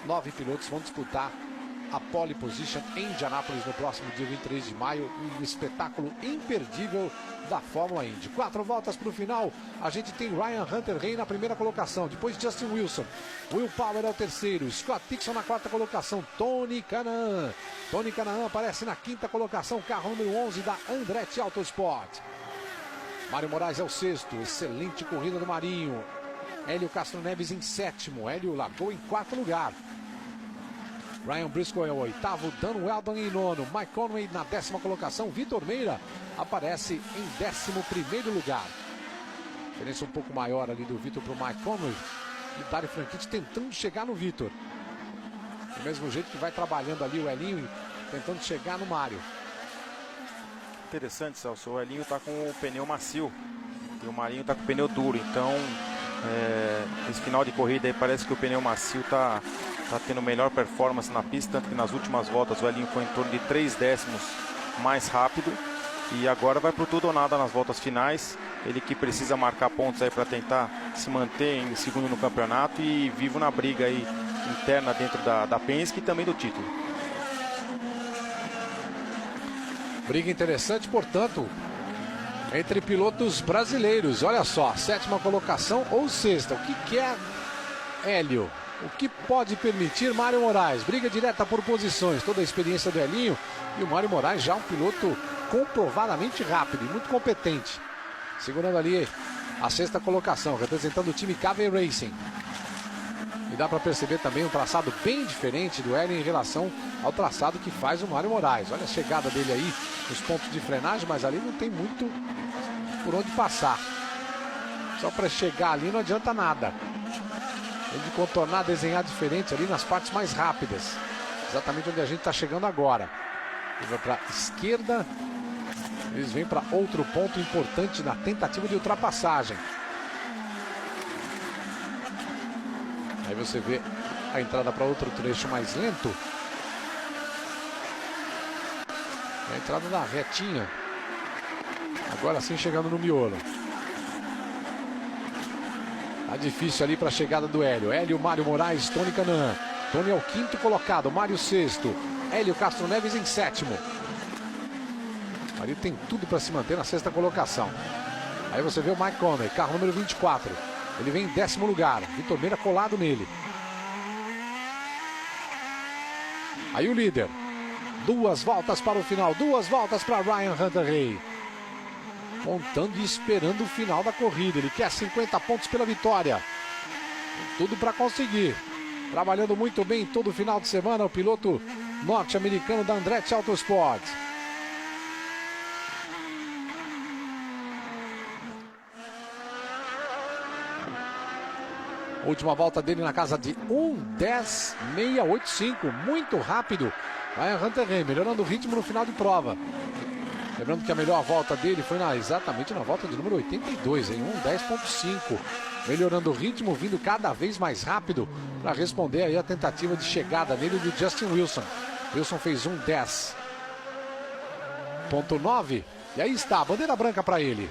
9 pilotos vão disputar a pole position em Indianápolis no próximo dia 23 de maio, um espetáculo imperdível da Fórmula Indy. 4 voltas para o final, a gente tem Ryan Hunter-Reay na primeira colocação, depois Justin Wilson, Will Power é o terceiro, Scott Dixon na 4ª colocação, Tony Kanaan aparece na 5ª colocação, carro número 11 da Andretti Autosport. Mário Moraes é o 6º, excelente corrida do Marinho. Hélio Castro Neves em 7º, Hélio largou em 4º lugar. Ryan Briscoe é o 8º, Dan Weldon em 9º, Mike Conway na 10ª colocação, Vitor Meira aparece em 11º lugar. Diferença um pouco maior ali do Vitor para o Mike Conway, e Dario Franchitti tentando chegar no Vitor. Do mesmo jeito que vai trabalhando ali o Elinho, tentando chegar no Mário. Interessante, Celso, o Elinho está com o pneu macio e o Marinho está com o pneu duro, então esse final de corrida aí parece que o pneu macio está tendo melhor performance na pista, tanto que nas últimas voltas o Elinho foi em torno de 3 décimos mais rápido, e agora vai para o tudo ou nada nas voltas finais. Ele que precisa marcar pontos aí para tentar se manter em segundo no campeonato e vivo na briga aí interna dentro da Penske e também do título. Briga interessante, portanto, entre pilotos brasileiros. Olha só, 7ª colocação ou 6ª. O que quer Hélio? O que pode permitir Mário Moraes? Briga direta por posições. Toda a experiência do Elinho, e o Mário Moraes já um piloto comprovadamente rápido e muito competente. Segurando ali a 6ª colocação, representando o time KV Racing. E dá para perceber também um traçado bem diferente do Hélio em relação ao traçado que faz o Mário Moraes. Olha a chegada dele aí nos pontos de frenagem, mas ali não tem muito por onde passar. Só para chegar ali não adianta nada. Tem de contornar, desenhar diferente ali nas partes mais rápidas. Exatamente onde a gente está chegando agora. Ele vai para a esquerda. Eles vêm para outro ponto importante na tentativa de ultrapassagem. Aí você vê a entrada para outro trecho mais lento. A entrada da retinha. Agora sim chegando no miolo. Tá difícil ali para a chegada do Hélio. Hélio, Mário Moraes, Tony Kanaan. Tony é o 5º colocado, Mário 6º. Hélio Castro Neves em 7º. Mário tem tudo para se manter na 6ª colocação. Aí você vê o Mike Conway, carro número 24. Ele vem em 10º lugar. Vitor Meira colado nele. Aí o líder. 2 voltas para o final. 2 voltas para Ryan Hunter-Reay. Contando e esperando o final da corrida. Ele quer 50 pontos pela vitória. Tem tudo para conseguir. Trabalhando muito bem todo o final de semana o piloto norte-americano da Andretti Autosport. Última volta dele na casa de 1:10.685. Muito rápido. Ryan Hunter-Reay melhorando o ritmo no final de prova. Lembrando que a melhor volta dele foi exatamente na volta de número 82, em 1:10.5. Melhorando o ritmo, vindo cada vez mais rápido para responder aí a tentativa de chegada nele do Justin Wilson. Wilson fez 1:10.9 e aí está, bandeira branca para ele.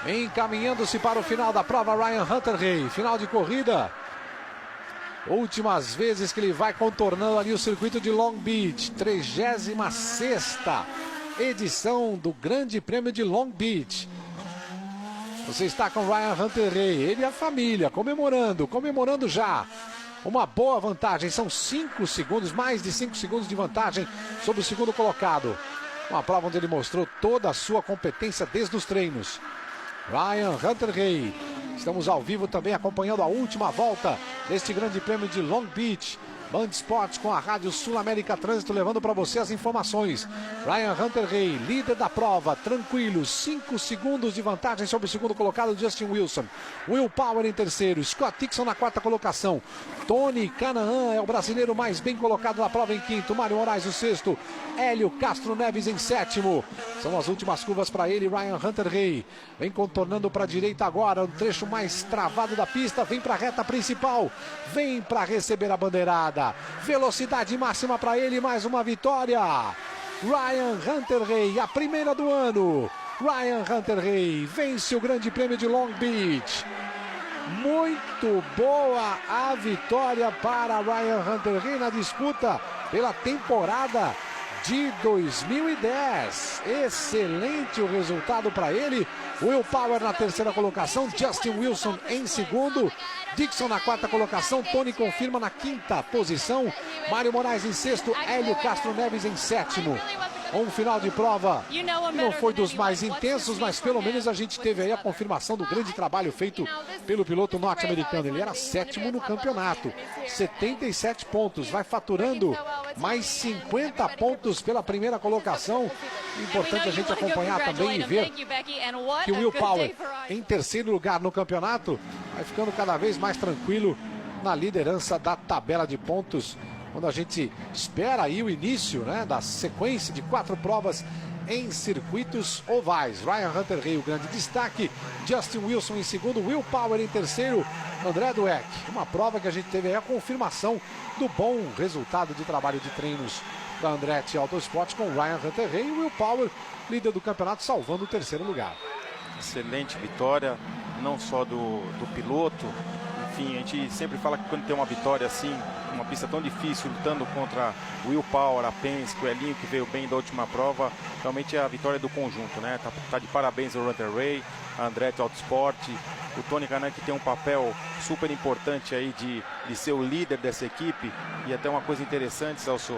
Encaminhando-se para o final da prova, Ryan Hunter-Reay. Final de corrida. Últimas vezes que ele vai contornando ali o circuito de Long Beach. 36ª edição do Grande Prêmio de Long Beach. Você está com Ryan Hunter-Reay, ele e a família, comemorando já. Uma boa vantagem, são 5 segundos, mais de 5 segundos de vantagem sobre o segundo colocado. Uma prova onde ele mostrou toda a sua competência desde os treinos. Ryan Hunter-Reay. Estamos ao vivo também acompanhando a última volta deste Grande Prêmio de Long Beach. Band Esportes com a Rádio Sul América Trânsito levando para você as informações. Ryan Hunter-Reay, líder da prova, tranquilo, 5 segundos de vantagem sobre o segundo colocado, Justin Wilson. Will Power em terceiro, Scott Dixon na 4ª colocação. Tony Canaan é o brasileiro mais bem colocado na prova em 5º. Mário Moraes o 6º. Hélio Castro Neves em 7º. São as últimas curvas para ele, Ryan Hunter-Reay. Vem contornando para a direita agora, o trecho mais travado da pista. Vem para a reta principal. Vem para receber a bandeirada. Velocidade máxima para ele, mais uma vitória. Ryan Hunter-Reay, a primeira do ano. Ryan Hunter-Reay vence o Grande Prêmio de Long Beach. Muito boa a vitória para Ryan Hunter-Reay na disputa pela temporada de 2010. Excelente o resultado para ele. Will Power na 3ª colocação, Justin Wilson em 2º, Dixon na 4ª colocação, Tony confirma na 5ª posição, Mário Moraes em 6º, Hélio Castro Neves em 7º. Um final de prova que não foi dos mais intensos, mas pelo menos a gente teve aí a confirmação do grande trabalho feito pelo piloto norte-americano. Ele era 7º no campeonato, 77 pontos, vai faturando mais 50 pontos pela primeira colocação. Importante a gente acompanhar também e ver que o Will Power em 3º lugar no campeonato vai ficando cada vez mais tranquilo na liderança da tabela de pontos, quando a gente espera aí o início, né, da sequência de 4 provas em circuitos ovais. Ryan Hunter-Reay o grande destaque, Justin Wilson em 2º, Will Power em 3º, André Dweck. Uma prova que a gente teve aí a confirmação do bom resultado de trabalho de treinos da Andretti Autosport com Ryan Hunter-Reay e Will Power, líder do campeonato, salvando o 3º lugar. Excelente vitória, não só do piloto. Enfim, a gente sempre fala que quando tem uma vitória assim, uma pista tão difícil, lutando contra o Will Power, a Penske, o Elinho que veio bem da última prova, realmente é a vitória do conjunto, né? Tá de parabéns ao Hunter-Reay, a Andretti Autosport, o Tony Canaan que tem um papel super importante aí de ser o líder dessa equipe. E até uma coisa interessante, Celso,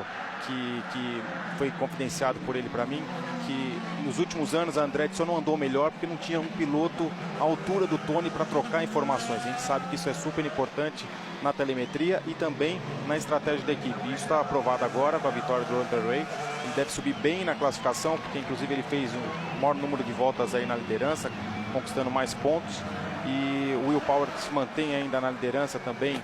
que foi confidenciado por ele para mim, que nos últimos anos a Andretti só não andou melhor porque não tinha um piloto à altura do Tony para trocar informações. A gente sabe que isso é super importante na telemetria e também na estratégia da equipe. Isso está aprovado agora com a vitória do Hunter-Reay. Ele deve subir bem na classificação, porque inclusive ele fez um maior número de voltas aí na liderança, conquistando mais pontos. E o Will Power se mantém ainda na liderança também,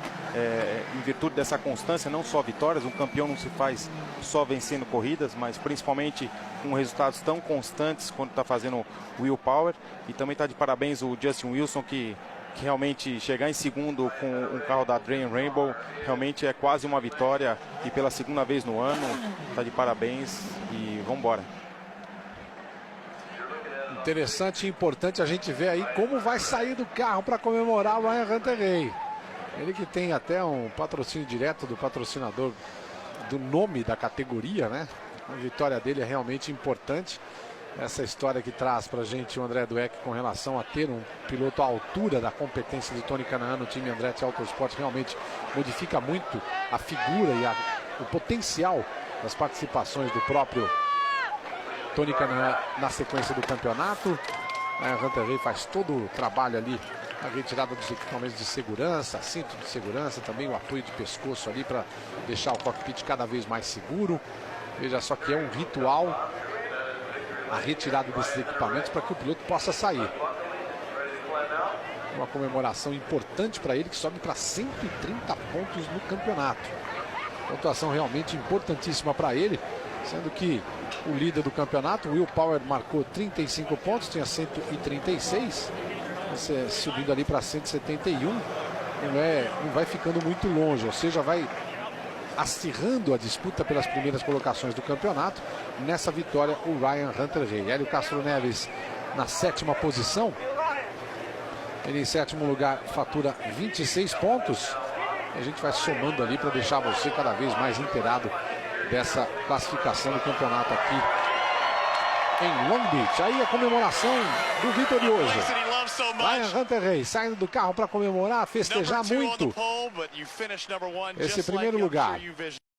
em virtude dessa constância, não só vitórias. Um campeão não se faz só vencendo corridas, mas principalmente com resultados tão constantes quanto está fazendo o Will Power. E também está de parabéns o Justin Wilson, que realmente chegar em 2º com um carro da Dream Rainbow realmente é quase uma vitória, e pela 2ª vez no ano está de parabéns e vamos embora. Interessante e importante a gente ver aí como vai sair do carro para comemorar o Ryan Hunter-Reay. Ele que tem até um patrocínio direto do patrocinador do nome da categoria, né? A vitória dele é realmente importante. essa história que traz pra gente o André Dweck com relação a ter um piloto à altura da competência de Tony Kanaan no time Andretti Autosport realmente modifica muito a figura e o potencial das participações do próprio Tony Kanaan na sequência do campeonato. A Hunter Ray faz todo o trabalho ali, a retirada dos equipamentos de segurança, cinto de segurança, também o apoio de pescoço ali para deixar o cockpit cada vez mais seguro. Veja só que é um ritual a retirada desses equipamentos para que o piloto possa sair. Uma comemoração importante para ele, que sobe para 130 pontos no campeonato. Pontuação realmente importantíssima para ele, sendo que o líder do campeonato, Will Power, marcou 35 pontos, tinha 136, subindo ali para 171, não vai ficando muito longe, ou seja, vai acirrando a disputa pelas primeiras colocações do campeonato. Nessa vitória, o Ryan Hunter Ray. Hélio Castro Neves na 7ª posição. Ele em 7º lugar fatura 26 pontos. E a gente vai somando ali para deixar você cada vez mais inteirado dessa classificação do campeonato aqui em Long Beach. Aí a comemoração do vitorioso. Ryan Hunter Ray saindo do carro para comemorar, festejar muito esse primeiro lugar.